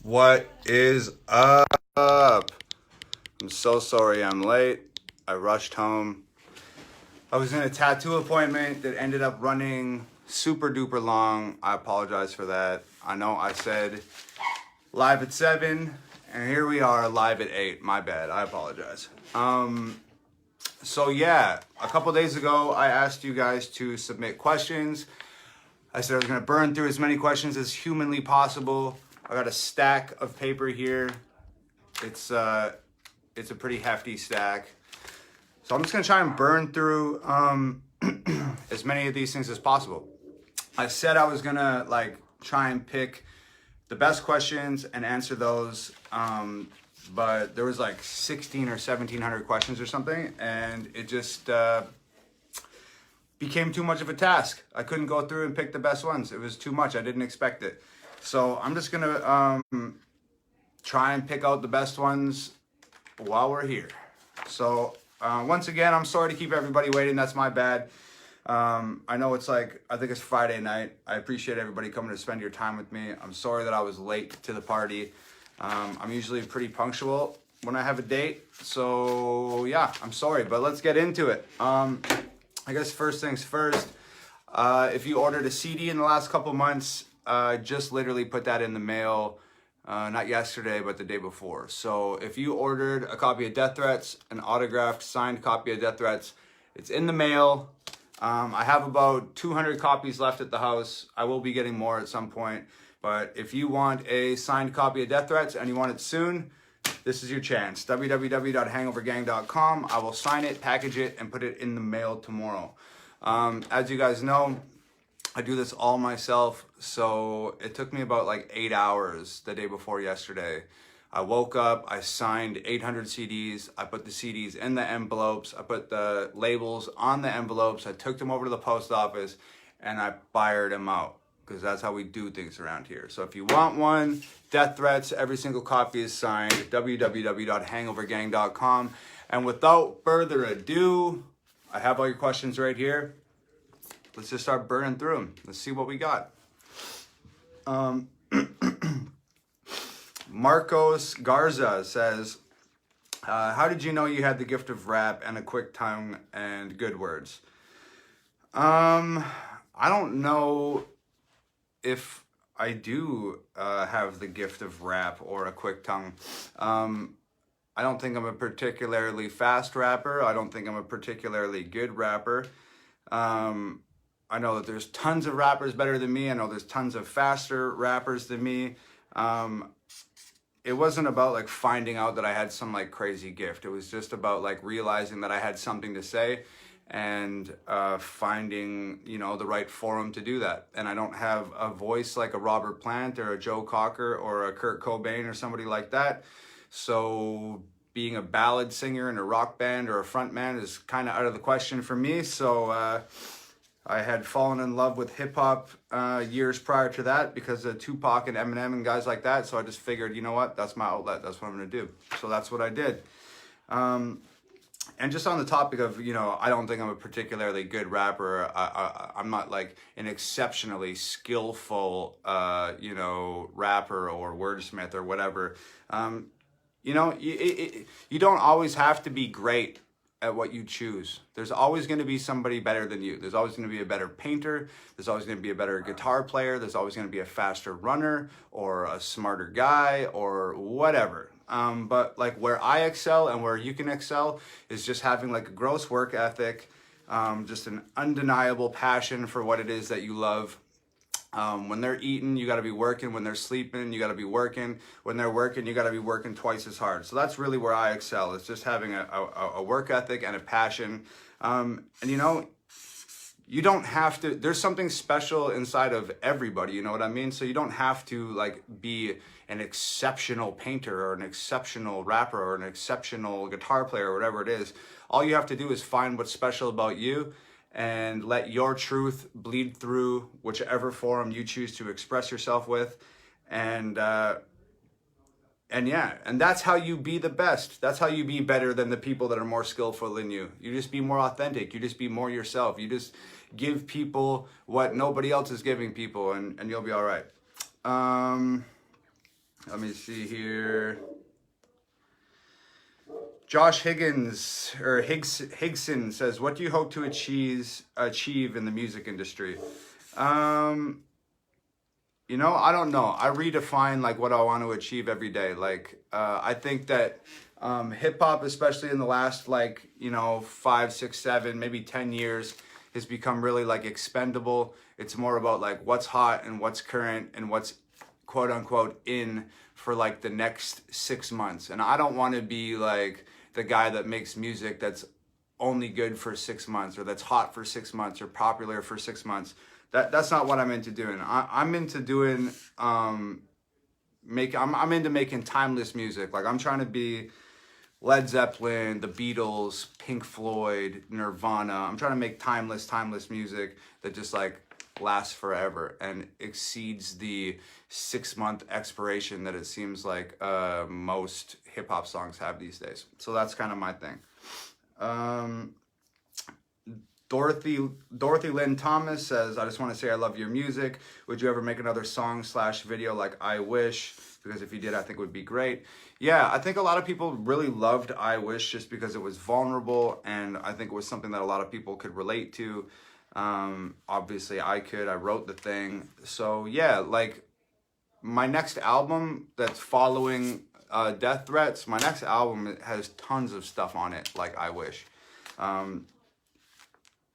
What is up? I'm so sorry I'm late. I rushed home. I was in a tattoo appointment that ended up running super duper long. I apologize for that. I know I said live at 7, and here we are live at 8. My bad. I apologize. So yeah, a couple days ago, I asked you guys to submit questions. I said I was going to burn through as many questions as humanly possible. I got a stack of paper here. It's a pretty hefty stack. So I'm just going to try and burn through as many of these things as possible. I said I was going to try and pick the best questions and answer those. But there was like 16 or 1700 questions or something, and it just became too much of a task. I couldn't go through and pick the best ones. It was too much. I didn't expect it. So I'm just gonna try and pick out the best ones while we're here. So once again, I'm sorry to keep everybody waiting. That's my bad. I know it's I think it's Friday night. I appreciate everybody coming to spend your time with me. I'm sorry that I was late to the party. I'm usually pretty punctual when I have a date. So yeah, I'm sorry, but let's get into it. I guess first things first, if you ordered a CD in the last couple months, just literally put that in the mail, not yesterday, but the day before. So if you ordered a copy of Death Threats, an autographed signed copy of Death Threats, it's in the mail. I have about 200 copies left at the house. I will be getting more at some point. But if you want a signed copy of Death Threats and you want it soon, this is your chance. www.hangovergang.com. I will sign it, package it, and put it in the mail tomorrow. As you guys know, I do this all myself, so it took me about 8 hours the day before yesterday. I woke up, I signed 800 CDs, I put the CDs in the envelopes, I put the labels on the envelopes, I took them over to the post office, and I fired them out. Because that's how we do things around here. So if you want one, Death Threats, every single copy is signed, www.hangovergang.com. And without further ado, I have all your questions right here. Let's just start burning through them. Let's see what we got. Marcos Garza says, how did you know you had the gift of rap and a quick tongue and good words? I don't know if I do have the gift of rap or a quick tongue. I don't think I'm a particularly fast rapper. I don't think I'm a particularly good rapper. I know that there's tons of rappers better than me. I know there's tons of faster rappers than me. It wasn't about finding out that I had some crazy gift. It was just about realizing that I had something to say and finding, the right forum to do that. And I don't have a voice like a Robert Plant or a Joe Cocker or a Kurt Cobain or somebody like that. So being a ballad singer in a rock band or a front man is kind of out of the question for me. So I had fallen in love with hip hop years prior to that because of Tupac and Eminem and guys like that. So I just figured, you know what, that's my outlet. That's what I'm going to do. So that's what I did. And just on the topic of, I don't think I'm a particularly good rapper. I'm not an exceptionally skillful, rapper or wordsmith or whatever. You don't always have to be great at what you choose. There's always going to be somebody better than you. There's always going to be a better painter. There's always going to be a better guitar player. There's always going to be a faster runner or a smarter guy or whatever. But where I excel and where you can excel is just having a gross work ethic, just an undeniable passion for what it is that you love. When they're eating, you got to be working. When they're sleeping, you got to be working. When they're working, you got to be working twice as hard. So that's really where I excel. It's just having a work ethic and a passion. And you don't have to, there's something special inside of everybody, you know what I mean? So you don't have to be an exceptional painter or an exceptional rapper or an exceptional guitar player or whatever it is. All you have to do is find what's special about you and let your truth bleed through whichever forum you choose to express yourself with. And yeah, and that's how you be the best. That's how you be better than the people that are more skillful than you. You just be more authentic. You just be more yourself. You just give people what nobody else is giving people, and you'll be all right. Let me see here. Josh Higgins or Higson says, "What do you hope to achieve in the music industry?" You know, I don't know. I redefine like what I want to achieve every day. Like, I think that hip hop, especially in the last like 5, 6, 7, maybe 10 years, has become really like expendable. It's more about like what's hot and what's current and what's quote unquote in for like the next 6 months. And I don't want to be like the guy that makes music that's only good for 6 months, or that's hot for 6 months, or popular for 6 months. That's not what I'm into doing. I'm into doing I'm into making timeless music. Like I'm trying to be Led Zeppelin, the Beatles, Pink Floyd, Nirvana. I'm trying to make timeless music that just like lasts forever and exceeds the 6-month expiration that it seems like most hip hop songs have these days. So that's kind of my thing. Dorothy Lynn Thomas says, "I just want to say I love your music. Would you ever make another song/video like I Wish? Because if you did, I think it would be great." Yeah, I think a lot of people really loved I Wish just because it was vulnerable, and I think it was something that a lot of people could relate to. Obviously I could. I wrote the thing. So yeah, like my next album that's following Death Threats, my next album has tons of stuff on it like I Wish.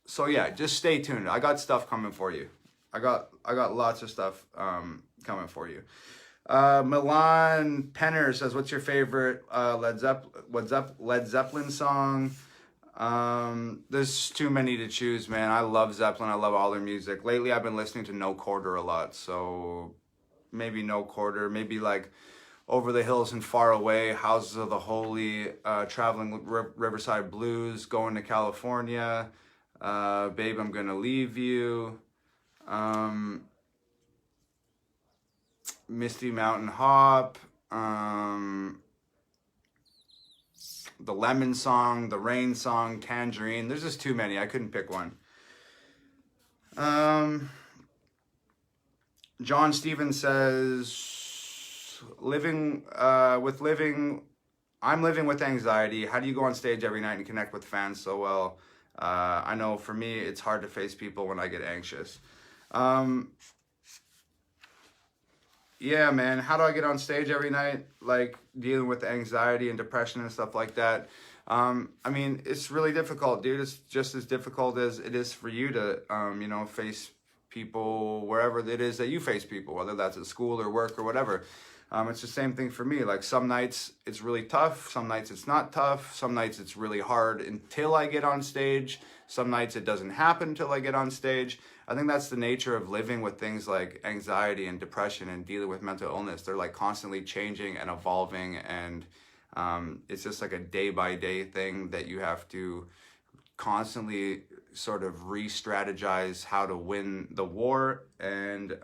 So yeah, just stay tuned. I got stuff coming for you. I got lots of stuff coming for you. Milan Penner says, "What's your favorite Led Zeppelin song?" There's too many to choose, man. I love Zeppelin. I love all their music. Lately, I've been listening to No Quarter a lot. So maybe No Quarter, maybe like Over the Hills and Far Away, Houses of the Holy, Traveling Riverside Blues, Going to California. Babe, I'm Gonna Leave You, Misty Mountain Hop, the Lemon Song, the Rain Song, Tangerine. There's just too many. I couldn't pick one. John Stevens says, I'm living with anxiety. How do you go on stage every night and connect with fans so well? I know for me, it's hard to face people when I get anxious. Yeah, man, how do I get on stage every night? Like dealing with anxiety and depression and stuff like that. I mean, it's really difficult, dude. It's just as difficult as it is for you to, face people wherever it is that you face people, whether that's at school or work or whatever. It's the same thing for me. Like some nights it's really tough, some nights it's not tough, some nights it's really hard until I get on stage, some nights it doesn't happen until I get on stage. I think that's the nature of living with things like anxiety and depression and dealing with mental illness. They're like constantly changing and evolving, and it's just like a day-by-day thing that you have to constantly sort of re-strategize how to win the war, and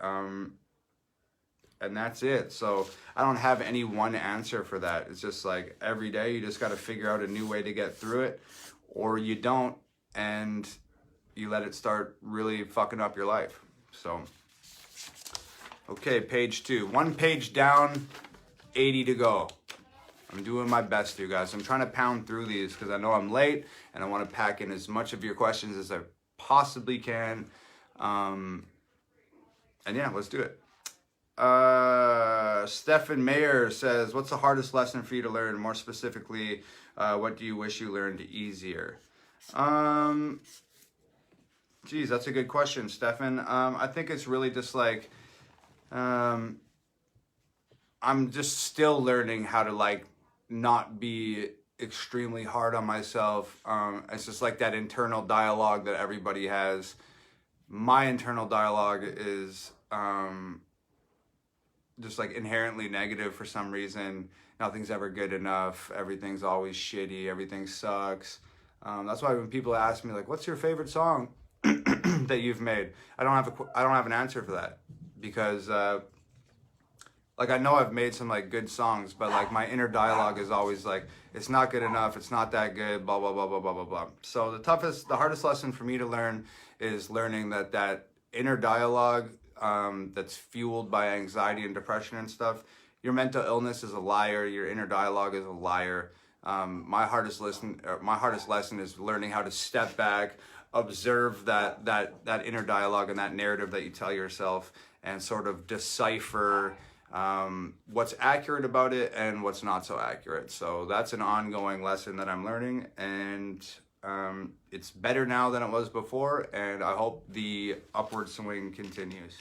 that's it. So I don't have any one answer for that. It's just like every day you just got to figure out a new way to get through it, or you don't, and you let it start really fucking up your life. So, okay, page 2. 1 page down, 80 to go. I'm doing my best, you guys. I'm trying to pound through these because I know I'm late and I want to pack in as much of your questions as I possibly can. And yeah, let's do it. Stephen Mayer says, "What's the hardest lesson for you to learn? More specifically, what do you wish you learned easier?" Geez, that's a good question, Stefan. I think it's really just like, I'm just still learning how to like not be extremely hard on myself. It's just like that internal dialogue that everybody has. My internal dialogue is just like inherently negative for some reason. Nothing's ever good enough. Everything's always shitty. Everything sucks. That's why when people ask me like, "What's your favorite song that you've made?" I don't have an answer for that, because like I know I've made some like good songs, but like my inner dialogue is always like, it's not good enough, it's not that good, blah blah blah blah blah blah blah. So the hardest lesson for me to learn is learning that inner dialogue that's fueled by anxiety and depression and stuff, your mental illness is a liar. Your inner dialogue is a liar. My hardest lesson is learning how to step back, observe that inner dialogue and that narrative that you tell yourself, and sort of decipher what's accurate about it and what's not so accurate. So that's an ongoing lesson that I'm learning, and it's better now than it was before, and I hope the upward swing continues.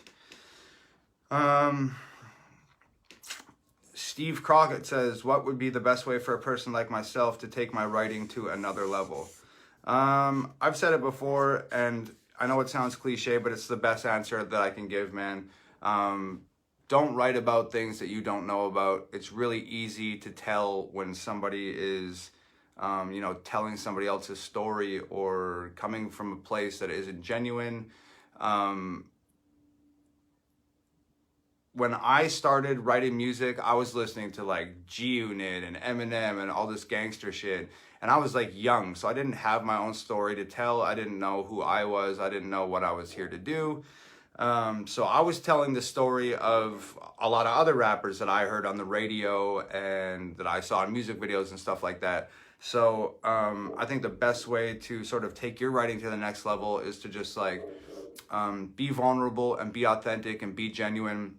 Steve Crockett says, what would be the best way for a person like myself to take my writing to another level? I've said it before, and I know it sounds cliche, but it's the best answer that I can give, man. Don't write about things that you don't know about. It's really easy to tell when somebody is, telling somebody else's story or coming from a place that isn't genuine. When I started writing music, I was listening to like G-Unit and Eminem and all this gangster shit. And I was like young, so I didn't have my own story to tell. I didn't know who I was. I didn't know what I was here to do. So I was telling the story of a lot of other rappers that I heard on the radio and that I saw in music videos and stuff like that. So I think the best way to sort of take your writing to the next level is to just like be vulnerable and be authentic and be genuine.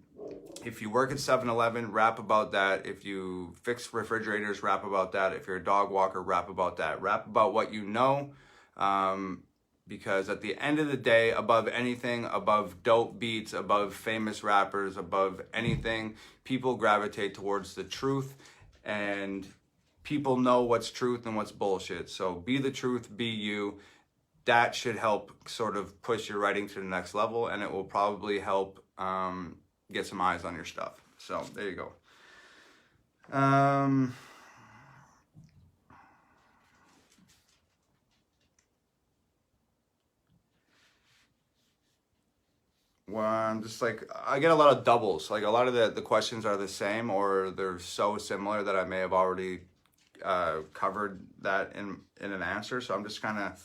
If you work at 7-Eleven, rap about that. If you fix refrigerators, rap about that. If you're a dog walker, rap about that. Rap about what you know. Because at the end of the day, above anything, above dope beats, above famous rappers, above anything, people gravitate towards the truth, and people know what's truth and what's bullshit. So be the truth, be you. That should help sort of push your writing to the next level, and it will probably help get some eyes on your stuff. So there you go. Well, I'm just like, I get a lot of doubles. Like a lot of the questions are the same, or they're so similar that I may have already covered that in an answer. So I'm just kind of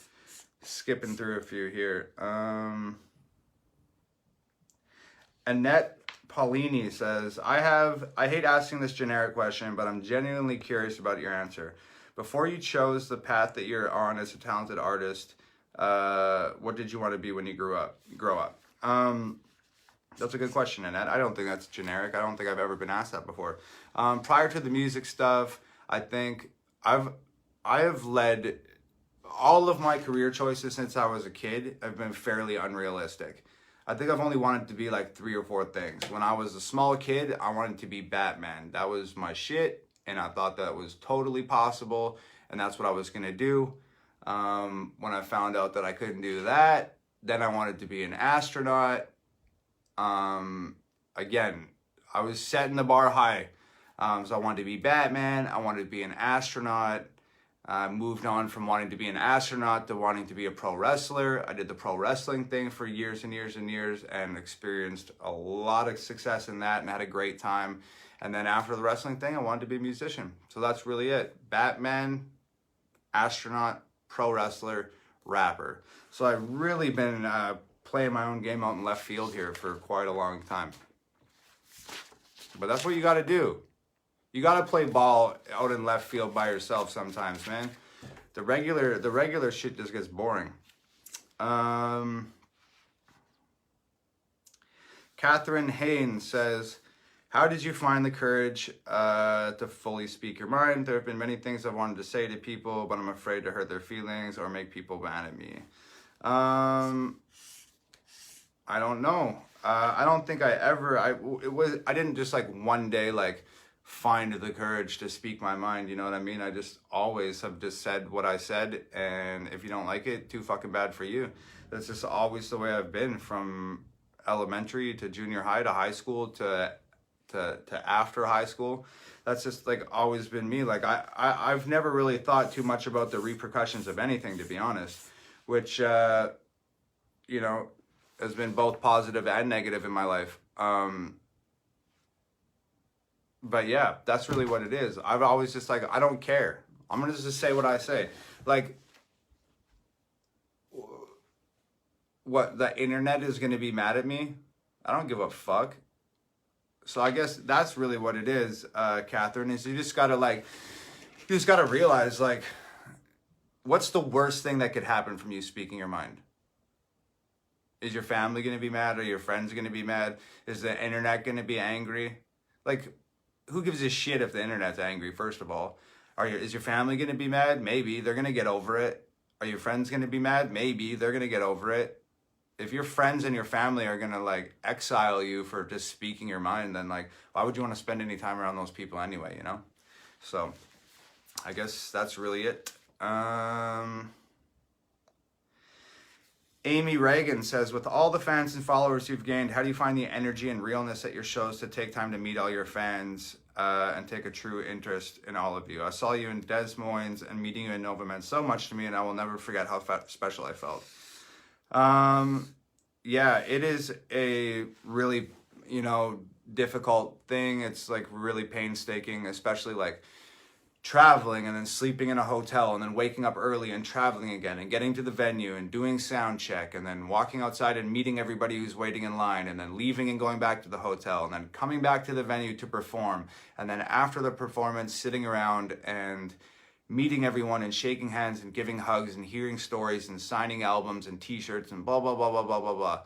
skipping through a few here. Annette Paulini says, I hate asking this generic question, but I'm genuinely curious about your answer. Before you chose the path that you're on as a talented artist, what did you want to be when you grow up? That's a good question, Annette. I don't think that's generic. I don't think I've ever been asked that before. Prior to the music stuff, I think I have led all of my career choices since I was a kid have been fairly unrealistic. I think I've only wanted to be like 3 or 4 things. When I was a small kid, I wanted to be Batman. That was my shit, and I thought that was totally possible, and that's what I was gonna do. When I found out that I couldn't do that, then I wanted to be an astronaut. Again, I was setting the bar high. So I wanted to be Batman. I wanted to be an astronaut. I moved on from wanting to be an astronaut to wanting to be a pro wrestler. I did the pro wrestling thing for years and years and years and experienced a lot of success in that and had a great time. And then after the wrestling thing, I wanted to be a musician. So that's really it. Batman, astronaut, pro wrestler, rapper. So I've really been playing my own game out in left field here for quite a long time. But that's what you got to do. You got to play ball out in left field by yourself sometimes, man. The regular shit just gets boring. Catherine Haynes says, how did you find the courage to fully speak your mind? There have been many things I wanted to say to people, but I'm afraid to hurt their feelings or make people mad at me. I don't know. I don't think I didn't just like one day like find the courage to speak my mind, you know what I mean? I just always have just said what I said, and if you don't like it, too fucking bad for you. That's just always the way I've been, from elementary to junior high to high school to after high school. That's just like always been me. Like I've never really thought too much about the repercussions of anything, to be honest, which has been both positive and negative in my life. But yeah, that's really what it is. I've always just like, I don't care. I'm going to just say what I say. Like, what, the internet is going to be mad at me? I don't give a fuck. So I guess that's really what it is, Catherine, is you just gotta realize, like, what's the worst thing that could happen from you speaking your mind? Is your family going to be mad? Are your friends going to be mad? Is the internet going to be angry? Like, who gives a shit if the internet's angry, first of all? Is your family going to be mad? Maybe. They're going to get over it. Are your friends going to be mad? Maybe. They're going to get over it. If your friends and your family are going to, like, exile you for just speaking your mind, then, like, why would you want to spend any time around those people anyway, you know? So, I guess that's really it. Amy Reagan says, with all the fans and followers you've gained, how do you find the energy and realness at your shows to take time to meet all your fans and take a true interest in all of you? I saw you in Des Moines, and meeting you in Nova meant so much to me, and I will never forget how special I felt. Yeah, it is a really, difficult thing. It's like really painstaking, especially like traveling and then sleeping in a hotel and then waking up early and traveling again and getting to the venue and doing sound check and then walking outside and meeting everybody who's waiting in line and then leaving and going back to the hotel and then coming back to the venue to perform, and then after the performance sitting around and meeting everyone and shaking hands and giving hugs and hearing stories and signing albums and t-shirts and blah blah blah blah blah blah blah.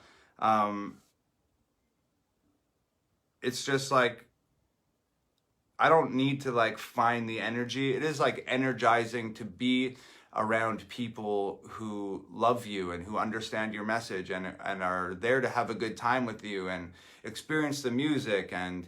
It's just like, I don't need to like find the energy. It is like energizing to be around people who love you and who understand your message and are there to have a good time with you and experience the music. And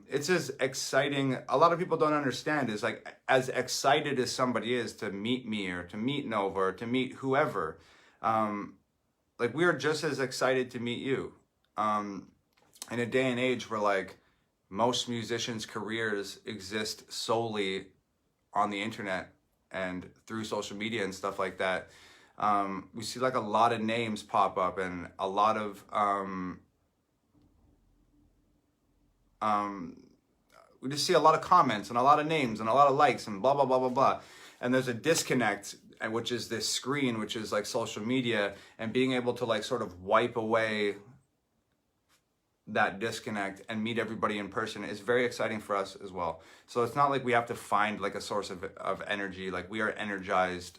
it's as exciting. A lot of people don't understand is like, as excited as somebody is to meet me or to meet Nova or to meet whoever, like we are just as excited to meet you. In a day and age where like, most musicians' careers exist solely on the internet and through social media and stuff like that. We see like a lot of names pop up and a lot of we just see a lot of comments and a lot of names and a lot of likes and blah blah blah blah blah. And there's a disconnect, which is this screen, which is like social media, and being able to like sort of wipe away that disconnect and meet everybody in person is very exciting for us as well. So it's not like we have to find like a source of energy. Like we are energized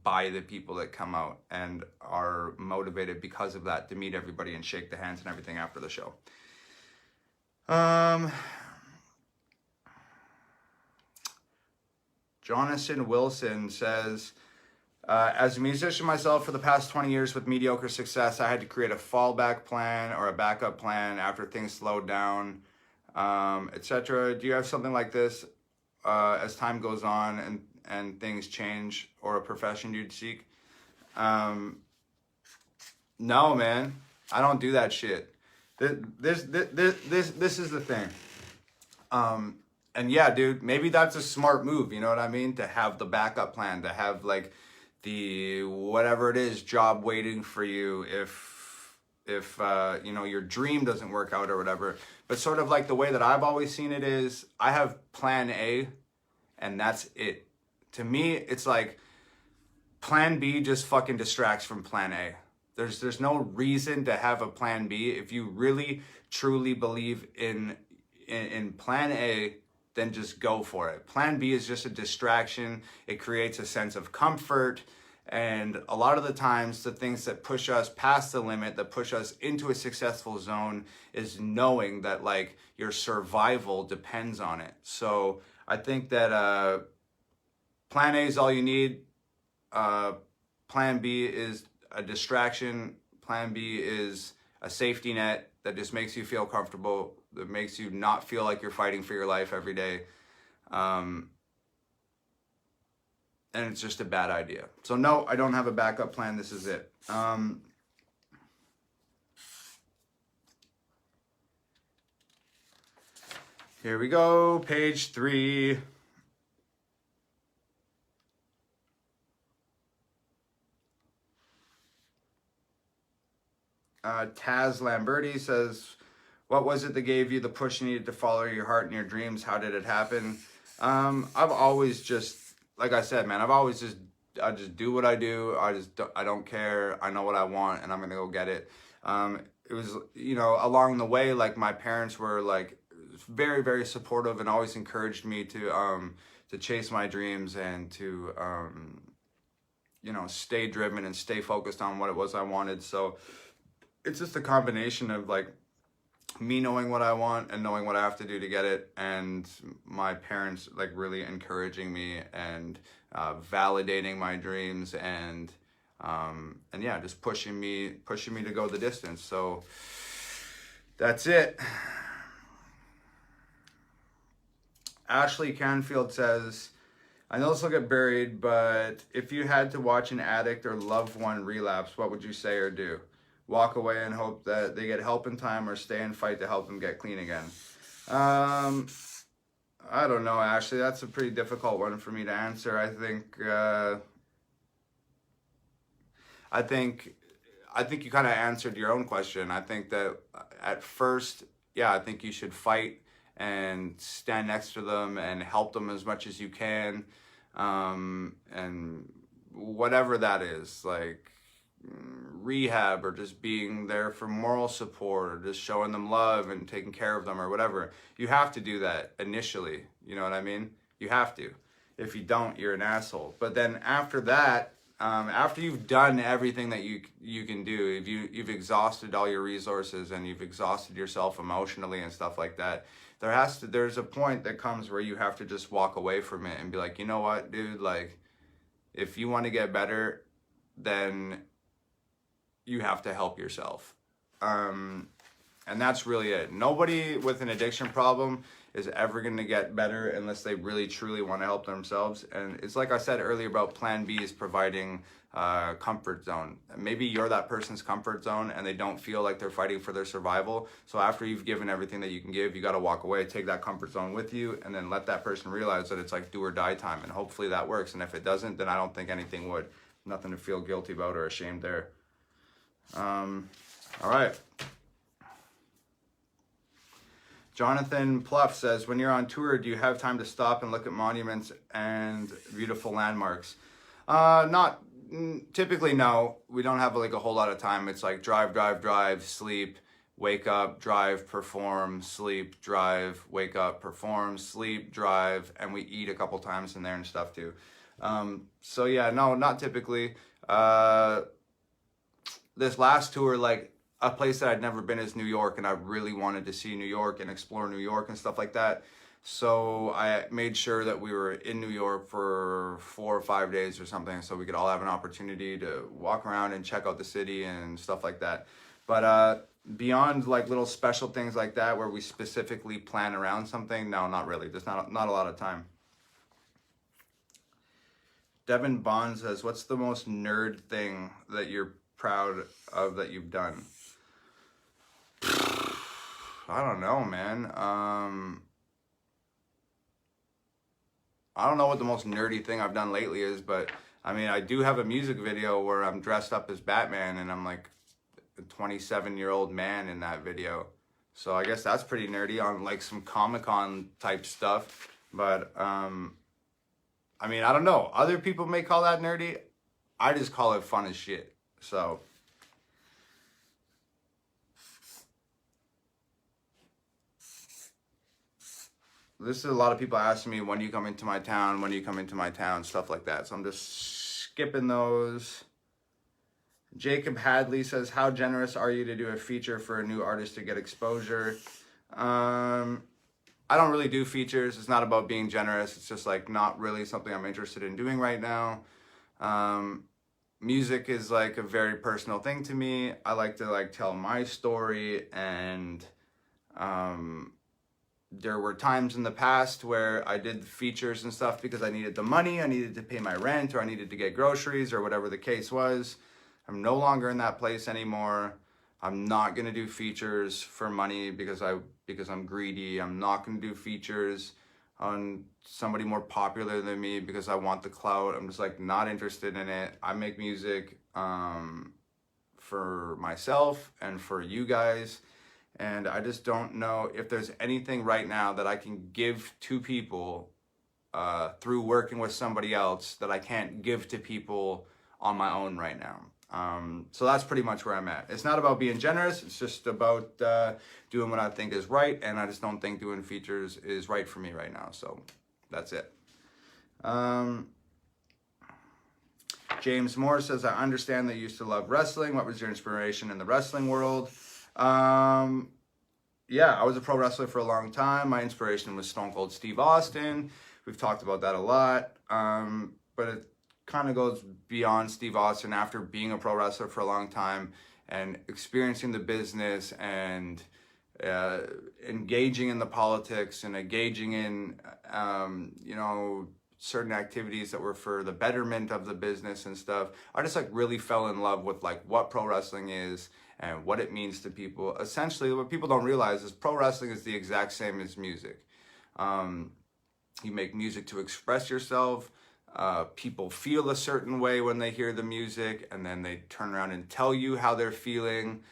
by the people that come out and are motivated because of that to meet everybody and shake the hands and everything after the show. Jonathan Wilson says, as a musician myself for the past 20 years with mediocre success, I had to create a fallback plan or a backup plan after things slowed down, etc. Do you have something like this as time goes on and things change, or a profession you'd seek? No, man, I don't do that shit. This is the thing. And yeah, dude, maybe that's a smart move. You know what I mean? To have the backup plan, to have like the whatever it is job waiting for you if your dream doesn't work out or whatever. But sort of like the way that I've always seen it is, I have plan A and that's it. To me, it's like plan B just fucking distracts from plan A. There's no reason to have a plan B. If you really truly believe in plan A, then just go for it. Plan B is just a distraction. It creates a sense of comfort. And a lot of the times, the things that push us past the limit, that push us into a successful zone, is knowing that like your survival depends on it. So I think that plan A is all you need. Plan B is a distraction. Plan B is a safety net that just makes you feel comfortable, that makes you not feel like you're fighting for your life every day. And it's just a bad idea. So no, I don't have a backup plan. This is it. Here we go, page 3. Taz Lamberti says, what was it that gave you the push you needed to follow your heart and your dreams? How did it happen? I've always just, like I said, man, I just do what I do. I don't care. I know what I want and I'm going to go get it. it was, you know, along the way, like my parents were like very, very supportive and always encouraged me to chase my dreams and to, you know, stay driven and stay focused on what it was I wanted. So it's just a combination of like me knowing what I want and knowing what I have to do to get it, and my parents like really encouraging me and validating my dreams, and yeah, just pushing me to go the distance. So that's it. Ashley Canfield says, I know this will get buried, but if you had to watch an addict or loved one relapse, what would you say or do? Walk away and hope that they get help in time, or stay and fight to help them get clean again? I don't know, Ashley. That's a pretty difficult one for me to answer. I think you kind of answered your own question. I think that at first, yeah, I think you should fight and stand next to them and help them as much as you can, and whatever that is, like rehab, or just being there for moral support, or just showing them love and taking care of them, or whatever. You have to do that initially, you know what I mean? You have to. If you don't, you're an asshole. But then after that, after you've done everything that you can do, if you've exhausted all your resources and you've exhausted yourself emotionally and stuff like that, there's a point that comes where you have to just walk away from it and be like, you know what, dude, like, if you want to get better, then you have to help yourself. And that's really it. Nobody with an addiction problem is ever going to get better unless they really truly want to help themselves. And it's like I said earlier about plan B is providing comfort zone. Maybe you're that person's comfort zone and they don't feel like they're fighting for their survival. So after you've given everything that you can give, you got to walk away, take that comfort zone with you, and then let that person realize that it's like do or die time. And hopefully that works. And if it doesn't, then I don't think anything would. Nothing to feel guilty about or ashamed there. All right. Jonathan Pluff says, when you're on tour, do you have time to stop and look at monuments and beautiful landmarks? Not typically, no. We don't have like a whole lot of time. It's like drive, sleep, wake up, drive, perform, sleep, drive, wake up, perform, sleep, drive, and we eat a couple times in there and stuff too. So yeah, no, not typically. This last tour, like, a place that I'd never been is New York, and I really wanted to see New York and explore New York and stuff like that. So I made sure that we were in New York for 4 or 5 days or something, so we could all have an opportunity to walk around and check out the city and stuff like that. But beyond like little special things like that where we specifically plan around something, no, not really. There's not a lot of time. Devin Bond says, what's the most nerd thing that you're proud of that you've done? I don't know, man. I don't know what the most nerdy thing I've done lately is, but I mean, I do have a music video where I'm dressed up as Batman and I'm like a 27-year-old man in that video. So I guess that's pretty nerdy on like some Comic-Con type stuff. But I mean, I don't know. Other people may call that nerdy. I just call it fun as shit. So this is a lot of people asking me, when do you come into my town? When do you come into my town? Stuff like that. So I'm just skipping those. Jacob Hadley says, how generous are you to do a feature for a new artist to get exposure? I don't really do features. It's not about being generous. It's just like not really something I'm interested in doing right now. Music is like a very personal thing to me. I like to like tell my story, and there were times in the past where I did features and stuff because I needed the money, I needed to pay my rent, or I needed to get groceries, or whatever the case was. I'm no longer in that place anymore. I'm not gonna do features for money because I'm greedy. I'm not gonna do features on somebody more popular than me because I want the clout. I'm just like not interested in it. I make music for myself and for you guys. And I just don't know if there's anything right now that I can give to people through working with somebody else that I can't give to people on my own right now. So that's pretty much where I'm at. It's not about being generous. It's just about doing what I think is right. And I just don't think doing features is right for me right now. So that's it. James Moore says, I understand that you used to love wrestling. What was your inspiration in the wrestling world? Yeah, I was a pro wrestler for a long time. My inspiration was Stone Cold Steve Austin. We've talked about that a lot. But it kind of goes beyond Steve Austin. After being a pro wrestler for a long time and experiencing the business and engaging in the politics and engaging in, you know, certain activities that were for the betterment of the business and stuff, I just like really fell in love with like what pro wrestling is and what it means to people. Essentially, what people don't realize is pro wrestling is the exact same as music. You make music to express yourself. People feel a certain way when they hear the music, and then they turn around and tell you how they're feeling.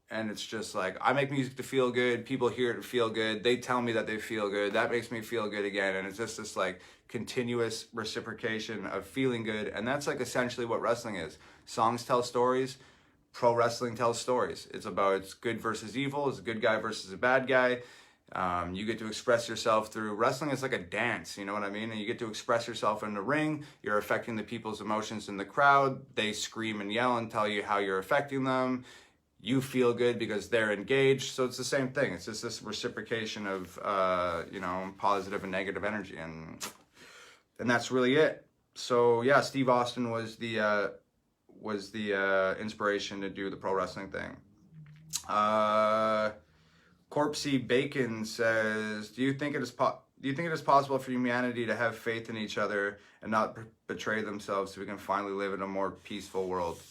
And it's just like, I make music to feel good. People hear it to feel good. They tell me that they feel good. That makes me feel good again. And it's just this like continuous reciprocation of feeling good. And that's like essentially what wrestling is. Songs tell stories. Pro wrestling tells stories. It's about it's good versus evil. It's a good guy versus a bad guy. You get to express yourself through wrestling. It's like a dance, you know what I mean? And you get to express yourself in the ring. You're affecting the people's emotions in the crowd. They scream and yell and tell you how you're affecting them. You feel good because they're engaged. So it's the same thing. It's just this reciprocation of, you know, positive and negative energy. And that's really it. So yeah, Steve Austin was the inspiration to do the pro wrestling thing. Corpsey Bacon says, do you think it is possible for humanity to have faith in each other and not betray themselves so we can finally live in a more peaceful world?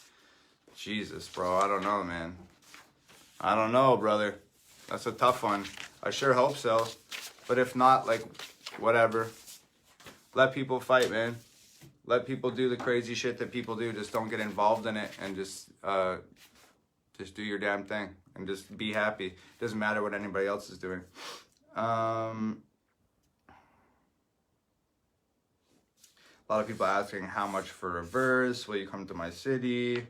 Jesus, bro, I don't know, man. I don't know, brother. That's a tough one. I sure hope so. But if not, like, whatever. Let people fight, man. Let people do the crazy shit that people do. Just don't get involved in it and just do your damn thing and just be happy. Doesn't matter what anybody else is doing. A lot of people asking how much for a verse. Will you come to my city?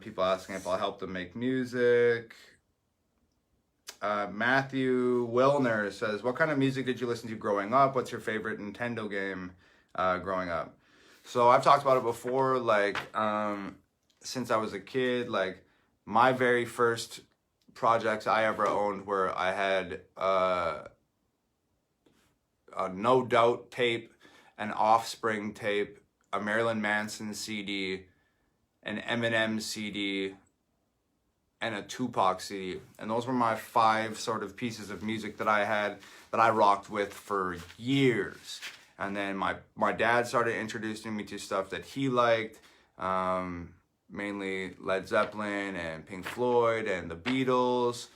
People asking if I'll help them make music. Matthew Wilner says, what kind of music did you listen to growing up? What's your favorite Nintendo game growing up? So I've talked about it before, like, since I was a kid, like, my very first projects I ever owned were I had a No Doubt tape, an Offspring tape, a Marilyn Manson CD, an Eminem CD, and a Tupac CD. And those were my 5 sort of pieces of music that I had, that I rocked with for years. And then my dad started introducing me to stuff that he liked, mainly Led Zeppelin and Pink Floyd and the Beatles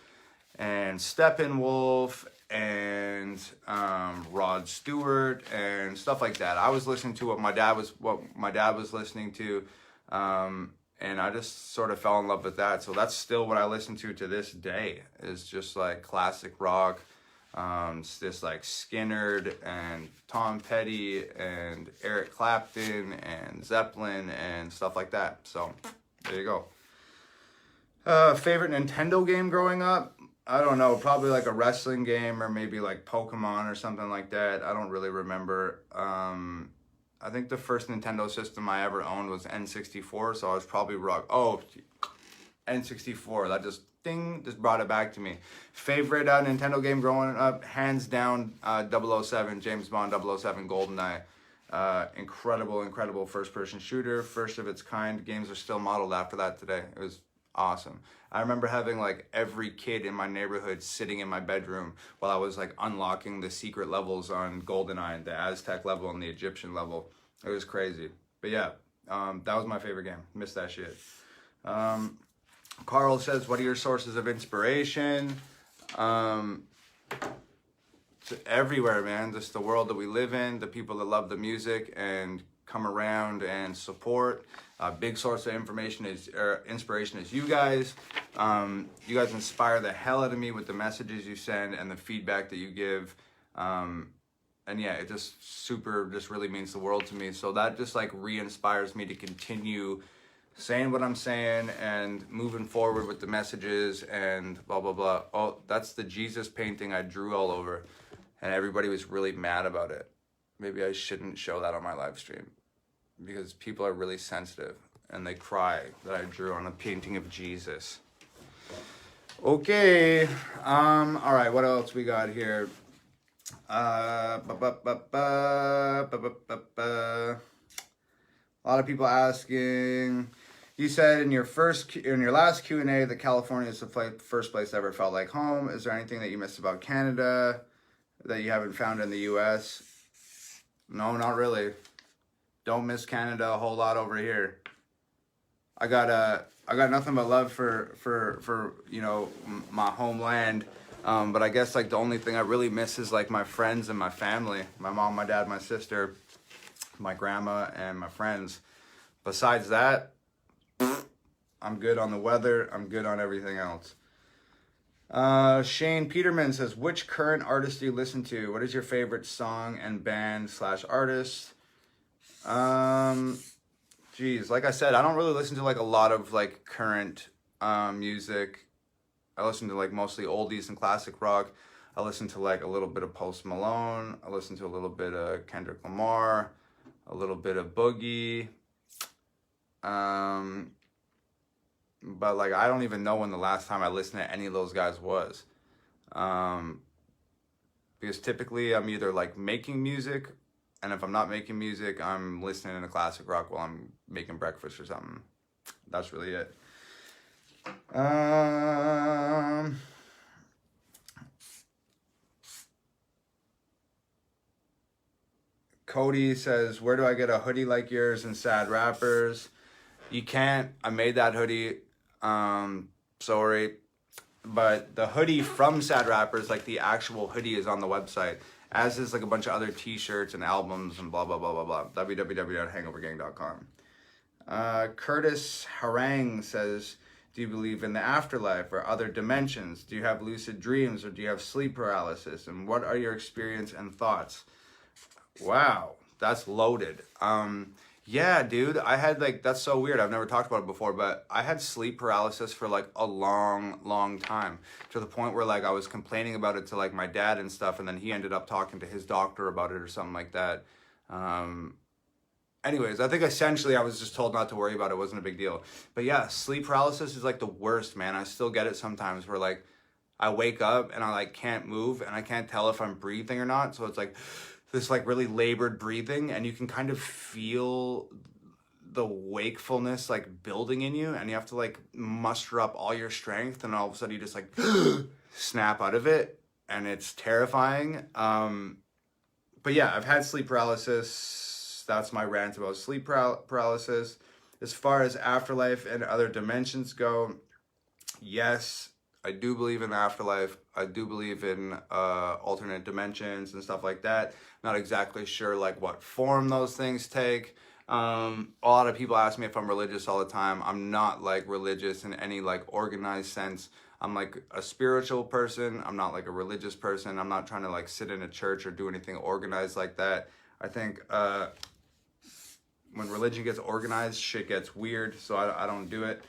and Steppenwolf and Rod Stewart and stuff like that. I was listening to what my dad was listening to. And I just sort of fell in love with that. So that's still what I listen to this day, is just like classic rock. It's this like Skynyrd and Tom Petty and Eric Clapton and Zeppelin and stuff like that. So there you go. Favorite Nintendo game growing up? I don't know, probably like a wrestling game or maybe like Pokemon or something like that. I don't really remember. I think the first Nintendo system I ever owned was N64, so I was probably N64. That just brought it back to me. Favorite Nintendo game growing up, hands down, 007, James Bond 007 GoldenEye. Incredible first-person shooter, first of its kind. Games are still modeled after that today. It was awesome. I remember having like every kid in my neighborhood sitting in my bedroom while I was like unlocking the secret levels on GoldenEye, the Aztec level and the Egyptian level. It was crazy. But yeah, that was my favorite game. Missed that shit. Carl says, what are your sources of inspiration? It's everywhere, man. Just the world that we live in, the people that love the music and come around and support. A big source of inspiration is you guys. You guys inspire the hell out of me with the messages you send and the feedback that you give. And and yeah, it just really means the world to me. So that just like re-inspires me to continue saying what I'm saying and moving forward with the messages and blah, blah, blah. Oh, that's the Jesus painting I drew all over, and everybody was really mad about it. Maybe I shouldn't show that on my live stream because people are really sensitive and they cry that I drew on a painting of Jesus. Okay. All right, what else we got here? A lot of people asking. You said in your last Q&A that California is the first place I ever felt like home. Is there anything that you missed about Canada that you haven't found in the U.S.? No, not really. Don't miss Canada a whole lot over here. I got nothing but love for you know, my homeland. But I guess like the only thing I really miss is like my friends and my family, my mom, my dad, my sister, my grandma, and my friends. Besides that, I'm good on the weather. I'm good on everything else. Shane Peterman says, which current artist do you listen to? What is your favorite song and band / artist? Geez, like I said, I don't really listen to like a lot of like current music. I listen to like mostly oldies and classic rock. I listen to like a little bit of Post Malone. I listen to a little bit of Kendrick Lamar, a little bit of Boogie. But like I don't even know when the last time I listened to any of those guys was. Because typically I'm either like making music, and if I'm not making music, I'm listening to classic rock while I'm making breakfast or something. That's really it. Cody says, where do I get a hoodie like yours and Sad Rappers? You can't. I made that hoodie. Sorry. But the hoodie from Sad Rappers, like the actual hoodie, is on the website, as is like a bunch of other t-shirts and albums and blah, blah, blah, blah, blah. www.hangovergang.com. Curtis Harang says, do you believe in the afterlife or other dimensions? Do you have lucid dreams or do you have sleep paralysis? And what are your experience and thoughts? Wow, that's loaded. Yeah, dude, I had like, that's so weird. I've never talked about it before, but I had sleep paralysis for like a long time, to the point where like I was complaining about it to like my dad and stuff, and then he ended up talking to his doctor about it or something like that. Anyways, I think essentially I was just told not to worry about it. It wasn't a big deal. But yeah, sleep paralysis is like the worst, man. I still get it sometimes where like I wake up and I like can't move and I can't tell if I'm breathing or not. So it's like this like really labored breathing, and you can kind of feel the wakefulness like building in you, and you have to like muster up all your strength, and all of a sudden you just like snap out of it, and it's terrifying. But yeah, I've had sleep paralysis. That's my rant about sleep paralysis. As far as afterlife and other dimensions go, yes, I do believe in the afterlife. I do believe in alternate dimensions and stuff like that. Not exactly sure like what form those things take. A lot of people ask me if I'm religious all the time. I'm not like religious in any like organized sense. I'm like a spiritual person. I'm not like a religious person. I'm not trying to like sit in a church or do anything organized like that. I think when religion gets organized, shit gets weird. So I don't do it.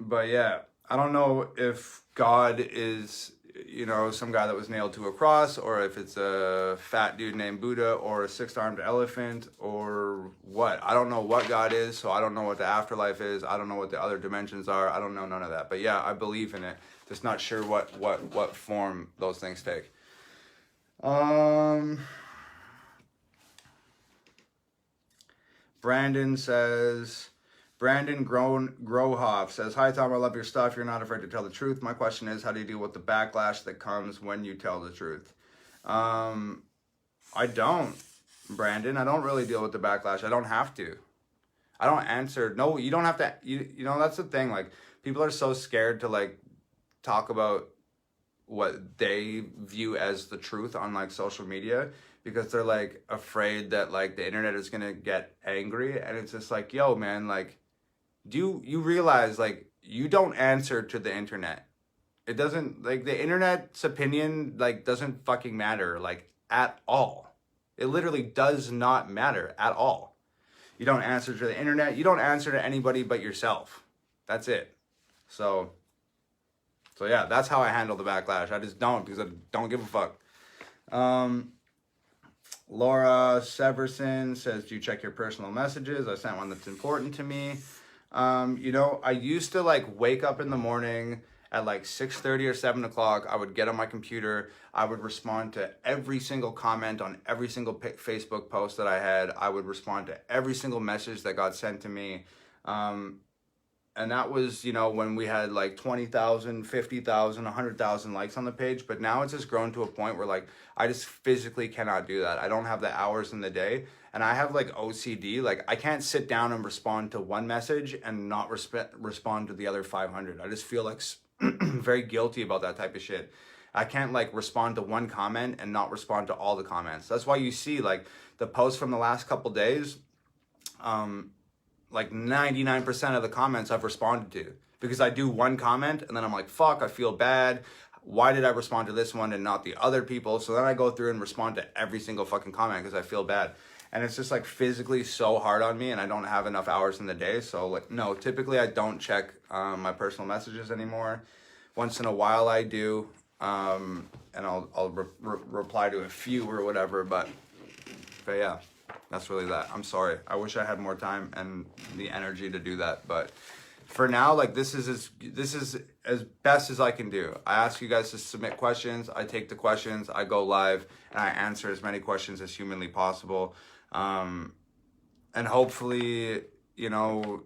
But yeah, I don't know if God is, you know, some guy that was nailed to a cross, or if it's a fat dude named Buddha, or a six-armed elephant, or what. I don't know what God is, so I don't know what the afterlife is. I don't know what the other dimensions are. I don't know none of that. But yeah, I believe in it. Just not sure what form those things take. Brandon Grohoff says, hi Tom, I love your stuff. You're not afraid to tell the truth. My question is, how do you deal with the backlash that comes when you tell the truth? I don't, Brandon. I don't really deal with the backlash. I don't have to. I don't answer. No, you don't have to. You know, that's the thing. Like, people are so scared to like talk about what they view as the truth on like social media, because they're like afraid that like the internet is gonna get angry. And it's just like, yo, man, like, do you realize like you don't answer to the internet? It doesn't, like, the internet's opinion, like, doesn't fucking matter, like, at all. It literally does not matter at all. You don't answer to the internet. You don't answer to anybody but yourself. That's it. So yeah, that's how I handle the backlash. I just don't, because I don't give a fuck. Laura Severson says, do you check your personal messages? I sent one that's important to me. You know, I used to like wake up in the morning at like 6:30 or 7 o'clock. I would get on my computer. I would respond to every single comment on every single Facebook post that I had. I would respond to every single message that got sent to me. And that was, you know, when we had like 20,000, 50,000, 100,000 likes on the page. But now it's just grown to a point where like, I just physically cannot do that. I don't have the hours in the day. And I have like OCD. Like, I can't sit down and respond to one message and not respond to the other 500. I just feel like very guilty about that type of shit. I can't like respond to one comment and not respond to all the comments. That's why you see like the posts from the last couple days, like 99% of the comments I've responded to, because I do one comment and then I'm like, fuck, I feel bad. Why did I respond to this one and not the other people? So then I go through and respond to every single fucking comment because I feel bad. And it's just like physically so hard on me, and I don't have enough hours in the day. So like, no, typically I don't check my personal messages anymore. Once in a while I do, and I'll reply to a few or whatever, but yeah. That's really that. I'm sorry. I wish I had more time and the energy to do that. But for now, like, this is as best as I can do. I ask you guys to submit questions. I take the questions. I go live and I answer as many questions as humanly possible. And hopefully, you know,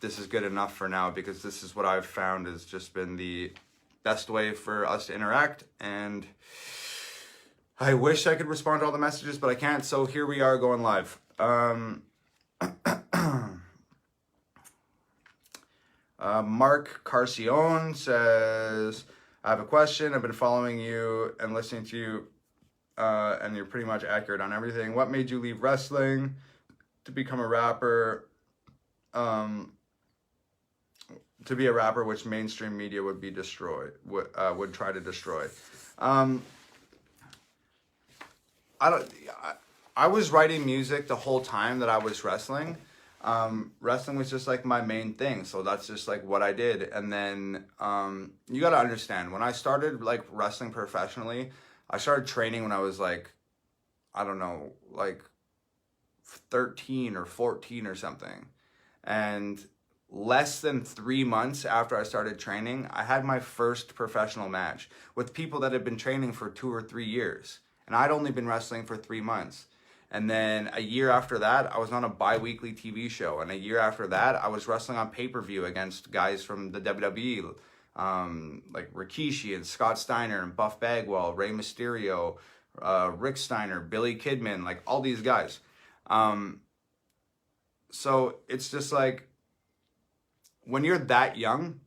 this is good enough for now, because this is what I've found has just been the best way for us to interact. And I wish I could respond to all the messages, but I can't. So here we are going live. Mark Carcione says, I have a question. I've been following you and listening to you, and you're pretty much accurate on everything. What made you leave wrestling to become a rapper? To be a rapper, which mainstream media would be destroyed, would try to destroy. I was writing music the whole time that I was wrestling. Wrestling was just like my main thing. So that's just like what I did. And then, you got to understand, when I started like wrestling professionally, I started training when I was like, I don't know, like 13 or 14 or something. And less than 3 months after I started training, I had my first professional match with people that had been training for 2 or 3 years. And I'd only been wrestling for 3 months. And then a year after that, I was on a bi-weekly TV show. And a year after that, I was wrestling on pay-per-view against guys from the WWE, like Rikishi and Scott Steiner and Buff Bagwell, Rey Mysterio, Rick Steiner, Billy Kidman, like all these guys. So it's just like, when you're that young,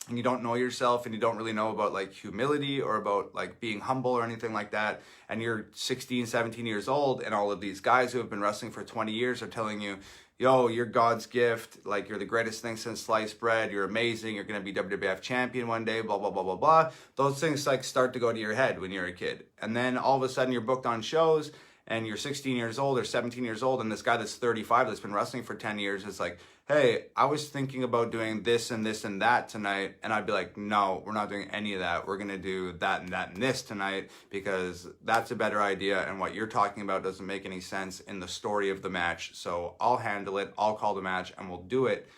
and you don't know yourself, and you don't really know about like humility or about like being humble or anything like that, and you're 16, 17 years old, and all of these guys who have been wrestling for 20 years are telling you, yo, you're God's gift, like you're the greatest thing since sliced bread, you're amazing, you're gonna be WWF champion one day, blah, blah, blah, blah, blah. Those things like start to go to your head when you're a kid. And then all of a sudden you're booked on shows, and you're 16 years old or 17 years old, and this guy that's 35 that's been wrestling for 10 years is like, hey, I was thinking about doing this and this and that tonight. And I'd be like, no, we're not doing any of that. We're going to do that and that and this tonight, because that's a better idea. And what you're talking about doesn't make any sense in the story of the match. So I'll handle it. I'll call the match and we'll do it.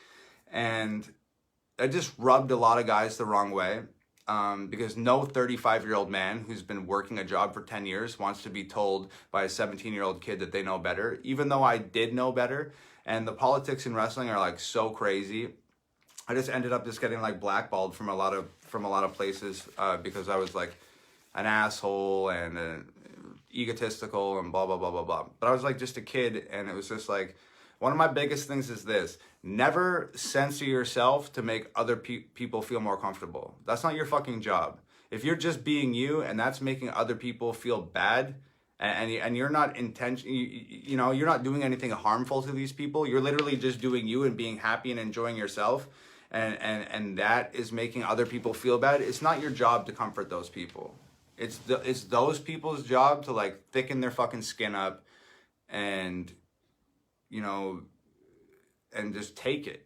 And it just rubbed a lot of guys the wrong way. Because no 35-year-old man who's been working a job for 10 years wants to be told by a 17-year-old kid that they know better, even though I did know better. And the politics in wrestling are like so crazy. I just ended up just getting like blackballed from a lot of places, because I was like an asshole and egotistical and blah, blah, blah, blah, blah. But I was like just a kid, and it was just like, one of my biggest things is this: never censor yourself to make other people feel more comfortable. That's not your fucking job. If you're just being you and that's making other people feel bad, and you're not you know, you're not doing anything harmful to these people, you're literally just doing you and being happy and enjoying yourself, and that is making other people feel bad, it's not your job to comfort those people. It's those people's job to like thicken their fucking skin up and, you know, and just take it.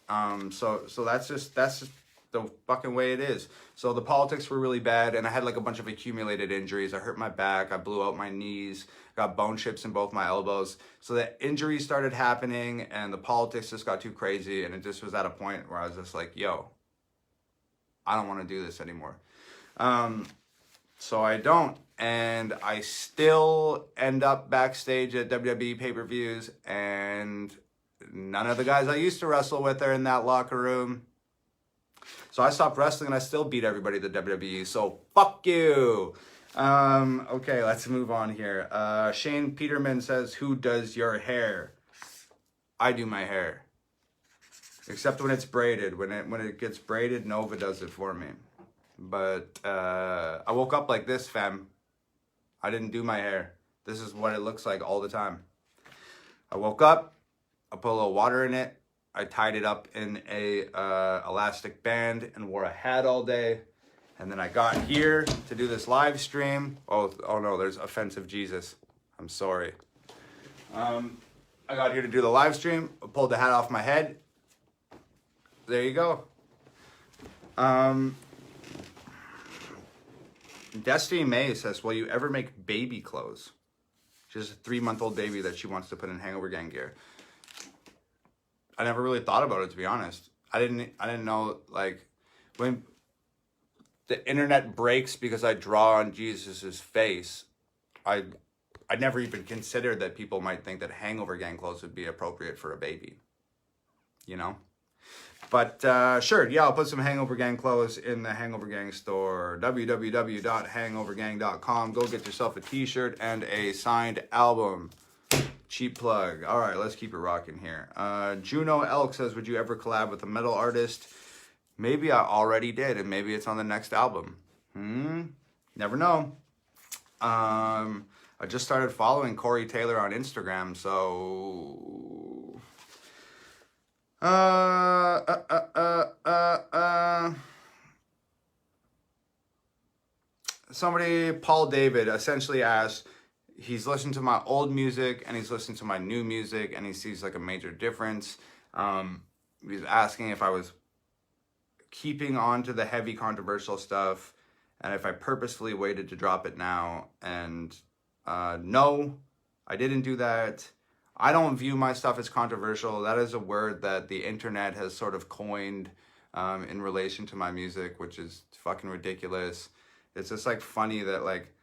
So that's just the fucking way it is. So the politics were really bad, and I had like a bunch of accumulated injuries. I hurt my back, I blew out my knees, got bone chips in both my elbows. So the injuries started happening, and the politics just got too crazy, and it just was at a point where I was just like, yo, I don't want to do this anymore. So I don't, and I still end up backstage at WWE pay-per-views, and none of the guys I used to wrestle with are in that locker room. So I stopped wrestling, and I still beat everybody at the WWE, so fuck you. Okay, let's move on here. Shane Peterman says, who does your hair? I do my hair. Except when it's braided. When it gets braided, Nova does it for me. But I woke up like this, fam. I didn't do my hair. This is what it looks like all the time. I woke up, I put a little water in it, I tied it up in a elastic band and wore a hat all day. And then I got here to do this live stream. Oh no, there's offensive Jesus. I'm sorry. I got here to do the live stream. I pulled the hat off my head. There you go. Destiny May says, will you ever make baby clothes? She has a 3-month-old baby that she wants to put in Hangover Gang gear. I never really thought about it, to be honest. I didn't know, like, when the internet breaks because I draw on Jesus's face, I never even considered that people might think that Hangover Gang clothes would be appropriate for a baby. You know? But sure, yeah, I'll put some Hangover Gang clothes in the Hangover Gang store. www.hangovergang.com. Go get yourself a t-shirt and a signed album. Cheap plug. All right, let's keep it rocking here. Juno Elk says, would you ever collab with a metal artist? Maybe I already did, and maybe it's on the next album. Never know. I just started following Corey Taylor on Instagram, so... Somebody, Paul David, essentially asked, he's listened to my old music and he's listened to my new music and he sees like a major difference. He's asking if I was keeping on to the heavy controversial stuff and if I purposefully waited to drop it now. And no, I didn't do that. I don't view my stuff as controversial. That is a word that the internet has sort of coined in relation to my music, which is fucking ridiculous. It's just like funny that like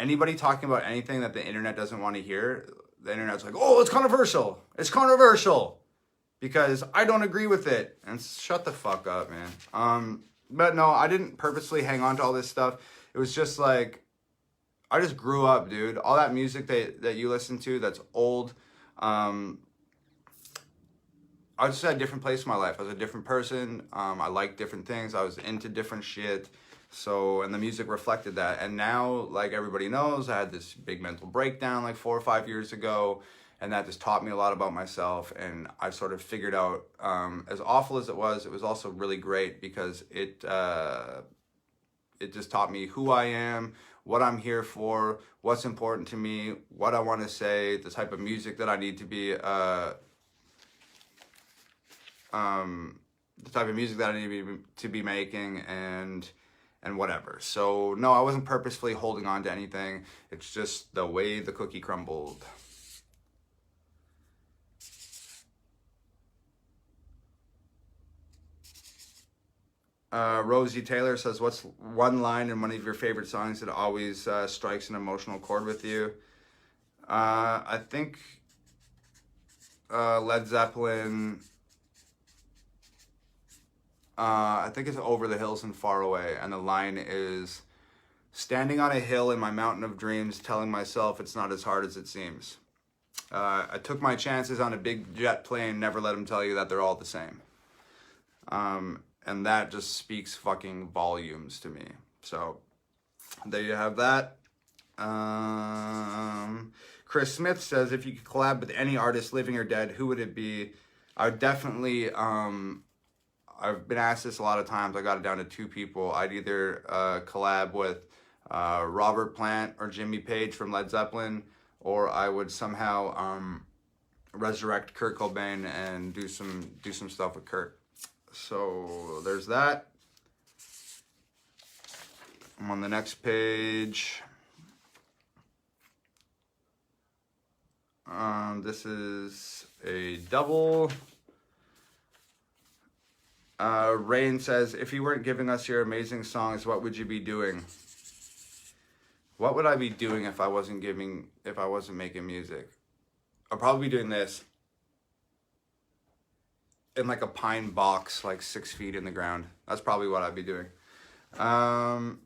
anybody talking about anything that the internet doesn't want to hear, the internet's like, oh, it's controversial. It's controversial because I don't agree with it. And shut the fuck up, man. But no, I didn't purposely hang on to all this stuff. It was just like, I just grew up, dude. All that music that you listen to that's old, I was just at a different place in my life. I was a different person. I liked different things. I was into different shit. So, and the music reflected that. And now, like everybody knows, I had this big mental breakdown like 4 or 5 years ago. And that just taught me a lot about myself. And I sort of figured out, as awful as it was also really great because it just taught me who I am, what I'm here for, what's important to me, what I want to say, the type of music that I need to be, the type of music that I need to be making, and whatever. So no, I wasn't purposefully holding on to anything. It's just the way the cookie crumbled. Rosie Taylor says, what's one line in one of your favorite songs that always strikes an emotional chord with you? I think Led Zeppelin, I think it's Over the Hills and Far Away. And the line is, standing on a hill in my mountain of dreams, telling myself it's not as hard as it seems. I took my chances on a big jet plane, never let them tell you that they're all the same. And that just speaks fucking volumes to me. So there you have that. Chris Smith says, if you could collab with any artist, living or dead, who would it be? I would definitely I've been asked this a lot of times. I got it down to two people. I'd either collab with Robert Plant or Jimmy Page from Led Zeppelin, or I would somehow resurrect Kurt Cobain and do some stuff with Kurt. So there's that. I'm on the next page. This is a double. Rain says, if you weren't giving us your amazing songs, what would you be doing? What would I be doing if I wasn't making music? I'd probably be doing this in like a pine box, like 6 feet in the ground. That's probably what I'd be doing. Kai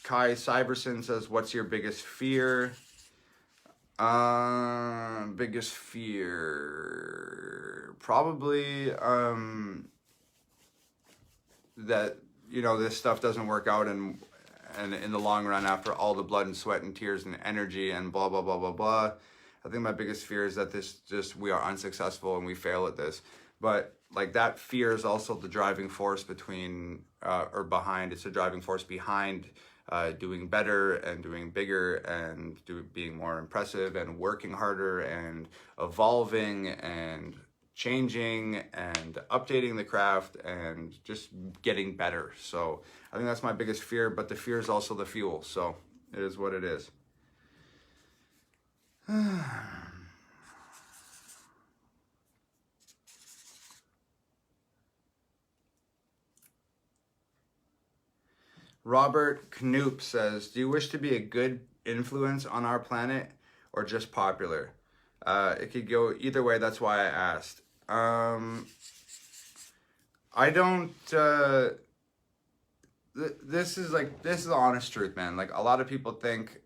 Cyberson says, what's your biggest fear? Biggest fear, probably that, you know, this stuff doesn't work out and in the long run, after all the blood and sweat and tears and energy and blah blah blah blah blah. I think my biggest fear is that we are unsuccessful and we fail at this. But like, that fear is also the driving force behind. It's the driving force behind doing better and doing bigger and being more impressive and working harder and evolving and changing and updating the craft and just getting better. So I think that's my biggest fear, but the fear is also the fuel. So it is what it is. Robert Knoop says, do you wish to be a good influence on our planet or just popular? It could go either way. That's why I asked. I don't, this is the honest truth, man. Like, a lot of people think,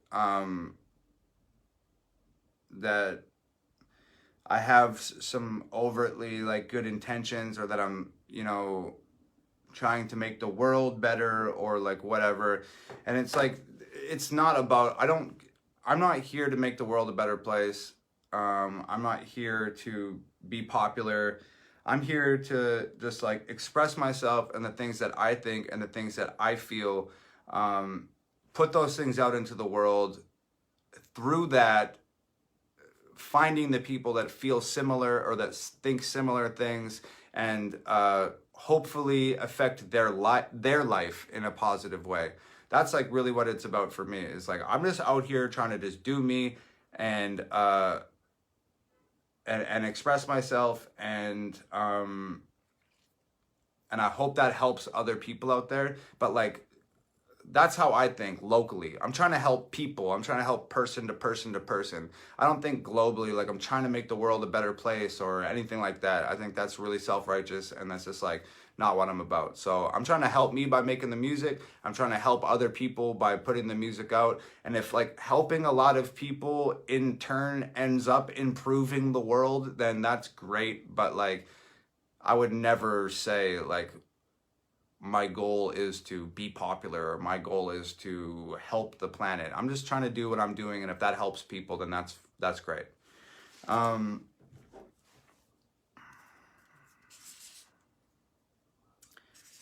that I have some overtly like good intentions, or that I'm, you know, trying to make the world better or like whatever. And it's like, it's not about, I'm not here to make the world a better place. I'm not here to be popular. I'm here to just like express myself and the things that I think and the things that I feel, put those things out into the world. Through that, finding the people that feel similar or that think similar things, and hopefully affect their life in a positive way. That's like really what it's about for me. Is like, I'm just out here trying to just do me and express myself, and I hope that helps other people out there. But like, that's how I think locally. I'm trying to help people. I'm trying to help person to person to person. I don't think globally, like I'm trying to make the world a better place or anything like that. I think that's really self-righteous, and that's just like not what I'm about. So I'm trying to help me by making the music. I'm trying to help other people by putting the music out. And if like helping a lot of people in turn ends up improving the world, then that's great. But like, I would never say like, my goal is to be popular, or my goal is to help the planet. I'm just trying to do what I'm doing, and if that helps people, then that's great.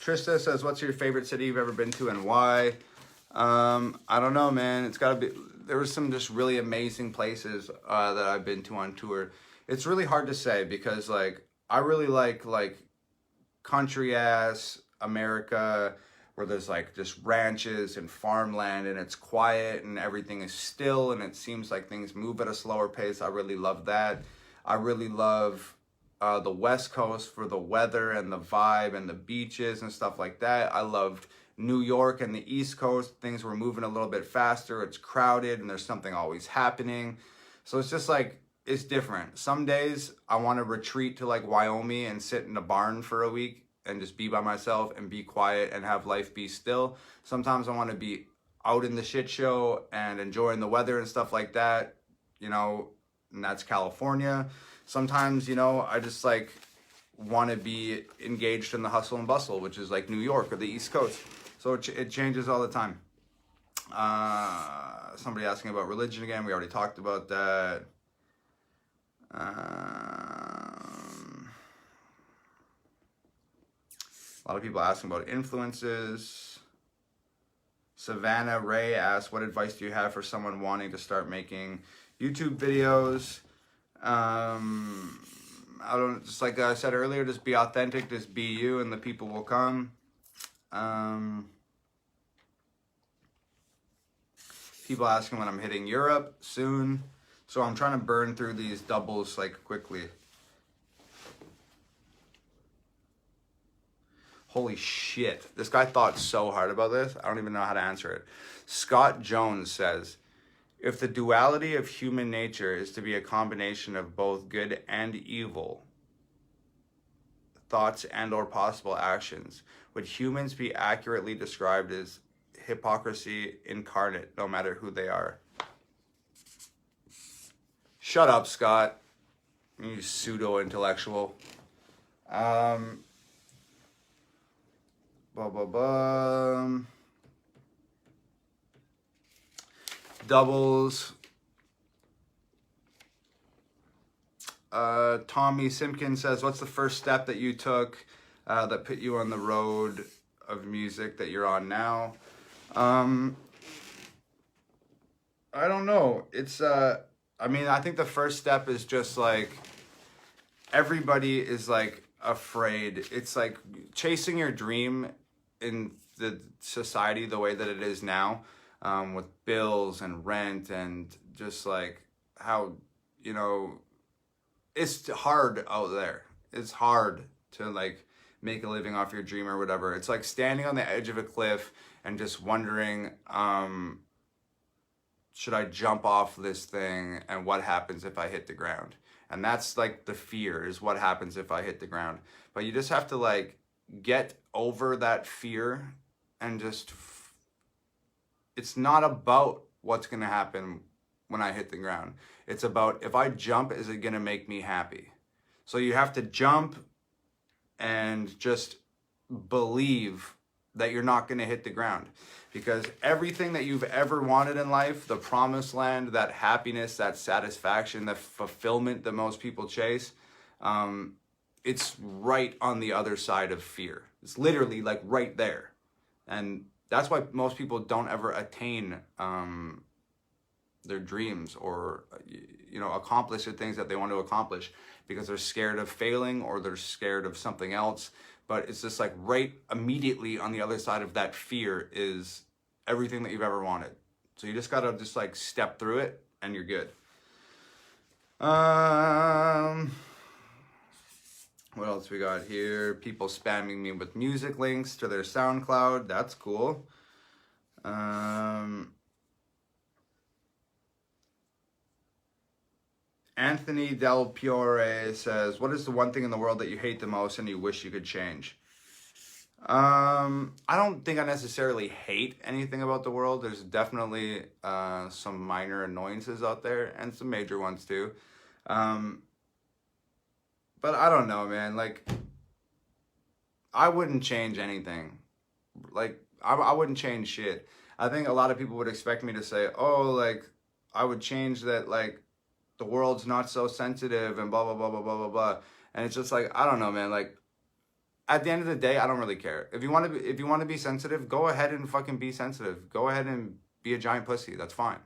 Trista says, what's your favorite city you've ever been to and why? I don't know, man. It's gotta be, there was some just really amazing places that I've been to on tour. It's really hard to say, because like, I really like country ass America, where there's like just ranches and farmland, and it's quiet and everything is still, and it seems like things move at a slower pace. I really love that. I really love the West Coast for the weather and the vibe and the beaches and stuff like that. I loved New York and the East Coast. Things were moving a little bit faster. It's crowded and there's something always happening. So it's just like, it's different. Some days I want to retreat to like Wyoming and sit in a barn for a week and just be by myself and be quiet and have life be still. Sometimes I want to be out in the shit show and enjoying the weather and stuff like that, you know, and that's California. Sometimes, you know, I just like want to be engaged in the hustle and bustle, which is like New York or the East Coast. So it changes all the time. Somebody asking about religion again. We already talked about that. A lot of people asking about influences. Savannah Ray asks, what advice do you have for someone wanting to start making YouTube videos? I don't, just like I said earlier, just be authentic, just be you, and the people will come. People asking when I'm hitting Europe soon. So I'm trying to burn through these doubles like quickly. Holy shit. This guy thought so hard about this. I don't even know how to answer it. Scott Jones says, if the duality of human nature is to be a combination of both good and evil thoughts and or possible actions, would humans be accurately described as hypocrisy incarnate, no matter who they are? Shut up, Scott. You pseudo-intellectual. Doubles. Tommy Simpkins says, what's the first step that you took that put you on the road of music that you're on now? I don't know. It's, I mean, I think the first step is just like, everybody is like afraid. It's like chasing your dream in the society the way that it is now, with bills and rent and just like how, you know, it's hard out there. It's hard to like make a living off your dream or whatever. It's like standing on the edge of a cliff and just wondering, should I jump off this thing and what happens if I hit the ground? And that's like the fear, is what happens if I hit the ground. But you just have to like get over that fear and just, it's not about what's going to happen when I hit the ground. It's about, if I jump, is it going to make me happy? So you have to jump and just believe that you're not going to hit the ground. Because everything that you've ever wanted in life, the promised land, that happiness, that satisfaction, the fulfillment that most people chase, it's right on the other side of fear. It's literally like right there. And that's why most people don't ever attain their dreams or, you know, accomplish the things that they want to accomplish, because they're scared of failing or they're scared of something else. But it's just like right immediately on the other side of that fear is everything that you've ever wanted. So you just gotta just like step through it and you're good. What else we got here? People spamming me with music links to their SoundCloud. That's cool. Anthony Del Piore says, what is the one thing in the world that you hate the most and you wish you could change? I don't think I necessarily hate anything about the world. There's definitely some minor annoyances out there and some major ones too. But I don't know, man. Like, I wouldn't change anything. Like, I wouldn't change shit. I think a lot of people would expect me to say, oh, like, I would change that, like, the world's not so sensitive and blah, blah, blah, blah, blah, blah, blah. And it's just like, I don't know, man. Like, at the end of the day, I don't really care. If you want to be sensitive, go ahead and fucking be sensitive. Go ahead and be a giant pussy. That's fine.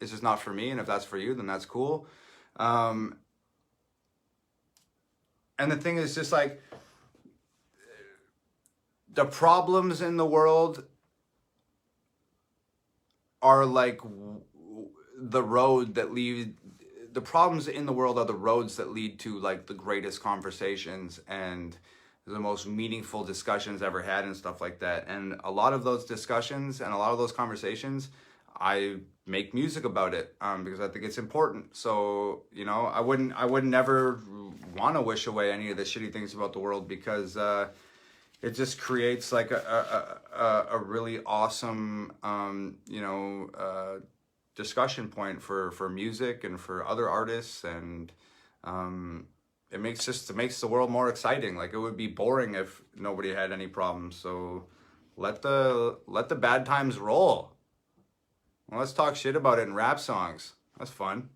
It's just not for me. And if that's for you, then that's cool. And the thing is just like, the problems in the world are like the road that lead, the problems in the world are the roads that lead to like the greatest conversations and the most meaningful discussions ever had and stuff like that. And a lot of those discussions and a lot of those conversations, I make music about it because I think it's important. So, you know, I would never want to wish away any of the shitty things about the world, because it just creates like a really awesome, you know, discussion point for music and for other artists. And it makes the world more exciting. Like, it would be boring if nobody had any problems. So let the bad times roll. Well, let's talk shit about it in rap songs. That's fun.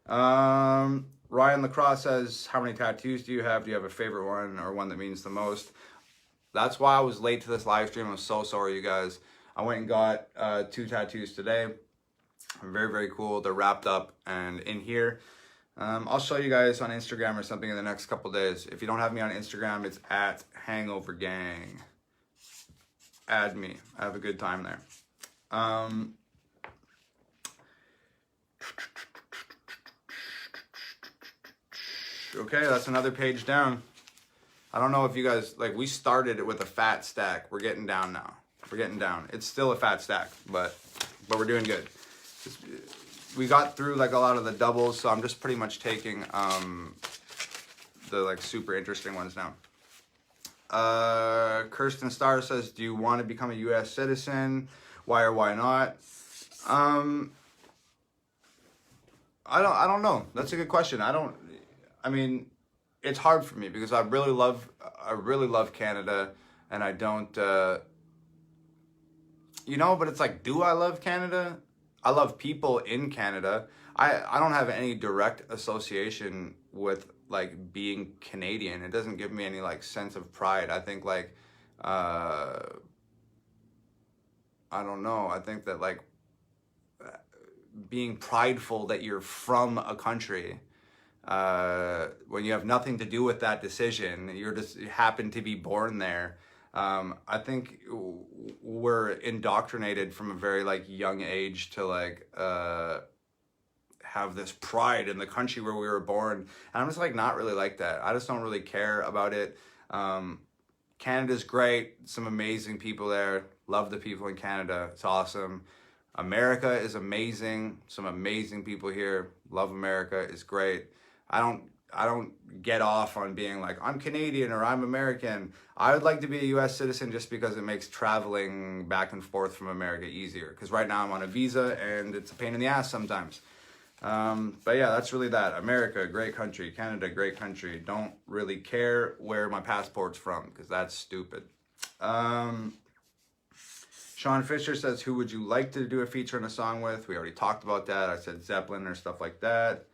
Ryan Lacrosse says, how many tattoos do you have? Do you have a favorite one or one that means the most? That's why I was late to this live stream. I'm so sorry, you guys. I went and got 2 tattoos today. Very, very cool. They're wrapped up and in here. I'll show you guys on Instagram or something in the next couple days. If you don't have me on Instagram, it's at Hangover Gang. Add me. I have a good time there. Okay, that's another page down. I don't know if you guys, like, we started it with a fat stack. We're getting down now. We're getting down. It's still a fat stack, but we're doing good. We got through like a lot of the doubles, so I'm just pretty much taking the like super interesting ones now. Kirsten Starr says, do you want to become a U.S. citizen? Why or why not? I don't know. That's a good question. I mean, it's hard for me because I really love Canada, and I don't, you know, but it's like, do I love Canada? I love people in Canada. I don't have any direct association with like being Canadian. It doesn't give me any like sense of pride. I think like, I don't know. I think that like being prideful that you're from a country, when you have nothing to do with that decision, you happen to be born there. I think we're indoctrinated from a very like young age to like have this pride in the country where we were born, and I'm just like not really like that. I just don't really care about it. Canada's great, some amazing people there. Love the people in Canada. It's awesome. America is amazing. Some amazing people here. Love America. It's great. I don't get off on being like, I'm Canadian or I'm American. I would like to be a U.S. citizen just because it makes traveling back and forth from America easier. Because right now I'm on a visa and it's a pain in the ass sometimes. But yeah, that's really that. America, great country. Canada, great country. Don't really care where my passport's from because that's stupid. Sean Fisher says, who would you like to do a feature and a song with? We already talked about that. I said Zeppelin or stuff like that.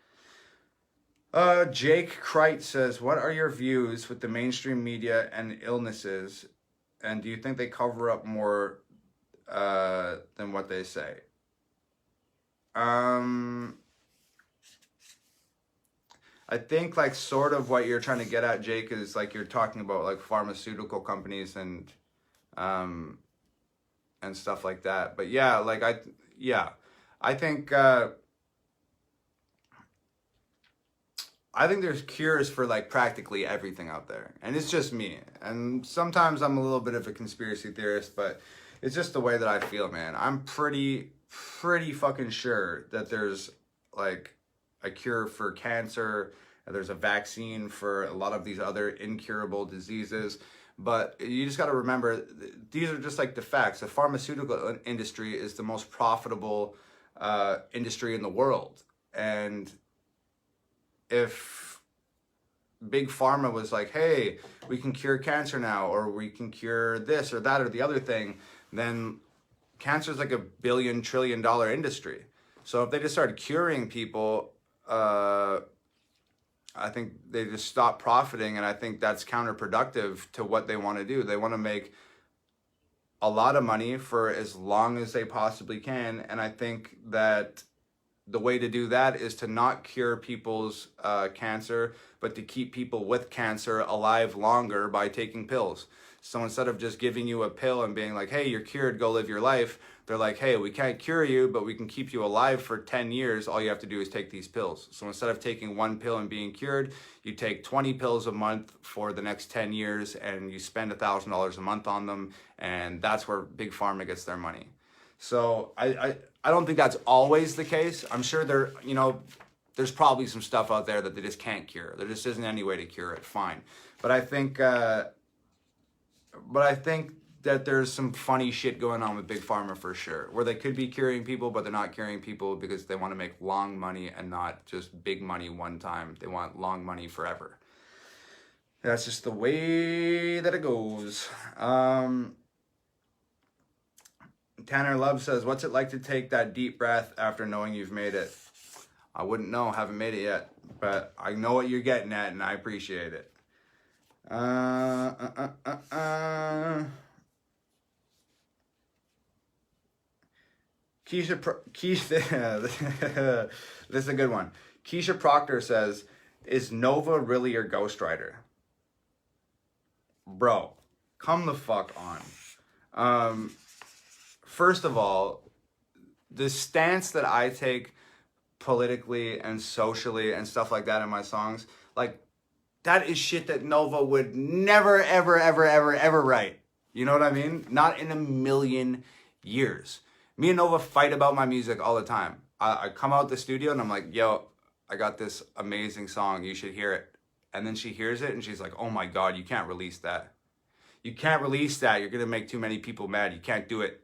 Jake Kreit says, what are your views with the mainstream media and illnesses? And do you think they cover up more than what they say? I think like sort of what you're trying to get at, Jake, is like you're talking about like pharmaceutical companies and stuff like that. But yeah, like I think there's cures for like practically everything out there, and it's just me. And sometimes I'm a little bit of a conspiracy theorist, but it's just the way that I feel, man. I'm pretty fucking sure that there's like a cure for cancer, and there's a vaccine for a lot of these other incurable diseases. But you just got to remember, these are just like the facts. The pharmaceutical industry is the most profitable industry in the world. And if Big Pharma was like, hey, we can cure cancer now, or we can cure this or that or the other thing, then cancer is like $1 billion, $1 trillion industry. So if they just started curing people, I think they just stop profiting, and I think that's counterproductive to what they want to do. They want to make a lot of money for as long as they possibly can, and I think that the way to do that is to not cure people's cancer, but to keep people with cancer alive longer by taking pills. So instead of just giving you a pill and being like, hey, you're cured, go live your life, they're like, hey, we can't cure you, but we can keep you alive for 10 years. All you have to do is take these pills. So instead of taking one pill and being cured, you take 20 pills a month for the next 10 years and you spend $1,000 a month on them. And that's where Big Pharma gets their money. So I don't think that's always the case. I'm sure there's probably some stuff out there that they just can't cure. There just isn't any way to cure it. Fine. But I think that there's some funny shit going on with Big Pharma for sure, where they could be curing people, but they're not curing people because they want to make long money and not just big money one time. They want long money forever. That's just the way that it goes. Tanner Love says, what's it like to take that deep breath after knowing you've made it? I wouldn't know, haven't made it yet, but I know what you're getting at and I appreciate it. Keisha, this is a good one. Keisha Proctor says, "Is Nova really your ghostwriter?" Bro, come the fuck on. First of all, the stance that I take politically and socially and stuff like that in my songs, like, that is shit that Nova would never, ever, ever, ever, ever write. You know what I mean? Not in a million years. Me and Nova fight about my music all the time. I come out the studio and I'm like, yo, I got this amazing song. You should hear it. And then she hears it and she's like, oh my God, you can't release that. You can't release that. You're going to make too many people mad. You can't do it.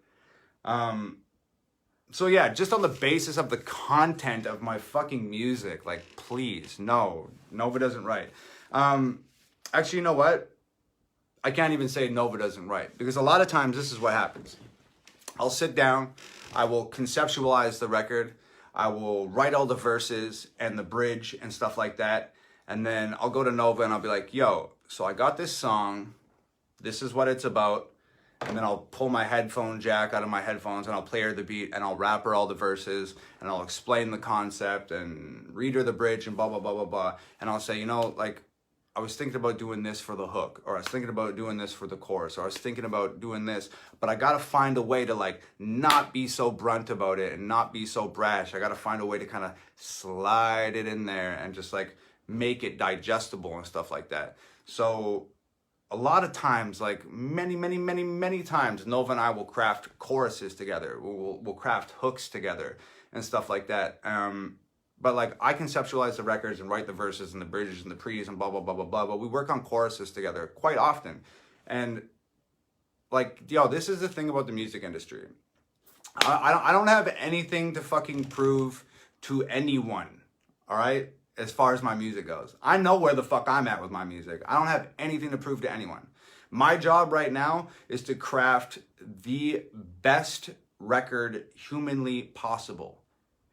So yeah, just on the basis of the content of my fucking music, like, please, no, Nova doesn't write. Actually, you know what? I can't even say Nova doesn't write, because a lot of times this is what happens. I'll sit down, I will conceptualize the record, I will write all the verses and the bridge and stuff like that, and then I'll go to Nova and I'll be like, yo, so I got this song, this is what it's about, and then I'll pull my headphone jack out of my headphones and I'll play her the beat and I'll rap her all the verses and I'll explain the concept and read her the bridge and blah, blah, blah, blah, blah. And I'll say, you know, like, I was thinking about doing this for the hook, or I was thinking about doing this for the chorus, or I was thinking about doing this, but I gotta find a way to, like, not be so blunt about it and not be so brash. I gotta find a way to kind of slide it in there and just, like, make it digestible and stuff like that. So a lot of times, like many times, Nova and I will craft choruses together. We'll craft hooks together and stuff like that. But like, I conceptualize the records and write the verses and the bridges and the pre's and blah, blah, blah, blah, blah. But we work on choruses together quite often. And like, yo, this is the thing about the music industry. I don't have anything to fucking prove to anyone, all right? As far as my music goes. I know where the fuck I'm at with my music. I don't have anything to prove to anyone. My job right now is to craft the best record humanly possible.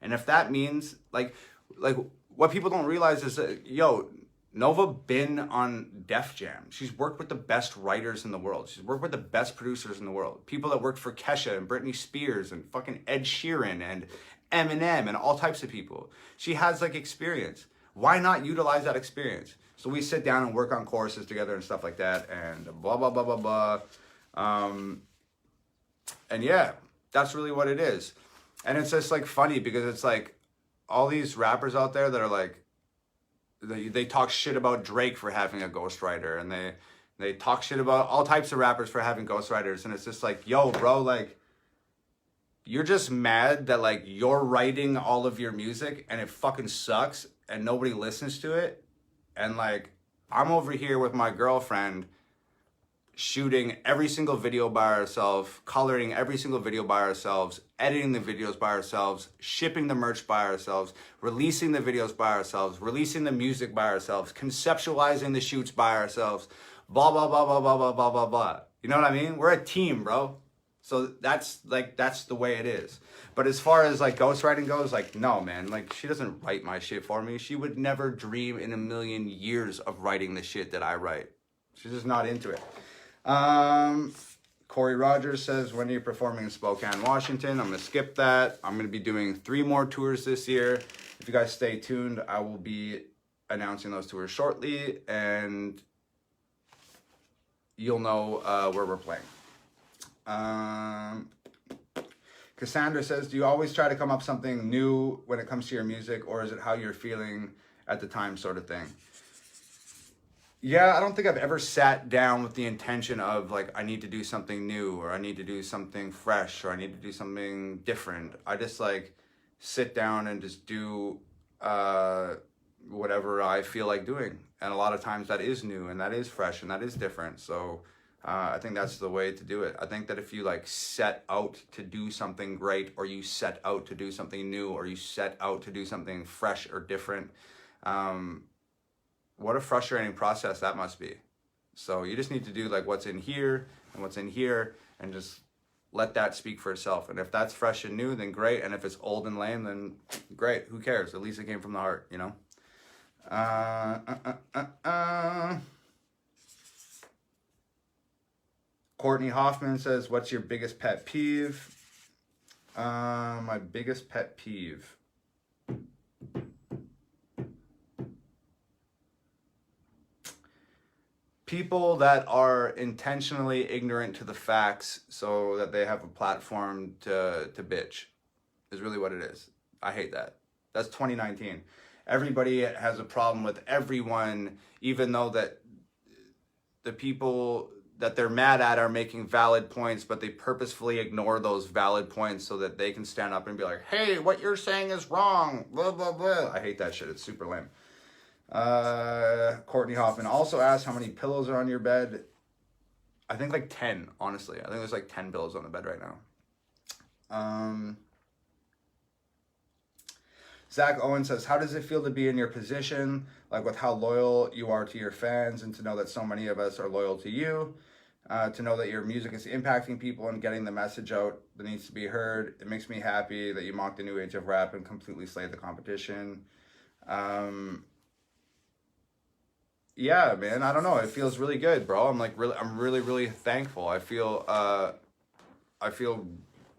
And if that means, like what people don't realize is that, yo, Nova been on Def Jam. She's worked with the best writers in the world. She's worked with the best producers in the world. People that worked for Kesha and Britney Spears and fucking Ed Sheeran and Eminem and all types of people. She has, like, experience. Why not utilize that experience? So we sit down and work on choruses together and stuff like that, and blah, blah, blah, blah, blah. And yeah, that's really what it is. And it's just, like, funny because it's like all these rappers out there that are like, they talk shit about Drake for having a ghostwriter, and they talk shit about all types of rappers for having ghostwriters, and it's just like, yo, bro, like, you're just mad that, like, you're writing all of your music and it fucking sucks and nobody listens to it. And, like, I'm over here with my girlfriend shooting every single video by ourselves, coloring every single video by ourselves, editing the videos by ourselves, shipping the merch by ourselves, releasing the videos by ourselves, releasing the music by ourselves, conceptualizing the shoots by ourselves, blah, blah, blah, blah, blah, blah, blah, blah, blah. You know what I mean? We're a team, bro. So that's the way it is. But as far as, like, ghostwriting goes, like, no, man, like, she doesn't write my shit for me. She would never dream in a million years of writing the shit that I write. She's just not into it. Corey Rogers says, when are you performing in Spokane, Washington? I'm going to skip that. I'm going to be doing 3 more tours this year. If you guys stay tuned, I will be announcing those tours shortly, and you'll know where we're playing. Cassandra says, do you always try to come up something new when it comes to your music, or is it how you're feeling at the time, sort of thing? Yeah, I don't think I've ever sat down with the intention of, like, I need to do something new, or I need to do something fresh, or I need to do something different. I just, like, sit down and just do whatever I feel like doing. And a lot of times that is new and that is fresh and that is different. So I think that's the way to do it. I think that if you, like, set out to do something great, or you set out to do something new, or you set out to do something fresh or different, what a frustrating process that must be. So you just need to do, like, what's in here and what's in here, and just let that speak for itself. And if that's fresh and new, then great. And if it's old and lame, then great. Who cares? At least it came from the heart, you know? Courtney Hoffman says, what's your biggest pet peeve? My biggest pet peeve. People that are intentionally ignorant to the facts so that they have a platform to bitch is really what it is. I hate that. That's 2019. Everybody has a problem with everyone, even though that the people that they're mad at are making valid points, but they purposefully ignore those valid points so that they can stand up and be like, hey, what you're saying is wrong, blah, blah, blah. I hate that shit. It's super lame. Courtney Hoffman also asked how many pillows are on your bed. I think like 10, honestly. I think there's like 10 pillows on the bed right now. Zach Owen says, how does it feel to be in your position, like with how loyal you are to your fans, and to know that so many of us are loyal to you, to know that your music is impacting people and getting the message out that needs to be heard. It makes me happy that you mocked the new age of rap and completely slayed the competition. Yeah, man, I don't know. It feels really good, bro. I'm really thankful. I feel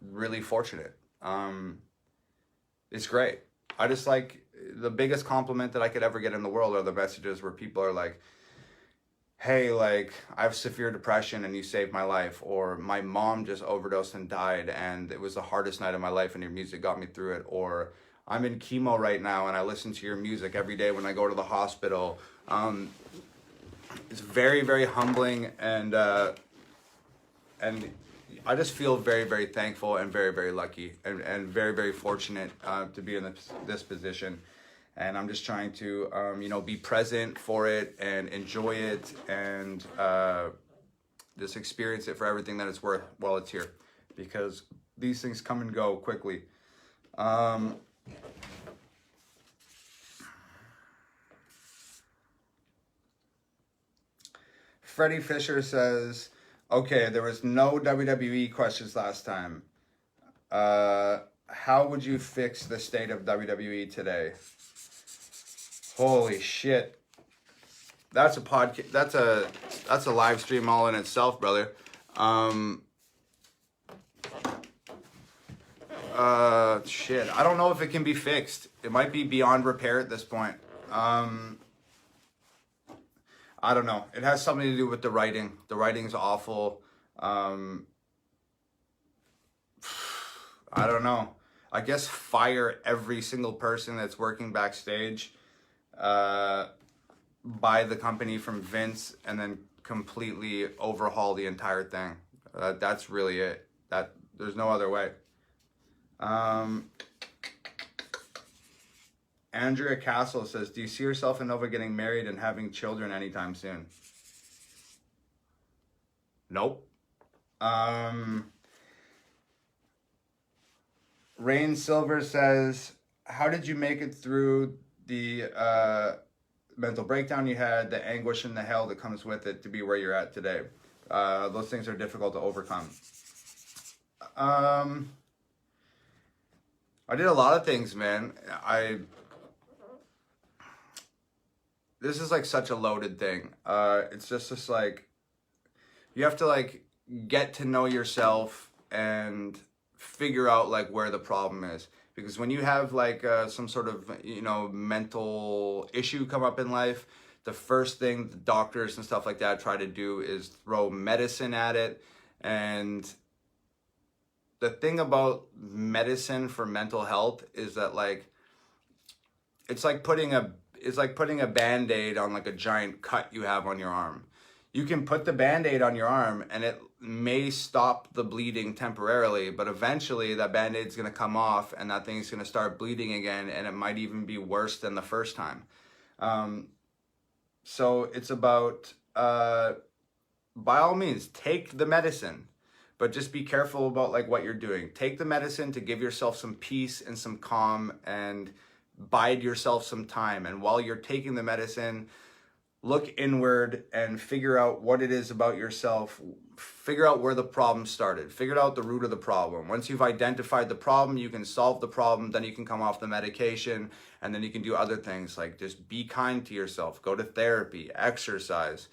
really fortunate. It's great. I just like, the biggest compliment that I could ever get in the world are the messages where people are like, hey, like, I have severe depression and you saved my life, or my mom just overdosed and died and it was the hardest night of my life and your music got me through it, or I'm in chemo right now and I listen to your music every day when I go to the hospital. It's very, very humbling, and I just feel very, very thankful and very, very lucky and very, very fortunate to be in this position. And I'm just trying to, be present for it and enjoy it and just experience it for everything that it's worth while it's here, because these things come and go quickly. Freddie Fisher says, okay, there was no WWE questions last time. How would you fix the state of WWE today? Holy shit. That's a podcast. That's a live stream all in itself, brother. Shit. I don't know if it can be fixed. It might be beyond repair at this point. I don't know. It has something to do with the writing. The writing's awful. I don't know. I guess fire every single person that's working backstage by the company from Vince, and then completely overhaul the entire thing. That's really it. There's no other way. Andrea Castle says, do you see yourself and Nova getting married and having children anytime soon? Nope. Rain Silver says, how did you make it through the mental breakdown you had, the anguish and the hell that comes with it, to be where you're at today? Those things are difficult to overcome. I did a lot of things, man. This is like such a loaded thing. It's just like, you have to like get to know yourself and figure out like where the problem is. Because when you have like some sort of, mental issue come up in life, the first thing the doctors and stuff like that try to do is throw medicine at it. And the thing about medicine for mental health is that like, it's like putting a Band-Aid on like a giant cut you have on your arm. You can put the Band-Aid on your arm and it may stop the bleeding temporarily, but eventually that Band-Aid's gonna come off and that thing's gonna start bleeding again, and it might even be worse than the first time. So it's about, by all means, take the medicine, but just be careful about like what you're doing. Take the medicine to give yourself some peace and some calm, and bide yourself some time. And while you're taking the medicine, look inward and figure out what it is about yourself. Figure out where the problem started. Figure out the root of the problem. Once you've identified the problem, you can solve the problem. Then you can come off the medication, and then you can do other things like just be kind to yourself. Go to therapy, exercise,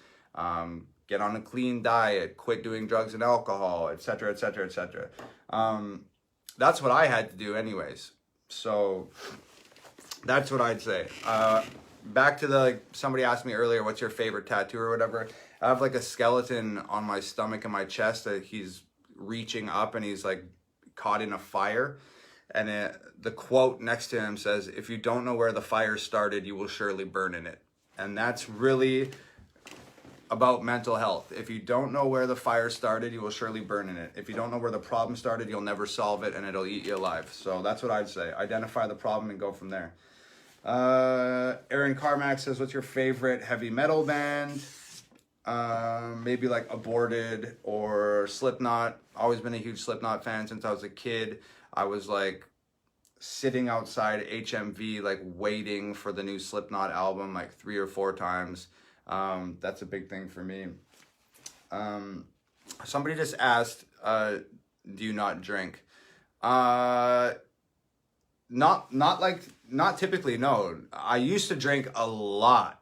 get on a clean diet, quit doing drugs and alcohol, etc., etc., etc. That's what I had to do anyways. So that's what I'd say. Back to the, like, somebody asked me earlier, what's your favorite tattoo or whatever. I have like a skeleton on my stomach and my chest that he's reaching up and he's like caught in a fire. And the quote next to him says, if you don't know where the fire started, you will surely burn in it. And that's really about mental health. If you don't know where the fire started, you will surely burn in it. If you don't know where the problem started, you'll never solve it and it'll eat you alive. So that's what I'd say. Identify the problem and go from there. Aaron Carmack says, what's your favorite heavy metal band? Maybe like Aborted or Slipknot. Always been a huge Slipknot fan since I was a kid. I was like sitting outside HMV like waiting for the new Slipknot album like 3 or 4 times. That's a big thing for me. Somebody just asked, do you not drink? Not typically, no. I used to drink a lot.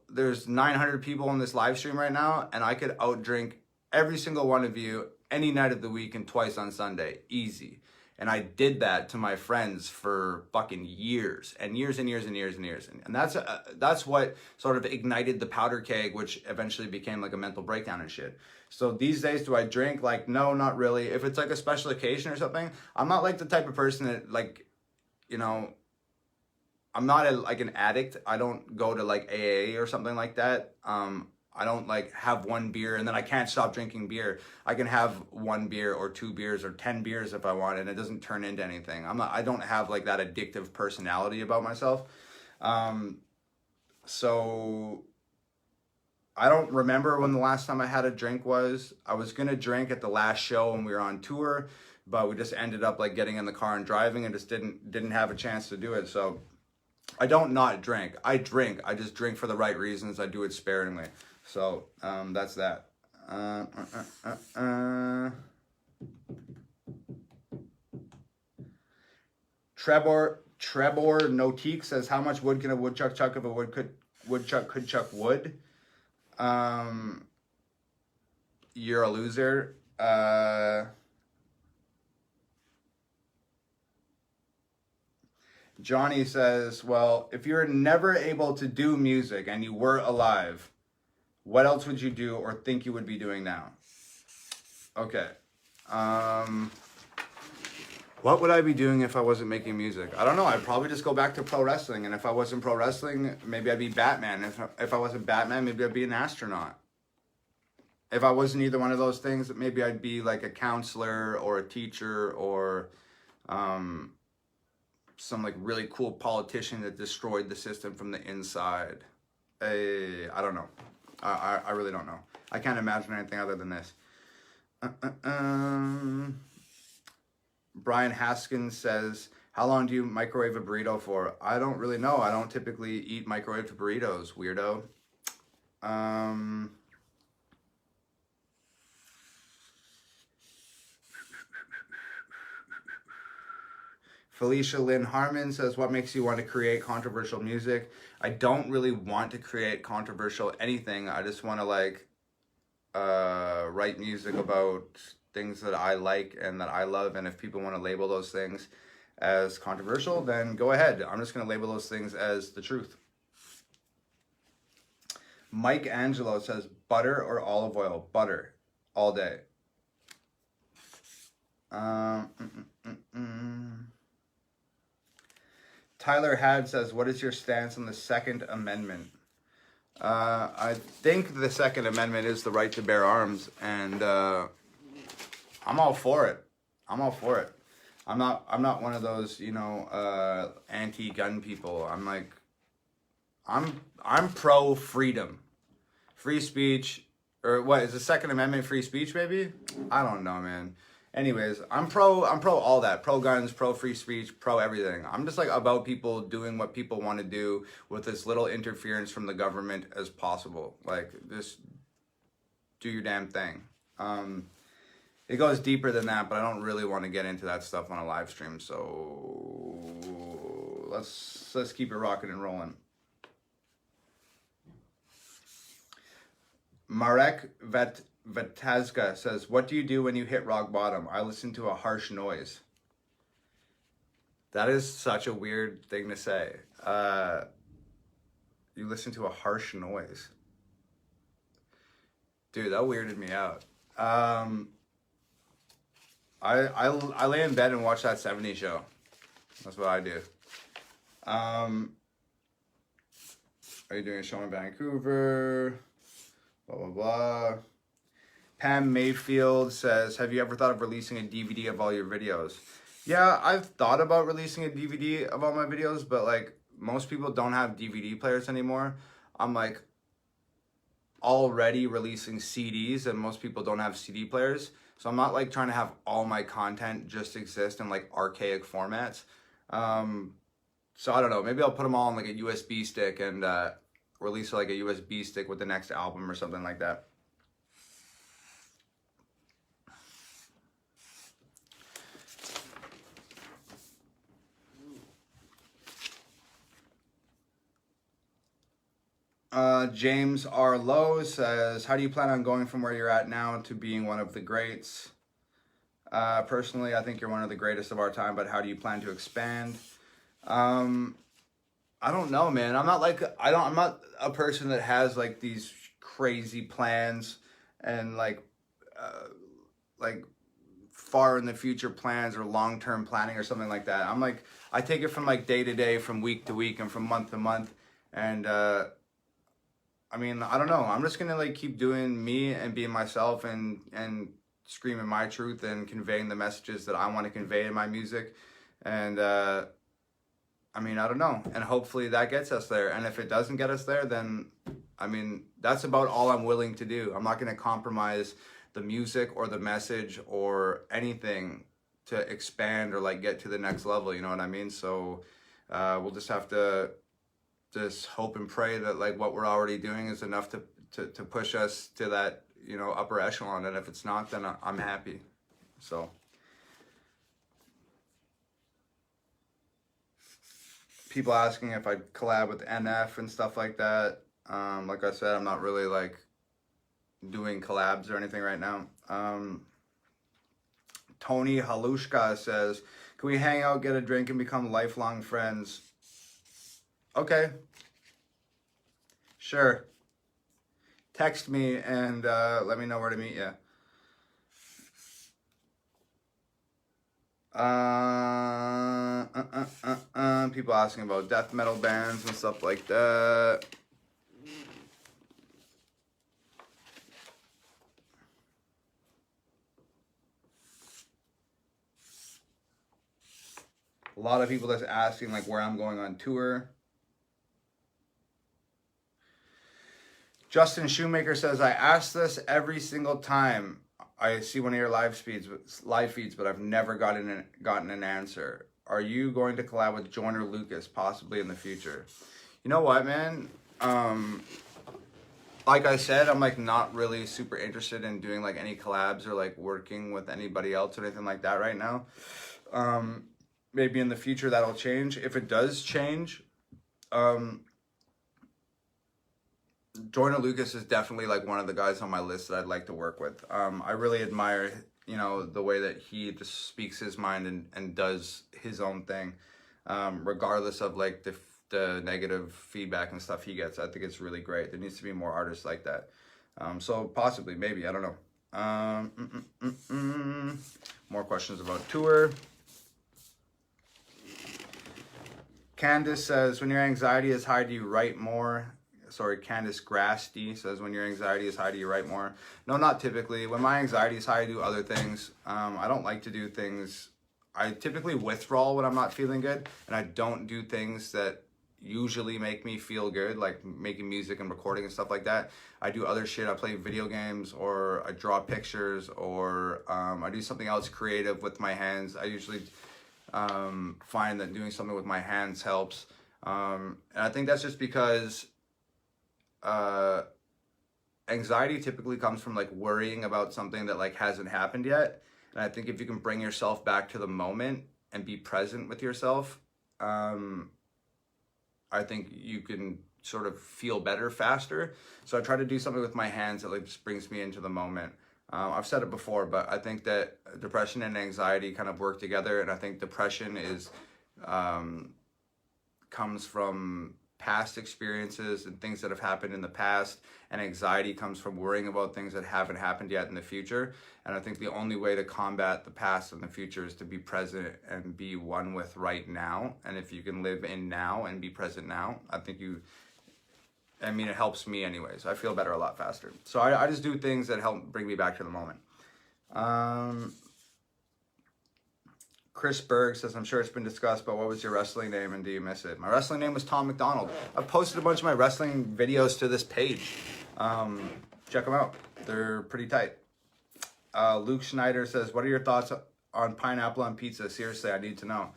There's 900 people on this live stream right now, and I could outdrink every single one of you any night of the week and twice on Sunday. Easy. And I did that to my friends for fucking years and years and years and years and years. And that's what sort of ignited the powder keg, which eventually became like a mental breakdown and shit. So these days, do I drink? Like, no, not really. If it's like a special occasion or something, I'm not like the type of person that, like, you know, I'm not like an addict. I don't go to like AA or something like that. I don't like have one beer and then I can't stop drinking beer. I can have 1 beer or 2 beers or 10 beers if I want, and it doesn't turn into anything. I don't have like that addictive personality about myself. So I don't remember when the last time I had a drink was. I was going to drink at the last show when we were on tour, but we just ended up like getting in the car and driving and just didn't have a chance to do it. So I don't not drink. I drink. I just drink for the right reasons. I do it sparingly. So that's that. Trebor Notique says, how much wood can a woodchuck chuck if a woodchuck could chuck wood? You're a loser. Johnny says, well, if you're never able to do music and you were alive, what else would you do or think you would be doing now? Okay. What would I be doing if I wasn't making music? I don't know. I'd probably just go back to pro wrestling. And if I wasn't pro wrestling, maybe I'd be Batman. If I wasn't Batman, maybe I'd be an astronaut. If I wasn't either one of those things, maybe I'd be like a counselor or a teacher or some like really cool politician that destroyed the system from the inside. I don't know. I really don't know. I can't imagine anything other than this. Brian Haskins says, how long do you microwave a burrito for? I don't really know. I don't typically eat microwaved burritos, weirdo. Felicia Lynn Harmon says, what makes you want to create controversial music? I don't really want to create controversial anything. I just want to like write music about things that I like and that I love. And if people want to label those things as controversial, then go ahead. I'm just going to label those things as the truth. Mike Angelo says, butter or olive oil? Butter all day. Tyler Had says, what is your stance on the Second Amendment? I think the Second Amendment is the right to bear arms, and I'm all for it. I'm all for it. I'm not one of those, you know, anti-gun people. I'm pro freedom, free speech, or what is the Second Amendment? Free speech, maybe? I don't know, man. Anyways, I'm pro all that. Pro guns, pro free speech, pro everything. I'm just like about people doing what people want to do with as little interference from the government as possible. Like, just do your damn thing. It goes deeper than that, but I don't really want to get into that stuff on a live stream. So let's keep it rocking and rolling. Marek Vetazka says, what do you do when you hit rock bottom? I listen to a harsh noise. That is such a weird thing to say. You listen to a harsh noise. Dude, that weirded me out. I lay in bed and watch that 70s show. That's what I do. Are you doing a show in Vancouver? Blah, blah, blah. Pam Mayfield says, have you ever thought of releasing a DVD of all your videos? Yeah, I've thought about releasing a DVD of all my videos, but like most people don't have DVD players anymore. I'm like already releasing CDs and most people don't have CD players. So I'm not like trying to have all my content just exist in like archaic formats. So I don't know, maybe I'll put them all on like a USB stick and release like a USB stick with the next album or something like that. James R. Lowe says, how do you plan on going from where you're at now to being one of the greats? Personally, I think you're one of the greatest of our time, but how do you plan to expand? I don't know, man. I'm not a person that has like these crazy plans and like far in the future plans or long-term planning or something like that. I'm like, I take it from like day to day, from week to week, and from month to month. And, I mean, I don't know. I'm just going to like keep doing me and being myself and screaming my truth and conveying the messages that I want to convey in my music. And, I mean, I don't know. And hopefully that gets us there. And if it doesn't get us there, then, I mean, that's about all I'm willing to do. I'm not going to compromise the music or the message or anything to expand or like get to the next level. You know what I mean? So, we'll just have to just hope and pray that like what we're already doing is enough to push us to that, you know, upper echelon. And if it's not, then I'm happy. So people asking if I'd collab with NF and stuff like that. Like I said, I'm not really like doing collabs or anything right now. Tony Halushka says, can we hang out, get a drink, and become lifelong friends? Okay. Sure. Text me and let me know where to meet you. People asking about death metal bands and stuff like that. A lot of people that's asking like where I'm going on tour. Justin Shoemaker says, I ask this every single time I see one of your live feeds, but I've never gotten an answer. Are you going to collab with Joyner Lucas possibly in the future? You know what, man? Like I said, I'm like not really super interested in doing like any collabs or like working with anybody else or anything like that right now. Maybe in the future that'll change. If it does change, Joyner Lucas is definitely like one of the guys on my list that I'd like to work with. I really admire, you know, the way that he just speaks his mind and does his own thing, regardless of like the negative feedback and stuff he gets. I think it's really great. There needs to be more artists like that. So possibly, maybe, I don't know. More questions about tour. Candace says, when your anxiety is high, do you write more? Sorry, Candace Grasty says, when your anxiety is high, do you write more? No, not typically. When my anxiety is high, I do other things. I don't like to do things. I typically withdraw when I'm not feeling good, and I don't do things that usually make me feel good, like making music and recording and stuff like that. I do other shit. I play video games, or I draw pictures, or I do something else creative with my hands. I usually find that doing something with my hands helps. And I think that's just because anxiety typically comes from like worrying about something that like hasn't happened yet. And I think if you can bring yourself back to the moment and be present with yourself, I think you can sort of feel better faster. So I try to do something with my hands that like just brings me into the moment. I've said it before, but I think that depression and anxiety kind of work together, and I think depression is comes from past experiences and things that have happened in the past, and anxiety comes from worrying about things that haven't happened yet in the future. And I think the only way to combat the past and the future is to be present and be one with right now. And if you can live in now and be present now, I think it helps me anyways. I feel better a lot faster. So I just do things that help bring me back to the moment. Chris Berg says, I'm sure it's been discussed, but what was your wrestling name and do you miss it? My wrestling name was Tom MacDonald. I've posted a bunch of my wrestling videos to this page. Check them out. They're pretty tight. Luke Schneider says, what are your thoughts on pineapple on pizza? Seriously, I need to know.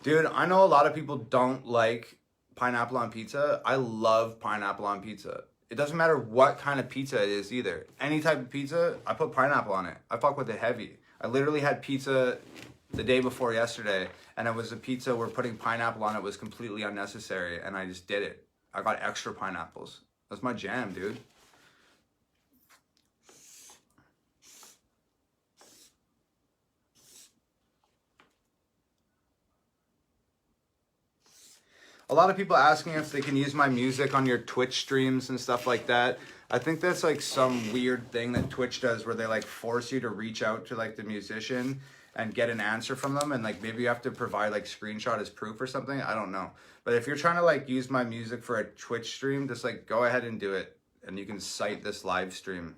Dude, I know a lot of people don't like pineapple on pizza. I love pineapple on pizza. It doesn't matter what kind of pizza it is either. Any type of pizza, I put pineapple on it. I fuck with it heavy. I literally had pizza the day before yesterday, and it was a pizza where putting pineapple on it was completely unnecessary, and I just did it. I got extra pineapples. That's my jam, dude. A lot of people asking if they can use my music on your Twitch streams and stuff like that. I think that's like some weird thing that Twitch does where they like force you to reach out to like the musician and get an answer from them, and like maybe you have to provide like screenshot as proof or something. I don't know. But if you're trying to like use my music for a Twitch stream, just like go ahead and do it, and you can cite this live stream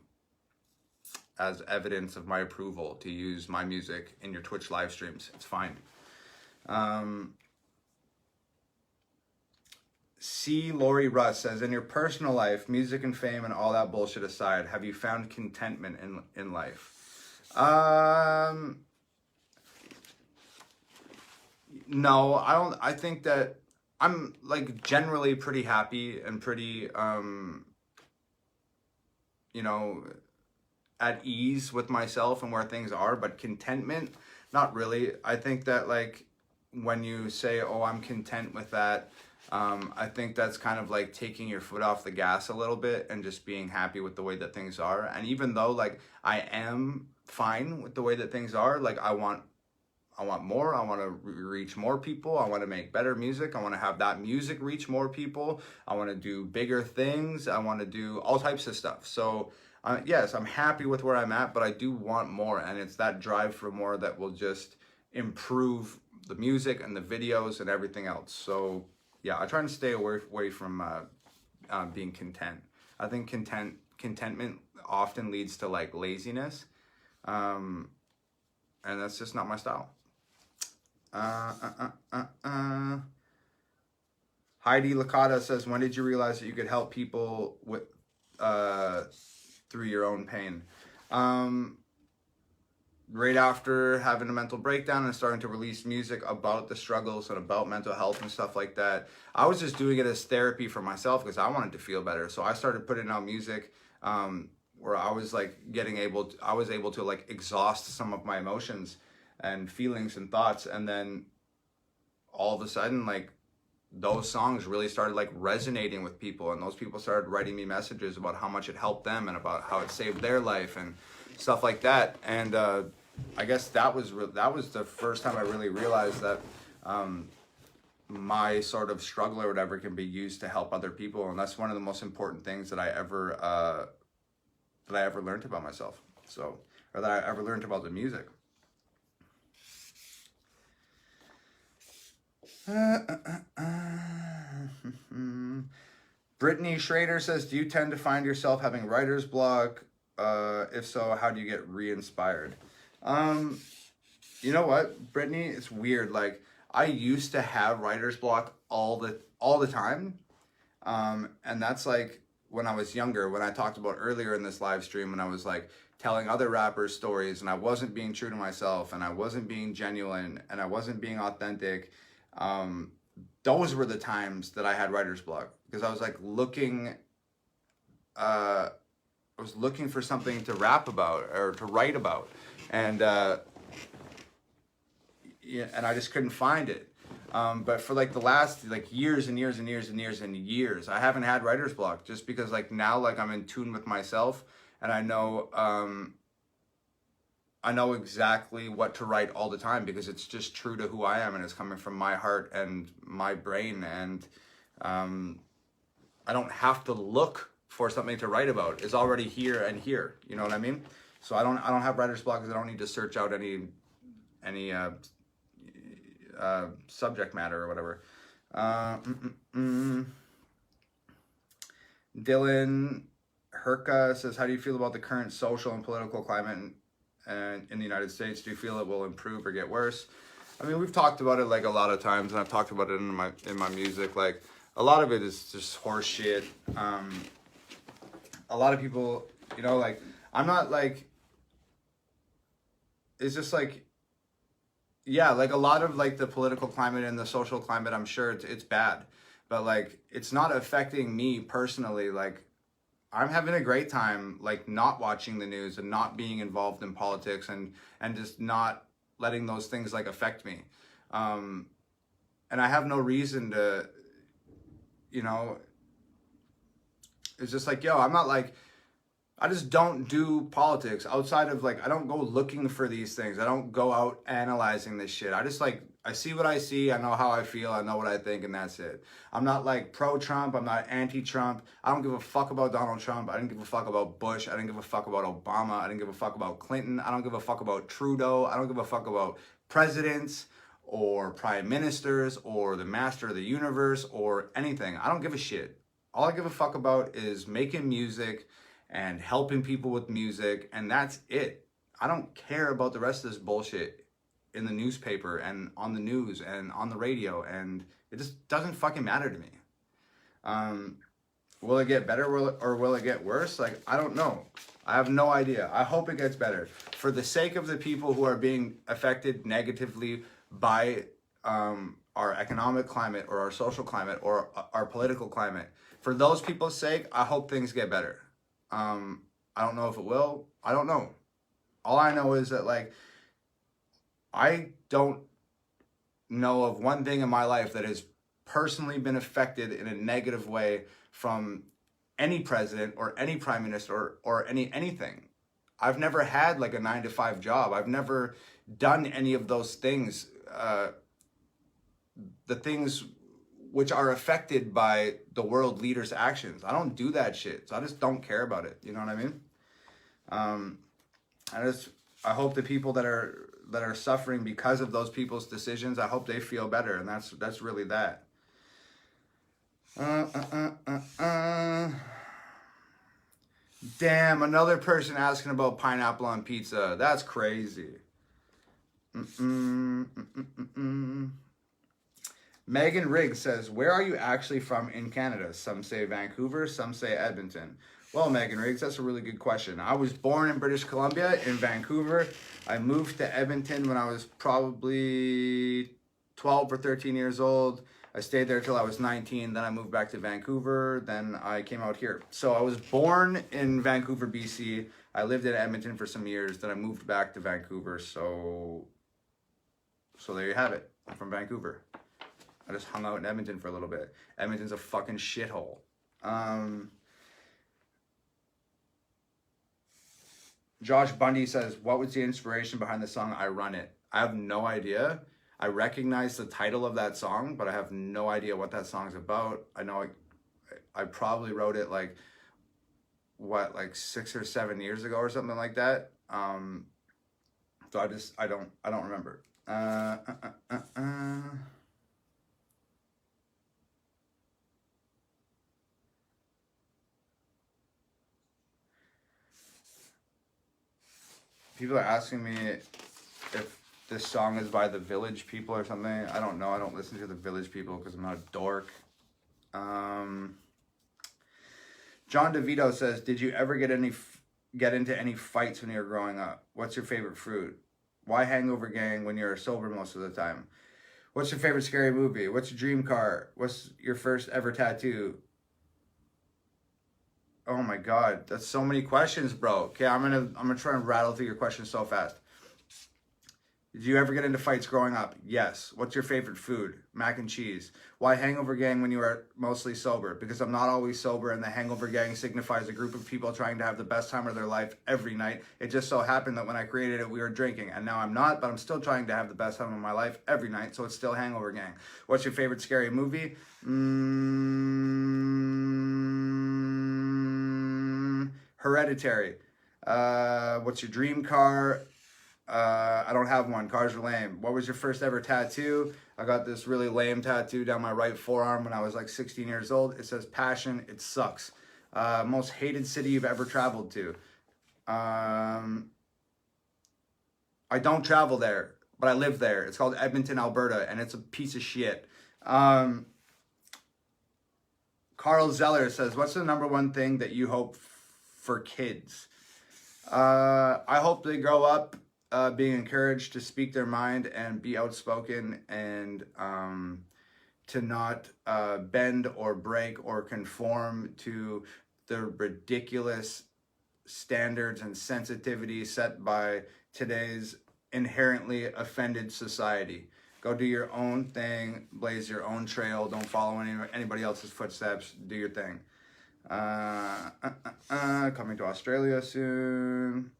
as evidence of my approval to use my music in your Twitch live streams. It's fine. C. Lori Russ says, in your personal life, music and fame and all that bullshit aside, have you found contentment in life? No, I don't. I think that I'm like generally pretty happy and pretty, at ease with myself and where things are, but contentment, not really. I think that like when you say, oh, I'm content with that, I think that's kind of like taking your foot off the gas a little bit and just being happy with the way that things are. And even though like I am fine with the way that things are, like I want more. I want to reach more people. I want to make better music. I want to have that music reach more people. I want to do bigger things. I want to do all types of stuff. So yes, I'm happy with where I'm at, but I do want more. And it's that drive for more that will just improve the music and the videos and everything else. So yeah, I try to stay away from being content. I think contentment often leads to like laziness. And that's just not my style. Heidi Licata says, when did you realize that you could help people with through your own pain? Right after having a mental breakdown and starting to release music about the struggles and about mental health and stuff like that. I was just doing it as therapy for myself because I wanted to feel better. So I started putting out music where I was like I was able to like exhaust some of my emotions and feelings and thoughts, and then all of a sudden like those songs really started like resonating with people, and those people started writing me messages about how much it helped them and about how it saved their life and stuff like that. And I guess that was the first time I really realized that my sort of struggle or whatever can be used to help other people, and that's one of the most important things that I ever learned about myself. So, or that I ever learned about the music. Brittany Schrader says, do you tend to find yourself having writer's block? If so, how do you get re-inspired? You know what, Brittany, it's weird. Like I used to have writer's block all the time. And that's like when I was younger, when I talked about earlier in this live stream, when I was like telling other rappers stories and I wasn't being true to myself and I wasn't being genuine and I wasn't being authentic. Those were the times that I had writer's block because I was like looking for something to rap about or to write about, and I just couldn't find it. But for like the last like years and years and years and years and years, I haven't had writer's block, just because like now like I'm in tune with myself, and I know exactly what to write all the time, because it's just true to who I am, and it's coming from my heart and my brain, and I don't have to look for something to write about. It's already here and here. You know what I mean? So I don't have writer's block, because I don't need to search out any subject matter or whatever. Dylan Herka says, how do you feel about the current social and political climate in the United States? Do you feel it will improve or get worse? I mean, we've talked about it like a lot of times, and I've talked about it in my music. Like, a lot of it is just horse shit. A lot of people, you know, like, I'm not like, it's just like, yeah, like a lot of like the political climate and the social climate, I'm sure it's bad, but like, it's not affecting me personally. Like, I'm having a great time, like, not watching the news and not being involved in politics, and just not letting those things like affect me. And I have no reason to, you know, it's just like, yo, I'm not like, I just don't do politics outside of like, I don't go looking for these things. I don't go out analyzing this shit. I just like, I see what I see. I know how I feel. I know what I think, and that's it. I'm not like pro-Trump. I'm not anti-Trump. I don't give a fuck about Donald Trump. I didn't give a fuck about Bush. I didn't give a fuck about Obama. I didn't give a fuck about Clinton. I don't give a fuck about Trudeau. I don't give a fuck about presidents or prime ministers or the master of the universe or anything. I don't give a shit. All I give a fuck about is making music and helping people with music, and that's it. I don't care about the rest of this bullshit in the newspaper and on the news and on the radio, and it just doesn't fucking matter to me. Will it get better or will it get worse? Like, I don't know. I have no idea. I hope it gets better. For the sake of the people who are being affected negatively by our economic climate or our social climate or our political climate, for those people's sake, I hope things get better. I don't know if it will. I don't know. All I know is that, like, I don't know of one thing in my life that has personally been affected in a negative way from any president or any prime minister or anything. I've never had like a 9-to-5 job. I've never done any of those things. The things which are affected by the world leaders' actions. I don't do that shit. So I just don't care about it. You know what I mean? I hope the people that are suffering because of those people's decisions, I hope they feel better. And that's really that. Damn, another person asking about pineapple on pizza. That's crazy. Megan Riggs says, where are you actually from in Canada? Some say Vancouver, some say Edmonton. Well, Megan Riggs, that's a really good question. I was born in British Columbia, in Vancouver. I moved to Edmonton when I was probably 12 or 13 years old. I stayed there till I was 19. Then I moved back to Vancouver. Then I came out here. So I was born in Vancouver, BC. I lived in Edmonton for some years. Then I moved back to Vancouver. So there you have it. I'm from Vancouver. I just hung out in Edmonton for a little bit. Edmonton's a fucking shithole. Josh Bundy says, what was the inspiration behind the song I Run It? I have no idea. I recognize the title of that song, but I have no idea what that song's about. I know I probably wrote it like 6 or 7 years ago or something like that. So I don't remember. People are asking me if this song is by the Village People or something. I don't know. I don't listen to the Village People because I'm not a dork. John DeVito says, did you ever get into any fights when you were growing up? What's your favorite fruit? Why Hangover Gang when you're sober most of the time? What's your favorite scary movie? What's your dream car? What's your first ever tattoo? Oh my God, that's so many questions, bro. Okay, I'm gonna try and rattle through your questions so fast. Did you ever get into fights growing up? Yes. What's your favorite food? Mac and cheese. Why hangover gang when you are mostly sober? Because I'm not always sober, and the hangover gang signifies a group of people trying to have the best time of their life every night. It just so happened that when I created it, we were drinking, and now I'm not, but I'm still trying to have the best time of my life every night, so it's still hangover gang. What's your favorite scary movie? Hereditary. What's your dream car? I don't have one. Cars are lame. What was your first ever tattoo? I got this really lame tattoo down my right forearm when I was like 16 years old. It says passion. It sucks. Most hated city you've ever traveled to? I don't travel there, but I live there. It's called Edmonton, Alberta, and it's a piece of shit. Carl Zeller says, what's the number one thing that you hope for kids? I hope they grow up being encouraged to speak their mind and be outspoken, and to not bend or break or conform to the ridiculous standards and sensitivity set by today's inherently offended society. Go do your own thing, blaze your own trail, don't follow anybody else's footsteps, do your thing. Coming to Australia soon.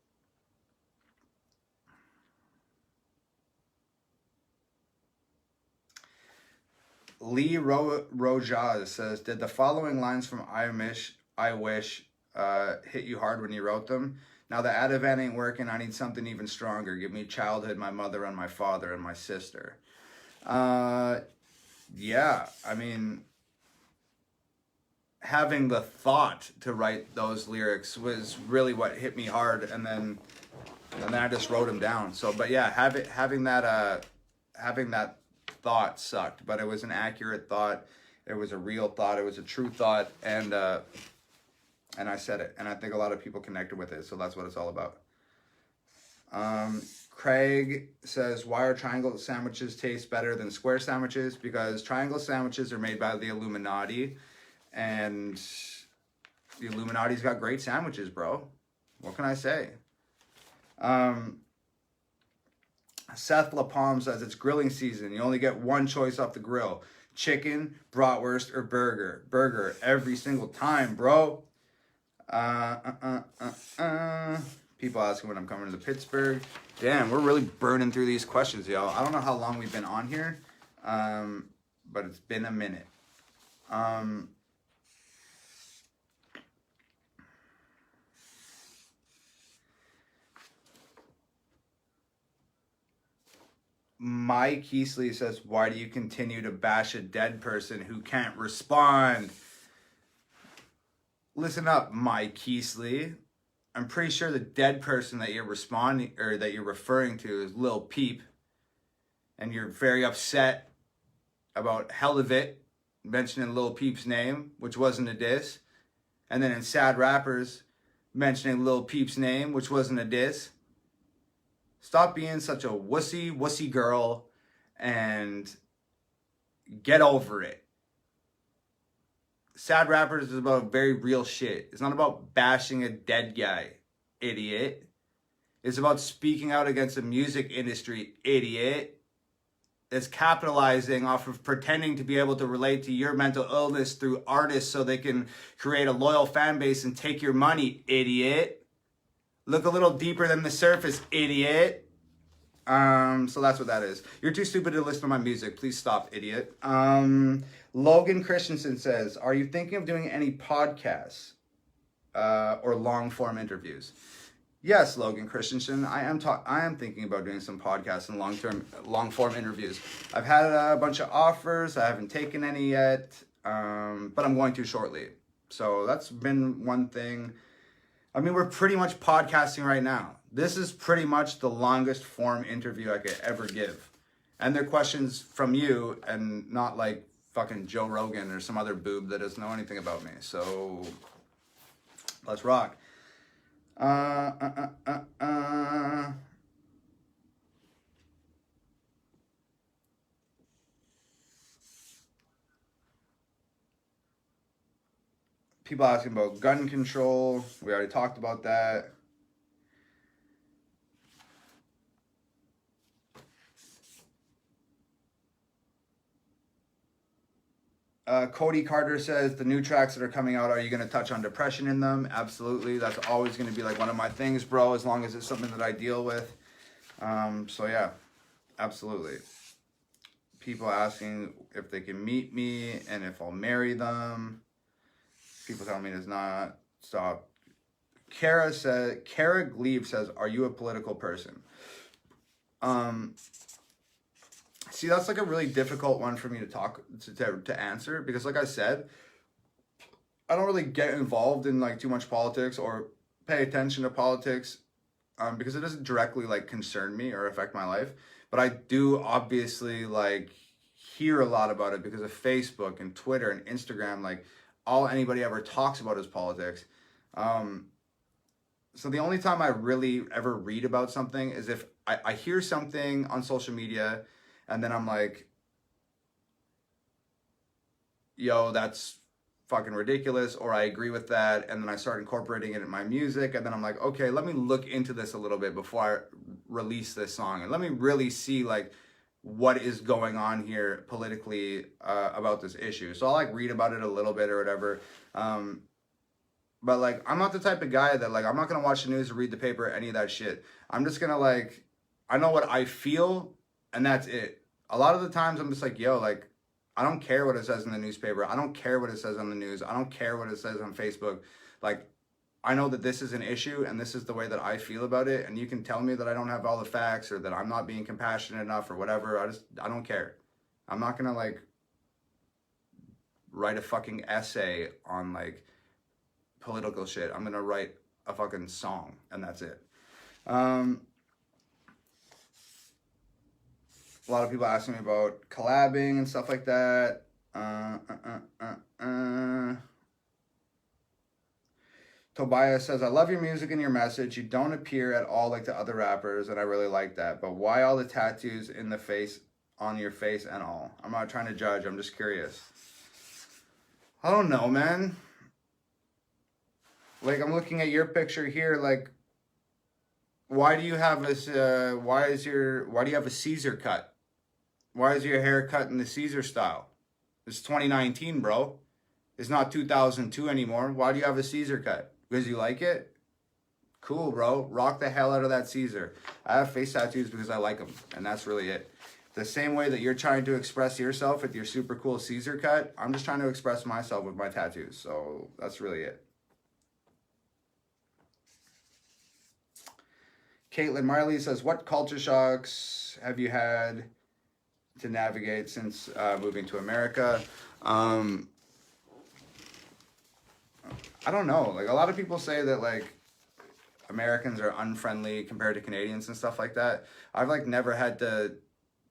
Lee Rojaz says, did the following lines from I Wish hit you hard when you wrote them? Now the Ativan ain't working, I need something even stronger. Give me childhood, my mother and my father and my sister. Yeah, I mean, having the thought to write those lyrics was really what hit me hard, and then I just wrote them down. So, but yeah, having that thought sucked, but it was an accurate thought. It was a real thought. It was a true thought, and I said it, and I think a lot of people connected with it. So that's what it's all about. Craig says, why are triangle sandwiches taste better than square sandwiches? Because triangle sandwiches are made by the Illuminati, and the Illuminati's got great sandwiches, bro. What can I say? Seth LaPalm says, it's grilling season. You only get one choice off the grill. Chicken, bratwurst, or burger. Burger every single time, bro. People asking when I'm coming to Pittsburgh. Damn, we're really burning through these questions, y'all. I don't know how long we've been on here, but it's been a minute. Mike Keesley says, why do you continue to bash a dead person who can't respond? Listen up, Mike Keesley. I'm pretty sure the dead person that you're responding, or that you're referring to, is Lil Peep, and you're very upset about Hell of It mentioning Lil Peep's name, which wasn't a diss, and then in Sad Rappers mentioning Lil Peep's name, which wasn't a diss. Stop being such a wussy girl and get over it. Sad Rappers is about very real shit. It's not about bashing a dead guy, idiot. It's about speaking out against the music industry, idiot. That's capitalizing off of pretending to be able to relate to your mental illness through artists so they can create a loyal fan base and take your money, idiot. Look a little deeper than the surface, idiot. So that's what that is. You're too stupid to listen to my music. Please stop, idiot. Logan Christensen says, are you thinking of doing any podcasts or long-form interviews? Yes, Logan Christensen, I am thinking about doing some podcasts and long-form interviews. I've had a bunch of offers. I haven't taken any yet, but I'm going to shortly. So that's been one thing. I mean, we're pretty much podcasting right now. This is pretty much the longest form interview I could ever give. And they're questions from you and not like fucking Joe Rogan or some other boob that doesn't know anything about me. So let's rock. People asking about gun control. We already talked about that. Cody Carter says, the new tracks that are coming out, are you going to touch on depression in them? Absolutely. That's always going to be like one of my things, bro, as long as it's something that I deal with. So yeah, absolutely. People asking if they can meet me and if I'll marry them. People telling me it's not. Stop. Kara Glebe says, are you a political person? See, that's like a really difficult one for me to answer, because like I said, I don't really get involved in like too much politics or pay attention to politics, because it doesn't directly like concern me or affect my life. But I do obviously like hear a lot about it because of Facebook and Twitter and Instagram. Like all anybody ever talks about is politics. So the only time I really ever read about something is if I hear something on social media and then I'm like, yo, that's fucking ridiculous, or I agree with that, and then I start incorporating it in my music, and then I'm like, okay, let me look into this a little bit before I release this song, and let me really see like what is going on here politically about this issue. So I'll like read about it a little bit or whatever. But like, I'm not the type of guy that like, I'm not gonna watch the news or read the paper, any of that shit. I'm just gonna like, I know what I feel, and that's it. A lot of the times I'm just like, yo, like, I don't care what it says in the newspaper. I don't care what it says on the news. I don't care what it says on Facebook. Like, I know that this is an issue and this is the way that I feel about it. And you can tell me that I don't have all the facts or that I'm not being compassionate enough or whatever. I don't care. I'm not gonna like write a fucking essay on like political shit. I'm gonna write a fucking song and that's it. A lot of people asking me about collabing and stuff like that. Tobias says, I love your music and your message. You don't appear at all like the other rappers, and I really like that. But why all the tattoos in the face, on your face and all? I'm not trying to judge. I'm just curious. I don't know, man. Like, I'm looking at your picture here. Like, why do you have this? Why do you have a Caesar cut? Why is your hair cut in the Caesar style? It's 2019, bro. It's not 2002 anymore. Why do you have a Caesar cut? Because you like it? Cool, bro. Rock the hell out of that Caesar. I have face tattoos because I like them, and that's really it. The same way that you're trying to express yourself with your super cool Caesar cut, I'm just trying to express myself with my tattoos. So that's really it. Caitlin Marley says, what culture shocks have you had to navigate since moving to America? I don't know. Like, a lot of people say that like Americans are unfriendly compared to Canadians and stuff like that. I've like never had to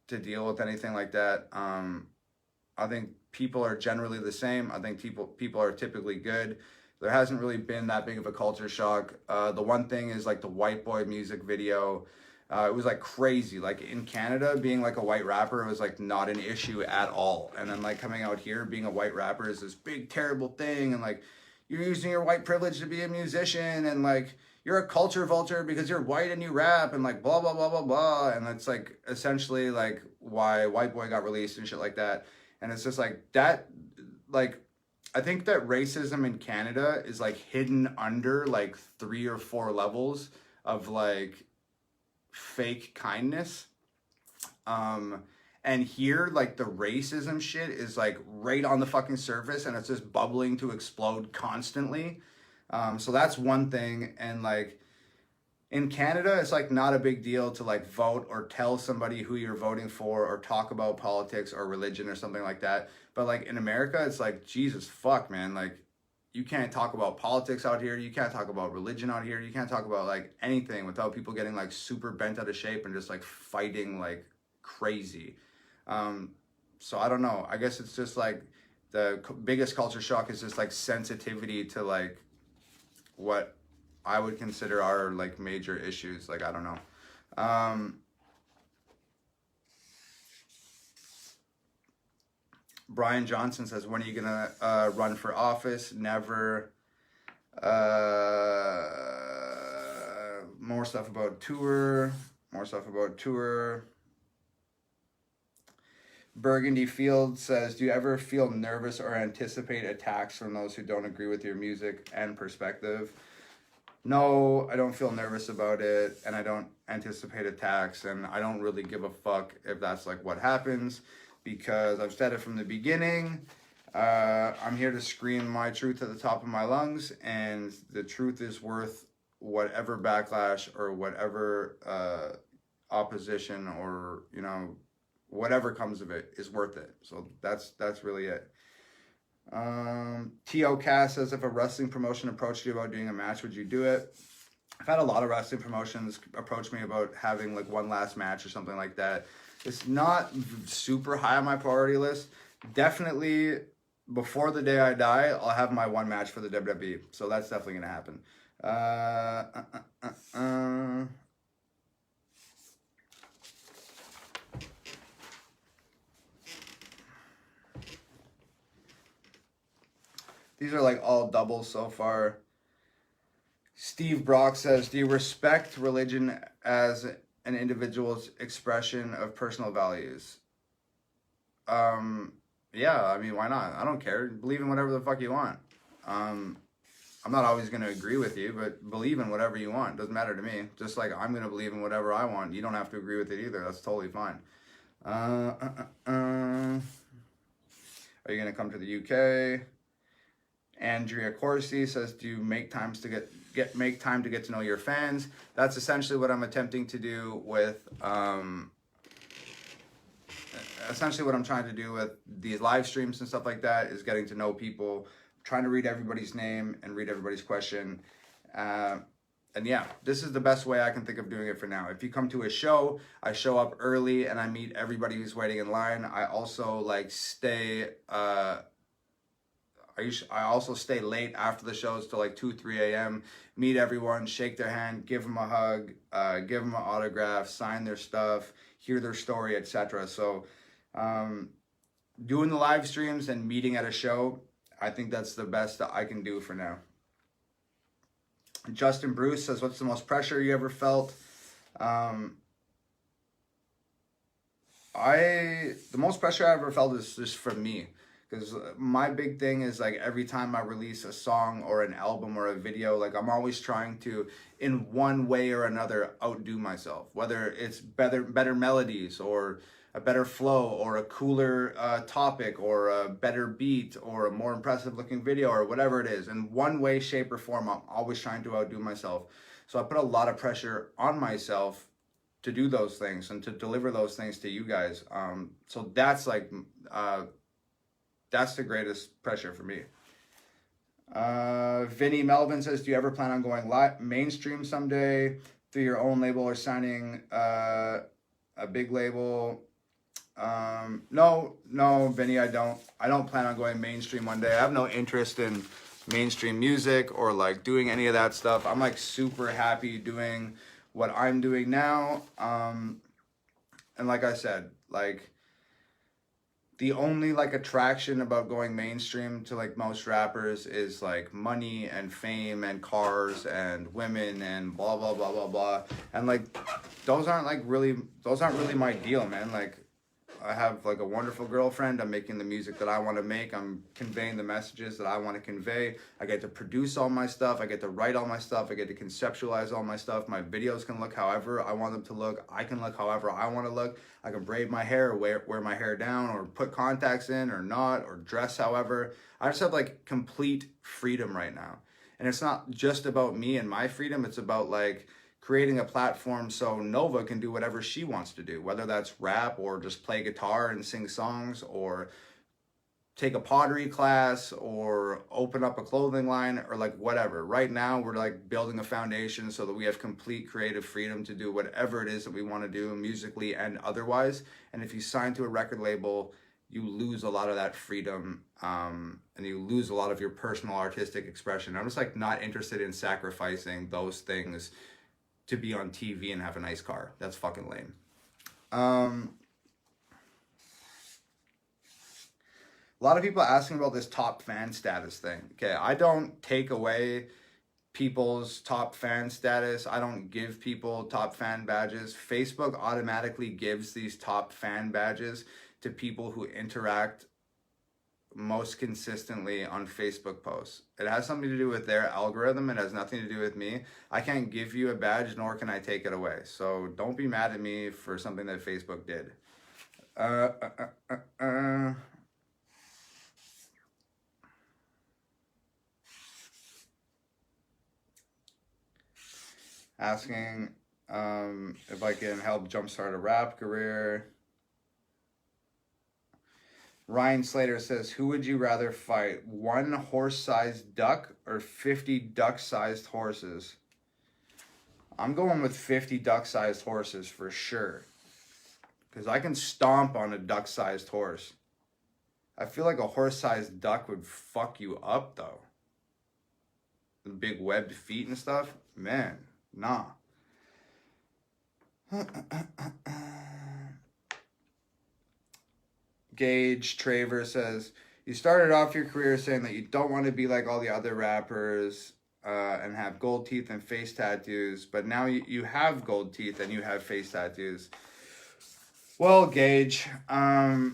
deal with anything like that. I think people are generally the same. I think people are typically good. There hasn't really been that big of a culture shock. The one thing is like the White Boy music video. It was like crazy. Like in Canada, being like a white rapper was like not an issue at all. And then like coming out here, being a white rapper is this big terrible thing. And like you're using your white privilege to be a musician, and like you're a culture vulture because you're white and you rap, and like blah blah blah blah blah. And that's like essentially like why White Boy got released and shit like that. And it's just like that. Like, I think that racism in Canada is like hidden under like 3 or 4 levels of like fake kindness. And here, like, the racism shit is like right on the fucking surface, and it's just bubbling to explode constantly. So that's one thing. And like in Canada, it's like not a big deal to like vote or tell somebody who you're voting for or talk about politics or religion or something like that. But like in America, it's like, Jesus fuck, man. Like, you can't talk about politics out here. You can't talk about religion out here. You can't talk about like anything without people getting like super bent out of shape and just like fighting like crazy. So I don't know. I guess it's just like the biggest culture shock is just like sensitivity to like what I would consider are like major issues. Like, I don't know. Brian Johnson says, when are you gonna run for office? Never. More stuff about tour. Burgundy Field says, do you ever feel nervous or anticipate attacks from those who don't agree with your music and perspective? No, I don't feel nervous about it, and I don't anticipate attacks, and I don't really give a fuck if that's like what happens, because I've said it from the beginning. I'm here to scream my truth at the top of my lungs, and the truth is worth whatever backlash or whatever opposition, or whatever comes of it is worth it. So that's really it. T.O. Cass says, if a wrestling promotion approached you about doing a match, would you do it? I've had a lot of wrestling promotions approach me about having like one last match or something like that. It's not super high on my priority list. Definitely before the day I die, I'll have my one match for the WWE. So that's definitely going to happen. These are like all doubles so far. Steve Brock says, do you respect religion as an individual's expression of personal values? Yeah, I mean, why not? I don't care. Believe in whatever the fuck you want. I'm not always going to agree with you, but believe in whatever you want. Doesn't matter to me. Just like I'm going to believe in whatever I want. You don't have to agree with it either. That's totally fine. Are you going to come to the UK? Andrea Corsi says, do you make time to get to know your fans? That's essentially what I'm attempting to do with essentially what I'm trying to do with these live streams and stuff like that, is getting to know people, trying to read everybody's name and read everybody's question. And yeah, this is the best way I can think of doing it for now. If you come to a show, I show up early and I meet everybody who's waiting in line. I also like stay I also stay late after the shows till like 2, 3 a.m. Meet everyone, shake their hand, give them a hug, give them an autograph, sign their stuff, hear their story, etc. So doing the live streams and meeting at a show, I think that's the best that I can do for now. Justin Bruce says, what's the most pressure you ever felt? The most pressure I ever felt is just from me. Because my big thing is like every time I release a song or an album or a video, like I'm always trying to, in one way or another, outdo myself. Whether it's better melodies or a better flow or a cooler topic or a better beat or a more impressive looking video or whatever it is. In one way, shape, or form, I'm always trying to outdo myself. So I put a lot of pressure on myself to do those things and to deliver those things to you guys. So that's like... that's the greatest pressure for me. Vinny Melvin says, do you ever plan on going mainstream someday through your own label or signing a big label? No, Vinny, I don't plan on going mainstream one day. I have no interest in mainstream music or like doing any of that stuff. I'm like super happy doing what I'm doing now. And like I said, like, the only like attraction about going mainstream to like most rappers is like money and fame and cars and women and blah blah blah blah blah, and like those aren't really my deal, man. Like I have like a wonderful girlfriend. I'm making the music that I want to make. I'm conveying the messages that I want to convey. I get to produce all my stuff. I get to write all my stuff. I get to conceptualize all my stuff. My videos can look however I want them to look. I can look however I want to look. I can braid my hair or wear my hair down or put contacts in or not, or dress however. I just have like complete freedom right now. And it's not just about me and my freedom. It's about like creating a platform so Nova can do whatever she wants to do, whether that's rap or just play guitar and sing songs or take a pottery class or open up a clothing line or like whatever. Right now, we're like building a foundation so that we have complete creative freedom to do whatever it is that we want to do musically and otherwise. And if you sign to a record label, you lose a lot of that freedom and you lose a lot of your personal artistic expression. I'm just like not interested in sacrificing those things to be on TV and have a nice car. That's fucking lame. A lot of people asking about this top fan status thing. Okay, I don't take away people's top fan status. I don't give people top fan badges. Facebook automatically gives these top fan badges to people who interact most consistently on Facebook posts. It has something to do with their algorithm. It has nothing to do with me. I can't give you a badge, nor can I take it away. So don't be mad at me for something that Facebook did. Asking if I can help jumpstart a rap career. Ryan Slater says, who would you rather fight? 1 horse-sized duck or 50 duck-sized horses? I'm going with 50 duck-sized horses for sure. Because I can stomp on a duck-sized horse. I feel like a horse-sized duck would fuck you up, though. The big webbed feet and stuff. Man, nah. Gage Traver says, you started off your career saying that you don't want to be like all the other rappers and have gold teeth and face tattoos, but now you have gold teeth and you have face tattoos. Well, Gage, I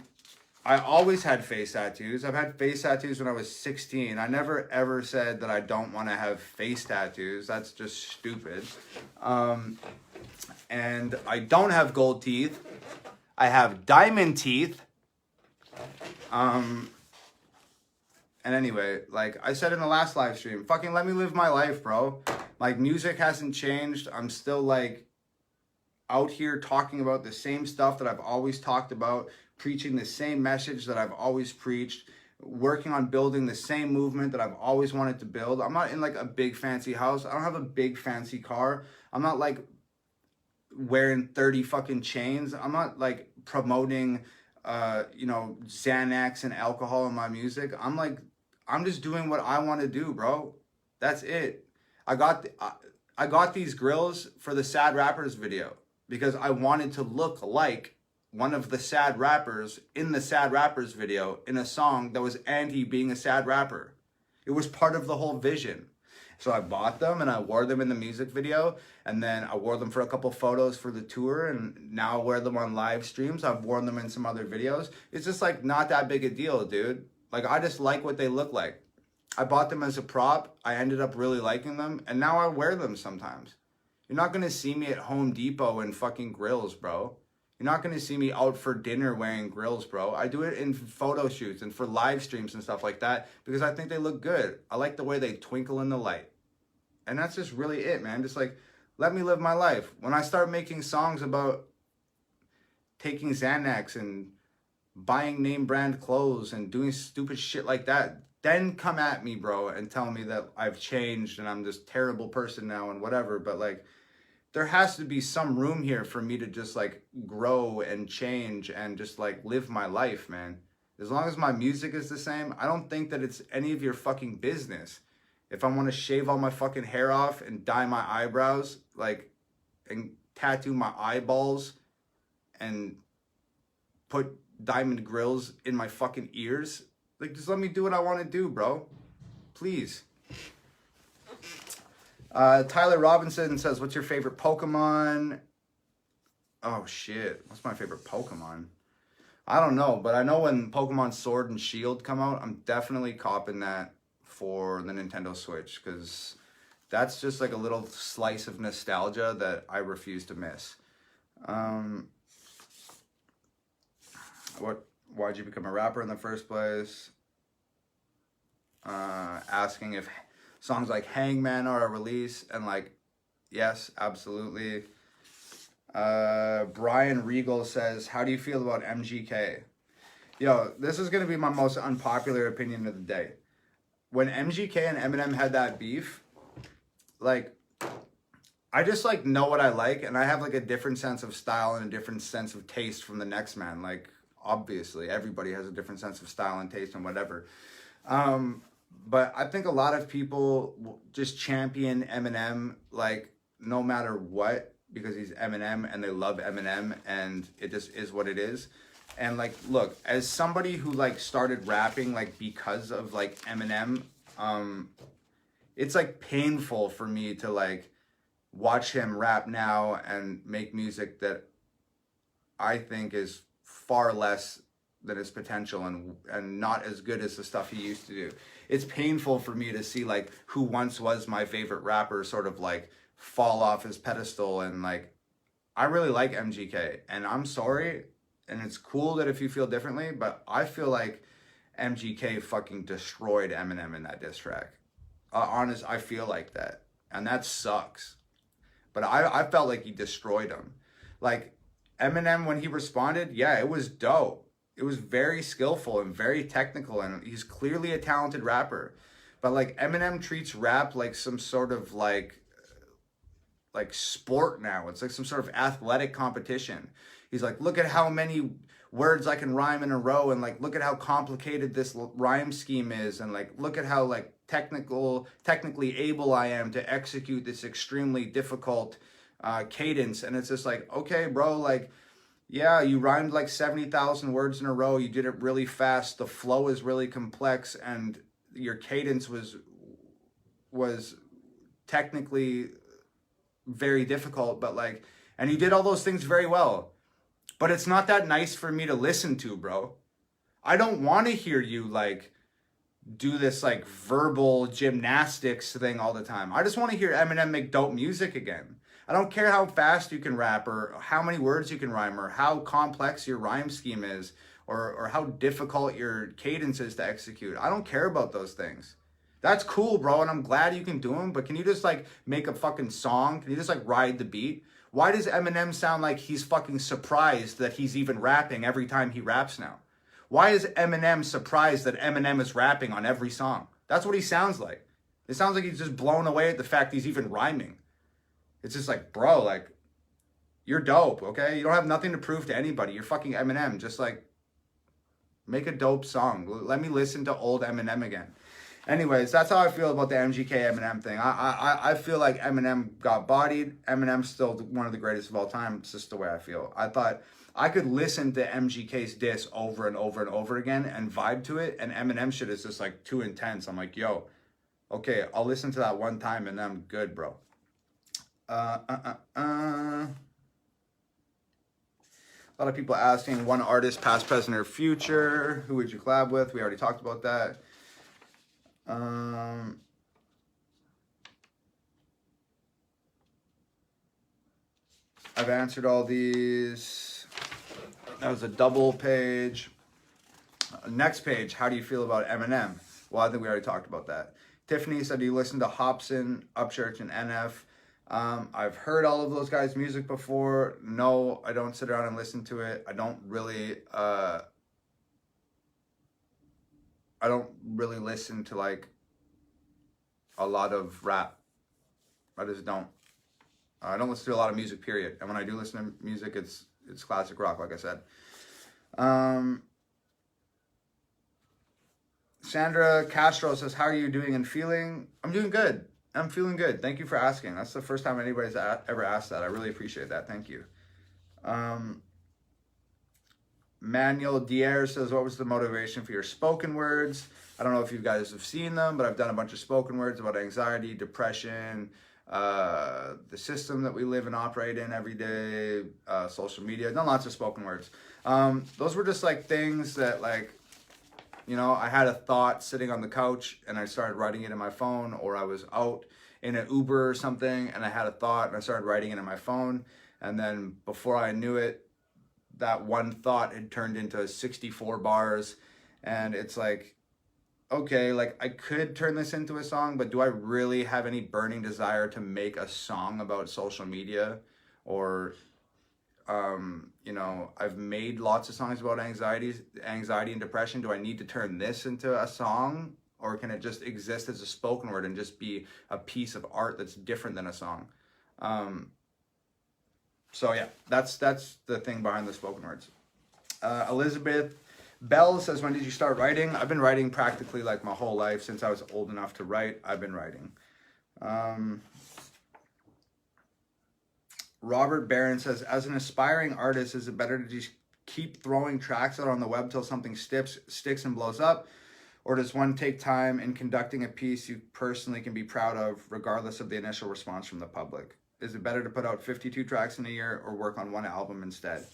always had face tattoos. I've had face tattoos when I was 16. I never ever said that I don't want to have face tattoos. That's just stupid. And I don't have gold teeth. I have diamond teeth. And anyway, like I said in the last live stream, fucking let me live my life, bro. Like, music hasn't changed. I'm still like out here talking about the same stuff that I've always talked about, preaching the same message that I've always preached, working on building the same movement that I've always wanted to build. I'm not in like a big fancy house. I don't have a big fancy car. I'm not like wearing 30 fucking chains. I'm not like promoting Xanax and alcohol in my music. I'm just doing what I want to do, bro. That's it. I got these grills for the Sad Rappers video because I wanted to look like one of the sad rappers in the Sad Rappers video in a song that was anti being a sad rapper. It was part of the whole vision. So I bought them and I wore them in the music video, and then I wore them for a couple photos for the tour, and now I wear them on live streams. I've worn them in some other videos. It's just like not that big a deal, dude. Like, I just like what they look like. I bought them as a prop. I ended up really liking them, and now I wear them sometimes. You're not going to see me at Home Depot in fucking grills, bro. You're not going to see me out for dinner wearing grills, bro. I do it in photo shoots and for live streams and stuff like that because I think they look good. I like the way they twinkle in the light. And that's just really it, man. Just like, let me live my life. When I start making songs about taking Xanax and buying name brand clothes and doing stupid shit like that, then come at me, bro, and tell me that I've changed and I'm this terrible person now and whatever. But like, there has to be some room here for me to just like grow and change and just like live my life, man. As long as my music is the same, I don't think that it's any of your fucking business. If I want to shave all my fucking hair off and dye my eyebrows, like, and tattoo my eyeballs and put diamond grills in my fucking ears, like, just let me do what I want to do, bro. Please. Tyler Robinson says, what's your favorite Pokemon? Oh, shit. What's my favorite Pokemon? I don't know, but I know when Pokemon Sword and Shield come out, I'm definitely copping that for the Nintendo Switch, because that's just like a little slice of nostalgia that I refuse to miss. Why'd you become a rapper in the first place? Asking if songs like Hangman are a release, and like, yes, absolutely. Brian Regal says, how do you feel about MGK? Yo, this is going to be my most unpopular opinion of the day. When MGK and Eminem had that beef, like, I just like know what I like, and I have like a different sense of style and a different sense of taste from the next man. Like, obviously, everybody has a different sense of style and taste and whatever. But I think a lot of people just champion Eminem, like, no matter what, because he's Eminem and they love Eminem, and it just is what it is. And like, look, as somebody who like started rapping like because of like Eminem, it's like painful for me to like watch him rap now and make music that I think is far less his potential, and not as good as the stuff he used to do. It's painful for me to see like who once was my favorite rapper sort of like fall off his pedestal. And like, I really like MGK, and I'm sorry, and it's cool that if you feel differently, but I feel like MGK fucking destroyed Eminem in that diss track. Honest, I feel like that, and that sucks. But I felt like he destroyed him. Like, Eminem, when he responded, yeah, it was dope. It was very skillful and very technical, and he's clearly a talented rapper. But like, Eminem treats rap like some sort of like sport now. It's like some sort of athletic competition. He's like, look at how many words I can rhyme in a row, and like, look at how complicated this rhyme scheme is, and like, look at how like technically able I am to execute this extremely difficult cadence. And it's just like, okay, bro, like, yeah, you rhymed like 70,000 words in a row. You did it really fast. The flow is really complex, and your cadence was technically very difficult, but like, and you did all those things very well. But it's not that nice for me to listen to, bro. I don't want to hear you like do this like verbal gymnastics thing all the time. I just want to hear Eminem make dope music again. I don't care how fast you can rap, or how many words you can rhyme, or how complex your rhyme scheme is, or how difficult your cadence is to execute. I don't care about those things. That's cool, bro, and I'm glad you can do them, but can you just like make a fucking song? Can you just like ride the beat? Why does Eminem sound like he's fucking surprised that he's even rapping every time he raps now? Why is Eminem surprised that Eminem is rapping on every song? That's what he sounds like. It sounds like he's just blown away at the fact he's even rhyming. It's just like, bro, like, you're dope, okay? You don't have nothing to prove to anybody. You're fucking Eminem. Just like, make a dope song. Let me listen to old Eminem again. Anyways, that's how I feel about the MGK Eminem thing. I feel like Eminem got bodied. Eminem's still one of the greatest of all time. It's just the way I feel. I thought I could listen to MGK's diss over and over and over again and vibe to it, and Eminem shit is just like too intense. I'm like, yo, okay, I'll listen to that one time and then I'm good, bro. A lot of people asking one artist, past, present, or future. Who would you collab with? We already talked about that. I've answered all these. That was a double page. Next page, how do you feel about Eminem? Well, I think we already talked about that. Tiffany said, do you listen to Hobson, Upchurch, and NF? I've heard all of those guys' music before. No, I don't sit around and listen to it. I don't really listen to like a lot of rap. I just don't. I don't listen to a lot of music, period. And when I do listen to music, it's classic rock, like I said. Sandra Castro says, how are you doing and feeling? I'm doing good. I'm feeling good. Thank you for asking. That's the first time anybody's ever asked that. I really appreciate that. Thank you. Manuel Dier says, what was the motivation for your spoken words? I don't know if you guys have seen them, but I've done a bunch of spoken words about anxiety, depression, the system that we live and operate in every day, social media. I've done lots of spoken words. Those were just like things that like, you know, I had a thought sitting on the couch and I started writing it in my phone, or I was out in an Uber or something and I had a thought and I started writing it in my phone. And then before I knew it, that one thought had turned into 64 bars. And it's like, okay, like I could turn this into a song, but do I really have any burning desire to make a song about social media? Or, you know, I've made lots of songs about anxiety and depression. Do I need to turn this into a song? Or can it just exist as a spoken word and just be a piece of art that's different than a song? So yeah, that's the thing behind the spoken words. Elizabeth Bell says, when did you start writing? I've been writing practically like my whole life. Since I was old enough to write, I've been writing. Robert Barron says, as an aspiring artist, is it better to just keep throwing tracks out on the web till something sticks and blows up? Or does one take time in conducting a piece you personally can be proud of, regardless of the initial response from the public? Is it better to put out 52 tracks in a year or work on one album instead?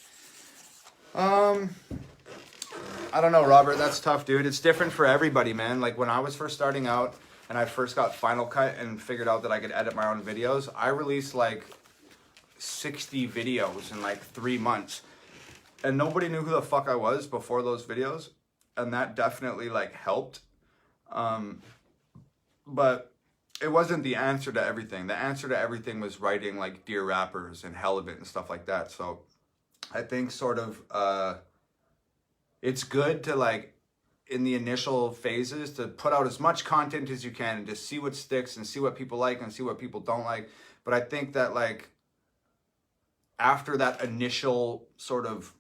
I don't know, Robert. That's tough, dude. It's different for everybody, man. Like when I was first starting out and I first got Final Cut and figured out that I could edit my own videos, I released like 60 videos in like 3 months. And nobody knew who the fuck I was before those videos. And that definitely like helped. But it wasn't the answer to everything. The answer to everything was writing like Dear Rappers and Hell of It and stuff like that. So I think sort of it's good to like in the initial phases to put out as much content as you can and just see what sticks and see what people like and see what people don't like. But I think that like after that initial sort of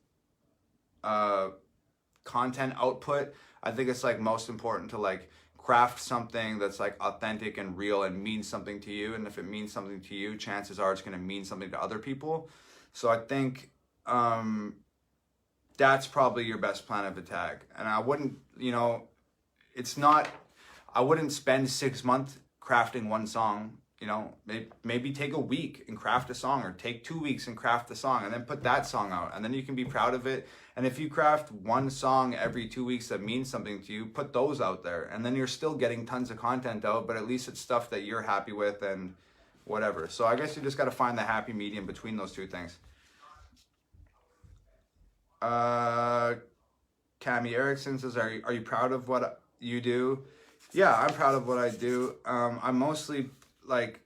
content output, I think it's like most important to like craft something that's like authentic and real and means something to you. And if it means something to you, chances are it's going to mean something to other people. So I think that's probably your best plan of attack. And I wouldn't, you know, it's not, I wouldn't spend 6 months crafting one song. You know, maybe take a week and craft a song, or take 2 weeks and craft the song and then put that song out, and then you can be proud of it. And if you craft one song every 2 weeks that means something to you, put those out there, and then you're still getting tons of content out, but at least it's stuff that you're happy with and whatever. So I guess you just got to find the happy medium between those two things. Cammy Erickson says, are you proud of what you do? Yeah, I'm proud of what I do. I'm mostly like,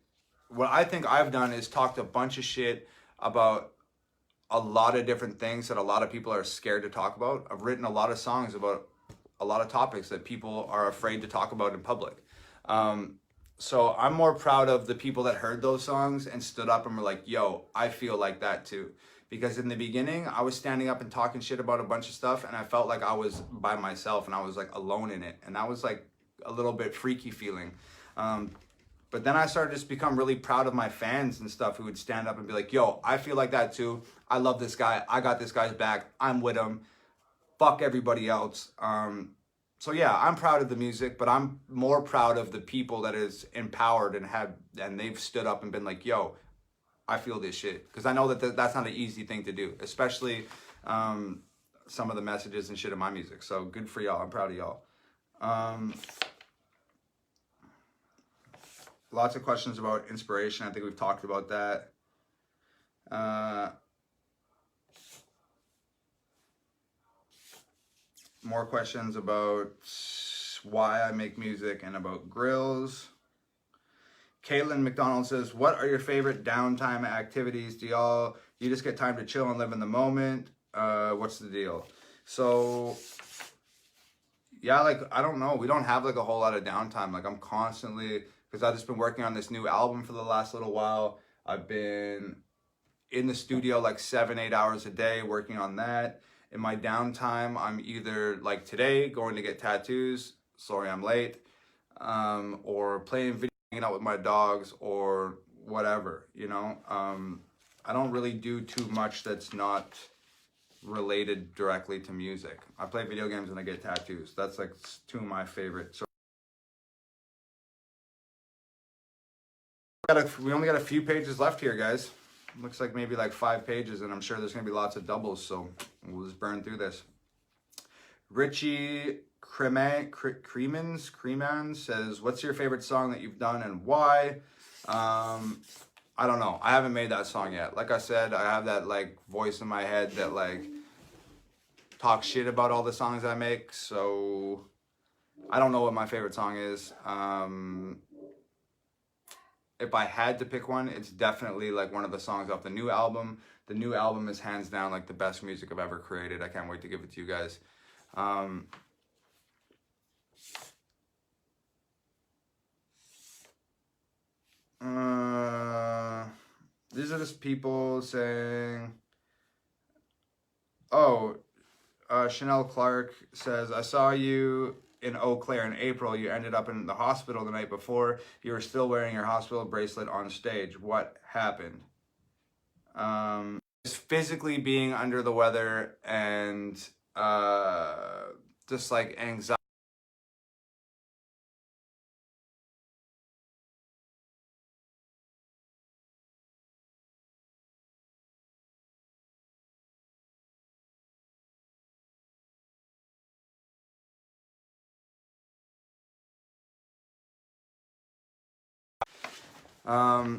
what I think I've done is talked a bunch of shit about a lot of different things that a lot of people are scared to talk about. I've written a lot of songs about a lot of topics that people are afraid to talk about in public. So I'm more proud of the people that heard those songs and stood up and were like, yo, I feel like that too. Because in the beginning, I was standing up and talking shit about a bunch of stuff, and I felt like I was by myself and I was like alone in it. And that was like a little bit freaky feeling. But then I started to just become really proud of my fans and stuff who would stand up and be like, yo, I feel like that too. I love this guy. I got this guy's back. I'm with him. Fuck everybody else. So yeah, I'm proud of the music, but I'm more proud of the people that is empowered and they've stood up and been like, yo, I feel this shit. Because I know that that's not an easy thing to do, especially some of the messages and shit in my music. So good for y'all. I'm proud of y'all. Lots of questions about inspiration. I think we've talked about that. More questions about why I make music and about grills. Caitlin MacDonald says, what are your favorite downtime activities? Do you just get time to chill and live in the moment? What's the deal? So yeah, like, I don't know. We don't have like a whole lot of downtime. Like I'm constantly, because I've just been working on this new album for the last little while. I've been in the studio like 7-8 hours a day working on that. In my downtime, I'm either like today going to get tattoos. Sorry, I'm late. Or playing video, hanging out with my dogs, or whatever, you know. I don't really do too much that's not related directly to music. I play video games and I get tattoos. That's like two of my favorites. We only got a few pages left here, guys. Looks like maybe like 5 pages, and I'm sure there's gonna be lots of doubles, so we'll just burn through this. Richie Creeman says, what's your favorite song that you've done and why? I don't know. I haven't made that song yet. Like I said, I have that like voice in my head that like talks shit about all the songs I make, so I don't know what my favorite song is. If I had to pick one, it's definitely like one of the songs off the new album. The new album is hands down like the best music I've ever created. I can't wait to give it to you guys. These are just people saying, oh, Chanel Clark says, I saw you in Eau Claire in April. You ended up in the hospital the night before. You were still wearing your hospital bracelet on stage. What happened? Just physically being under the weather and just like anxiety. I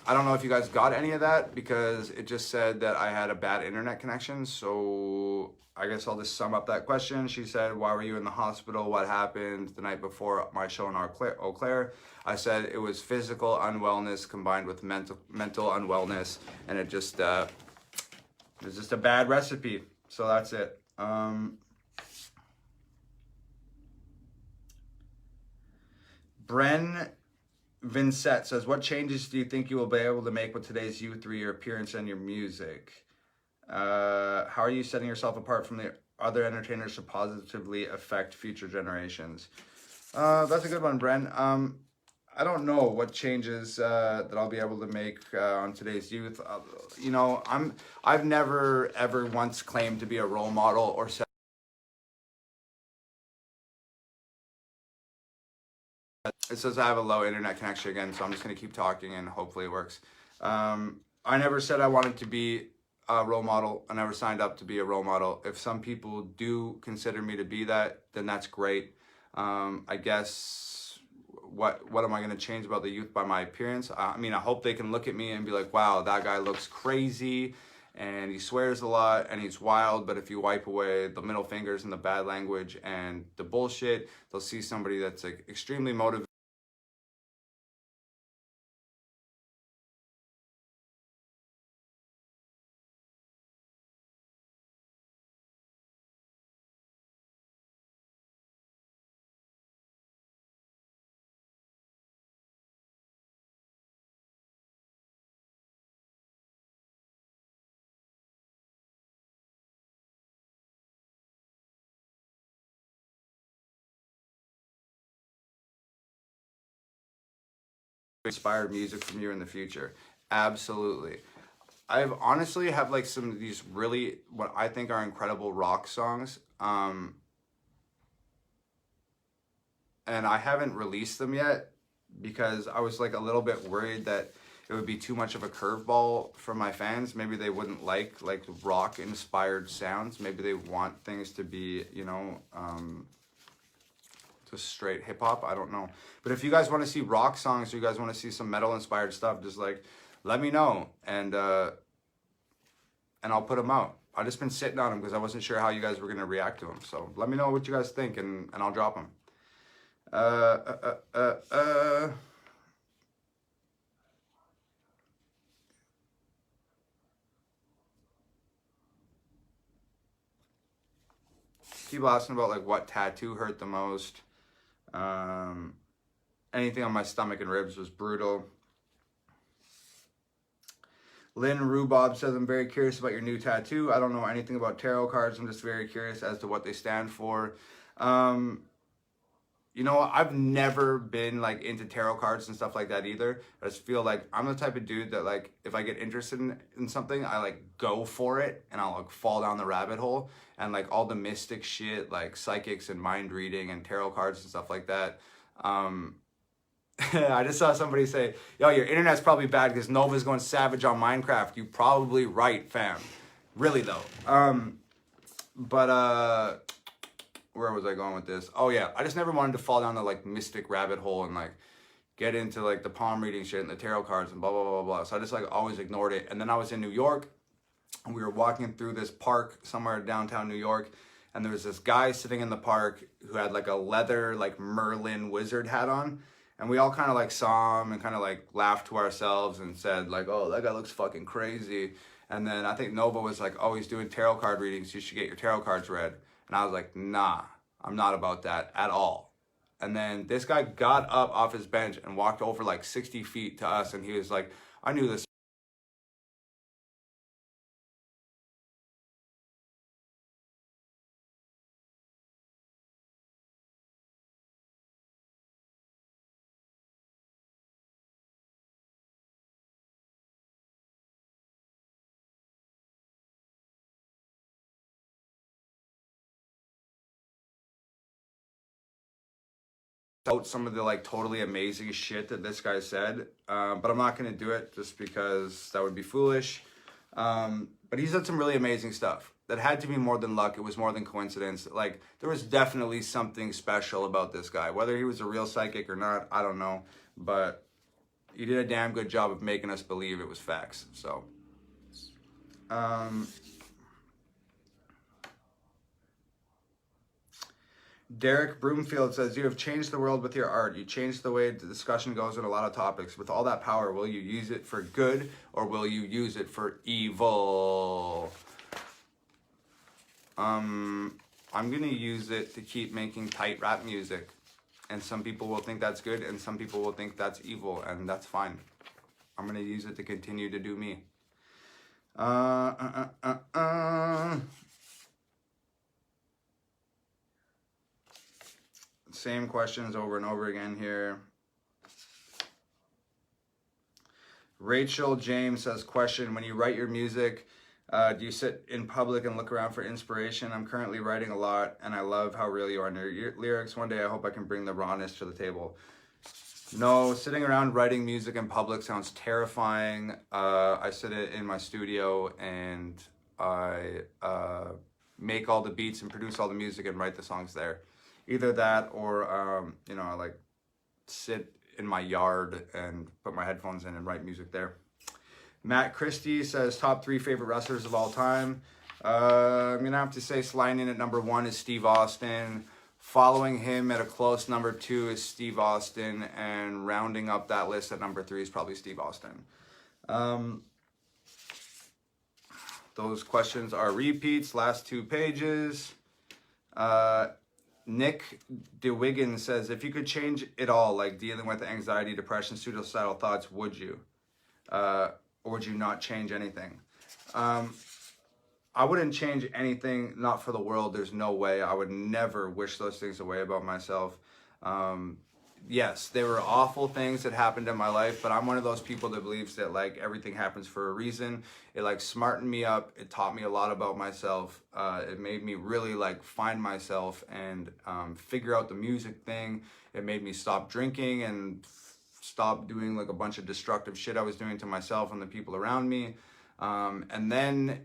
don't know if you guys got any of that because it just said that I had a bad internet connection. So I guess I'll just sum up that question. She said, why were you in the hospital? What happened the night before my show in Eau Claire? I said it was physical unwellness combined with mental unwellness, and it was just a bad recipe. So that's it. Bren Vincent says, what changes do you think you will be able to make with today's youth through your appearance and your music? How are you setting yourself apart from the other entertainers to positively affect future generations? That's a good one, Bren. I don't know what changes that I'll be able to make on today's youth. You know, I've never ever once claimed to be a role model or said. It says I have a low internet connection again, so I'm just going to keep talking and hopefully it works. I never said I wanted to be a role model. I never signed up to be a role model. If some people do consider me to be that, then that's great. I guess what am I going to change about the youth by my appearance? I mean, I hope they can look at me and be like, wow, that guy looks crazy and he swears a lot and he's wild, but if you wipe away the middle fingers and the bad language and the bullshit, they'll see somebody that's like extremely motivated. Inspired music from you in the future. Absolutely. I've honestly have like some of these really what I think are incredible rock songs. And I haven't released them yet because I was like a little bit worried that it would be too much of a curveball for my fans. Maybe they wouldn't like rock inspired sounds. Maybe they want things to be, you know, just straight hip hop. I don't know. But if you guys want to see rock songs or you guys want to see some metal inspired stuff, just like let me know and I'll put them out. I've just been sitting on them because I wasn't sure how you guys were going to react to them. So let me know what you guys think and I'll drop them. People asking about like what tattoo hurt the most. Anything on my stomach and ribs was brutal. Lynn Rhubob says, I'm very curious about your new tattoo. I don't know anything about tarot cards. I'm just very curious as to what they stand for. You know, I've never been like into tarot cards and stuff like that either. I just feel like I'm the type of dude that like, if I get interested in something, I like go for it and I'll like fall down the rabbit hole and like all the mystic shit, like psychics and mind reading and tarot cards and stuff like that. I just saw somebody say, yo, your internet's probably bad because Nova's going savage on Minecraft. You probably right, fam. Really though. Where was I going with this? Oh yeah, I just never wanted to fall down the like mystic rabbit hole and like get into like the palm reading shit and the tarot cards and blah, blah, blah, blah. So I just like always ignored it. And then I was in New York and we were walking through this park somewhere downtown New York. And there was this guy sitting in the park who had like a leather, like Merlin wizard hat on. And we all kind of like saw him and kind of like laughed to ourselves and said like, oh, that guy looks fucking crazy. And then I think Nova was like, oh, he's doing tarot card readings. You should get your tarot cards read. And I was like, nah, I'm not about that at all. And then this guy got up off his bench and walked over like 60 feet to us. And he was like, I knew this. Out some of the like totally amazing shit that this guy said, but I'm not going to do it just because that would be foolish. But he said some really amazing stuff that had to be more than luck. It was more than coincidence. Like there was definitely something special about this guy, whether he was a real psychic or not, I don't know. But You did a damn good job of making us believe it was facts. So, Derek Broomfield says, you have changed the world with your art. You changed the way the discussion goes on a lot of topics. With all that power, will you use it for good or will you use it for evil? I'm going to use it to keep making tight rap music. And some people will think that's good and some people will think that's evil, and that's fine. I'm going to use it to continue to do me. Same questions over and over again here. Rachel James says, question, when you write your music, do you sit in public and look around for inspiration? I'm currently writing a lot and I love how real you are in your lyrics. One day I hope I can bring the rawness to the table. No, sitting around writing music in public sounds terrifying. I sit in my studio and I make all the beats and produce all the music and write the songs there. Either that or, you know, I like sit in my yard and put my headphones in and write music there. Matt Christie says, top 3 favorite wrestlers of all time. I'm going to have to say sliding in at number 1 is Steve Austin. Following him at a close number 2 is Steve Austin. And rounding up that list at number 3 is probably Steve Austin. Those questions are repeats, last 2 pages. Nick DeWiggin says, if you could change it all, like dealing with anxiety, depression, suicidal thoughts, would you? Or would you not change anything? I wouldn't change anything, not for the world. There's no way. I would never wish those things away about myself. Yes, there were awful things that happened in my life, but I'm one of those people that believes that like everything happens for a reason. It like smartened me up. It taught me a lot about myself. It made me really like find myself and figure out the music thing. It made me stop drinking and stop doing like a bunch of destructive shit I was doing to myself and the people around me. And then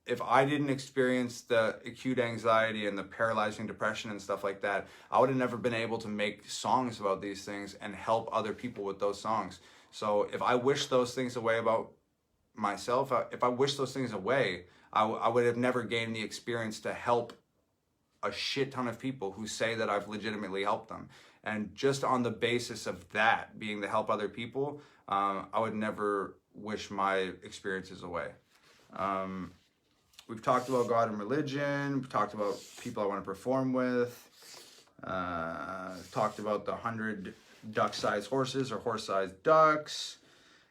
if I didn't experience the acute anxiety and the paralyzing depression and stuff like that, I would have never been able to make songs about these things and help other people with those songs. So if I wish those things away about myself, if I wish those things away, I would have never gained the experience to help a shit ton of people who say that I've legitimately helped them. And just on the basis of that being to help other people, I would never wish my experiences away. We've talked about God and religion. We've talked about people I want to perform with. Talked about the 100 duck-sized horses or horse-sized ducks.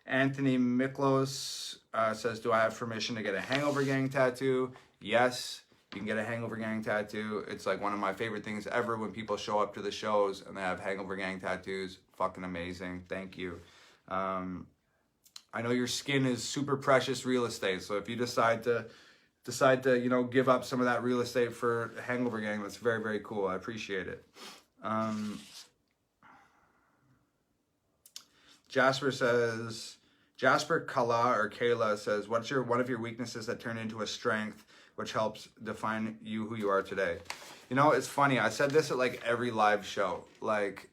Anthony Miklos says, do I have permission to get a Hangover Gang tattoo? Yes, you can get a Hangover Gang tattoo. It's like one of my favorite things ever when people show up to the shows and they have Hangover Gang tattoos. Fucking amazing. Thank you. I know your skin is super precious real estate, so if you decide to you know, give up some of that real estate for Hangover Gang, that's very, very cool. I appreciate it. Jasper Kala or Kayla says, what's one of your weaknesses that turned into a strength which helps define you who you are today? You know, it's funny. I said this at like every live show. Like,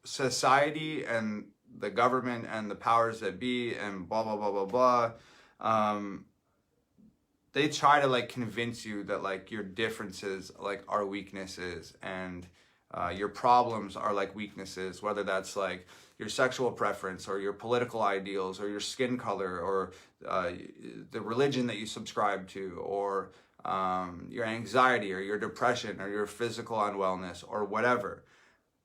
society and the government and the powers that be and blah, blah, blah, blah, blah. They try to like convince you that like your differences like are weaknesses and your problems are like weaknesses, whether that's like your sexual preference or your political ideals or your skin color or the religion that you subscribe to or your anxiety or your depression or your physical unwellness or whatever.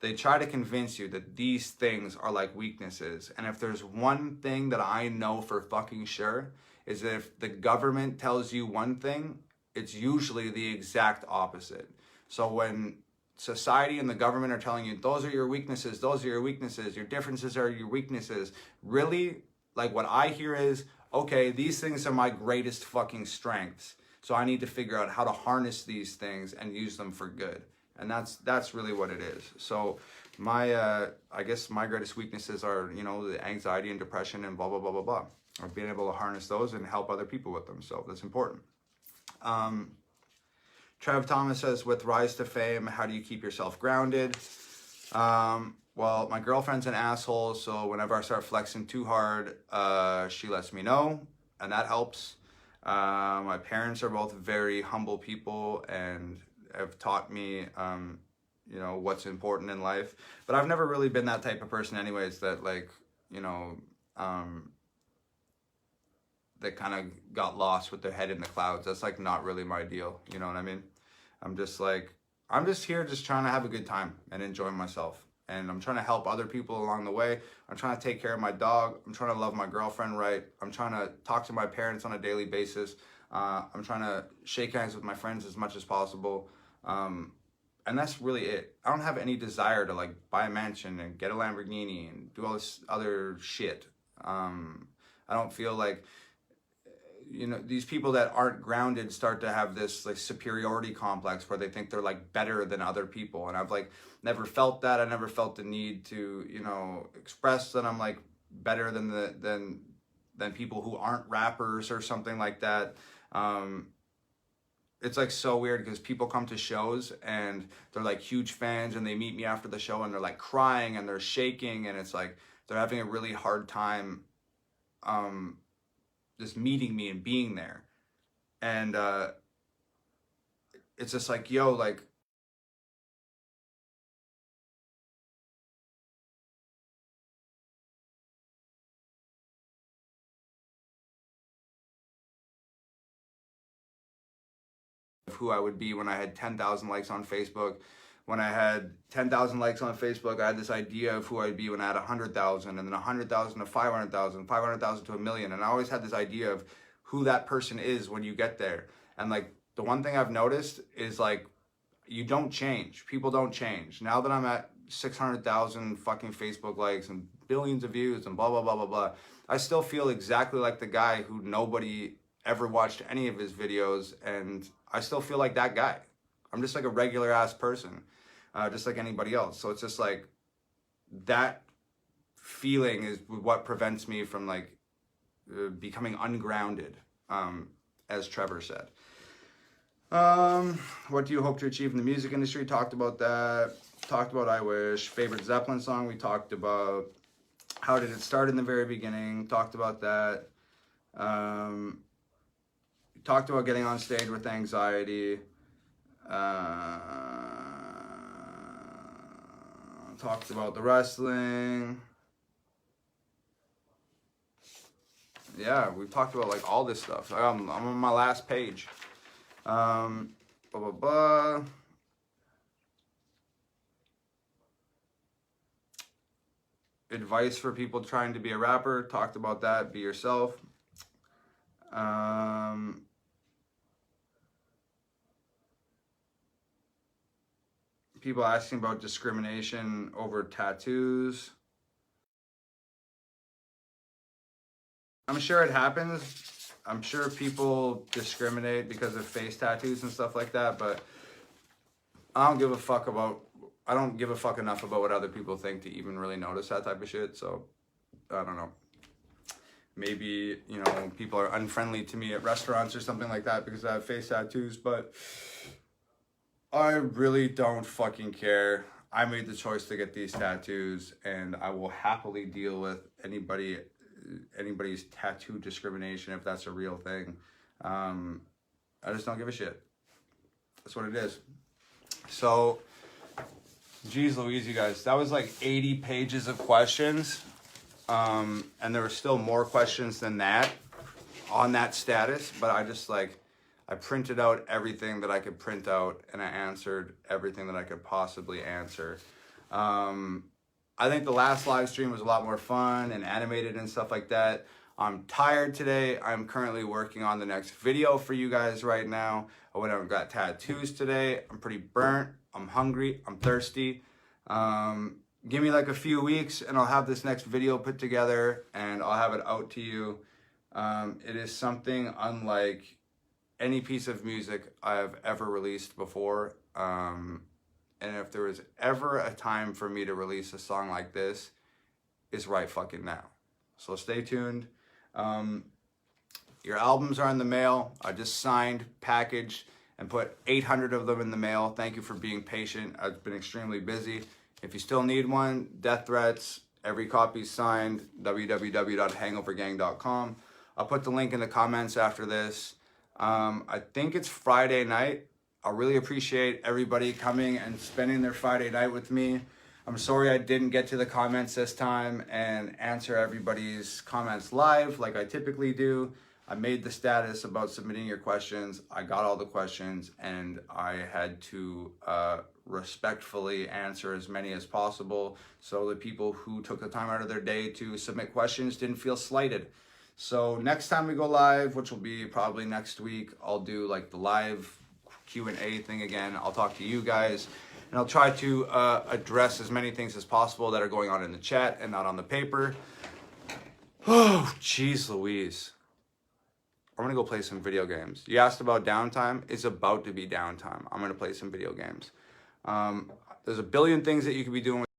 They try to convince you that these things are like weaknesses. And if there's one thing that I know for fucking sure, is that if the government tells you one thing, it's usually the exact opposite. So when society and the government are telling you, those are your weaknesses, your differences are your weaknesses, really, like what I hear is, okay, these things are my greatest fucking strengths. So I need to figure out how to harness these things and use them for good. And that's really what it is. So my, I guess my greatest weaknesses are, you know, the anxiety and depression and blah, blah, blah, blah, blah. Or being able to harness those and help other people with them. So that's important. Trav Thomas says, with rise to fame, how do you keep yourself grounded? Well, my girlfriend's an asshole, so whenever I start flexing too hard, she lets me know, and that helps. My parents are both very humble people and have taught me, you know, what's important in life. But I've never really been that type of person, anyways, that like, you know, that kind of got lost with their head in the clouds. That's like not really my deal. You know what I mean? I'm just like, I'm just here just trying to have a good time and enjoy myself. And I'm trying to help other people along the way. I'm trying to take care of my dog. I'm trying to love my girlfriend right. I'm trying to talk to my parents on a daily basis. I'm trying to shake hands with my friends as much as possible. And that's really it. I don't have any desire to like buy a mansion and get a Lamborghini and do all this other shit. I don't feel like, you know, these people that aren't grounded start to have this like superiority complex where they think they're like better than other people. And I've like never felt that. I never felt the need to, you know, express that I'm like better than than people who aren't rappers or something like that. It's like so weird because people come to shows and they're like huge fans and they meet me after the show and they're like crying and they're shaking and it's like they're having a really hard time just meeting me and being there. And it's just like, yo, like, who I would be when I had 10,000 likes on Facebook. When I had 10,000 likes on Facebook, I had this idea of who I'd be when I had 100,000, and then 100,000 to 500,000, 500,000 to a million. And I always had this idea of who that person is when you get there. And like the one thing I've noticed is like, you don't change. People don't change. Now that I'm at 600,000 fucking Facebook likes and billions of views and blah, blah, blah, blah, blah, I still feel exactly like the guy who nobody ever watched any of his videos, and I still feel like that guy. I'm just like a regular ass person, just like anybody else. So it's just like that feeling is what prevents me from like becoming ungrounded, as Trevor said. What do you hope to achieve in the music industry? Talked about that. Talked about I Wish. Favorite Zeppelin song? We talked about. How did it start in the very beginning? Talked about that. Talked about getting on stage with anxiety. Talked about the wrestling. Yeah, we've talked about like all this stuff. I'm on my last page. Blah, blah, blah. Advice for people trying to be a rapper. Talked about that. Be yourself. People asking about discrimination over tattoos. I'm sure it happens. I'm sure people discriminate because of face tattoos and stuff like that, but I don't give a fuck enough about what other people think to even really notice that type of shit. So I don't know. Maybe, you know, people are unfriendly to me at restaurants or something like that because I have face tattoos, but I really don't fucking care. I made the choice to get these tattoos, and I will happily deal with anybody's tattoo discrimination if that's a real thing. I just don't give a shit. That's what it is. So, geez Louise, you guys, that was like 80 pages of questions. And there were still more questions than that on that status, but I printed out everything that I could print out, and I answered everything that I could possibly answer. I think the last live stream was a lot more fun and animated and stuff like that. I'm tired today. I'm currently working on the next video for you guys right now. I went out and got tattoos today. I'm pretty burnt. I'm hungry. I'm thirsty. Give me like a few weeks and I'll have this next video put together and I'll have it out to you. It is something unlike any piece of music I've ever released before. And if there was ever a time for me to release a song like this, it's right fucking now. So stay tuned. Your albums are in the mail. I just signed, packaged, and put 800 of them in the mail. Thank you for being patient. I've been extremely busy. If you still need one, death threats, every copy signed, www.hangovergang.com. I'll put the link in the comments after this. I think it's Friday night. I really appreciate everybody coming and spending their Friday night with me. I'm sorry I didn't get to the comments this time and answer everybody's comments live like I typically do. I made the status about submitting your questions. I got all the questions, and I had to respectfully answer as many as possible so the people who took the time out of their day to submit questions didn't feel slighted. So next time we go live, which will be probably next week, I'll do like the live Q&A thing again. I'll talk to you guys, and I'll try to address as many things as possible that are going on in the chat and not on the paper. Oh, jeez Louise. I'm gonna go play some video games. You asked about downtime. It's about to be downtime. I'm gonna play some video games. There's a billion things that you could be doing with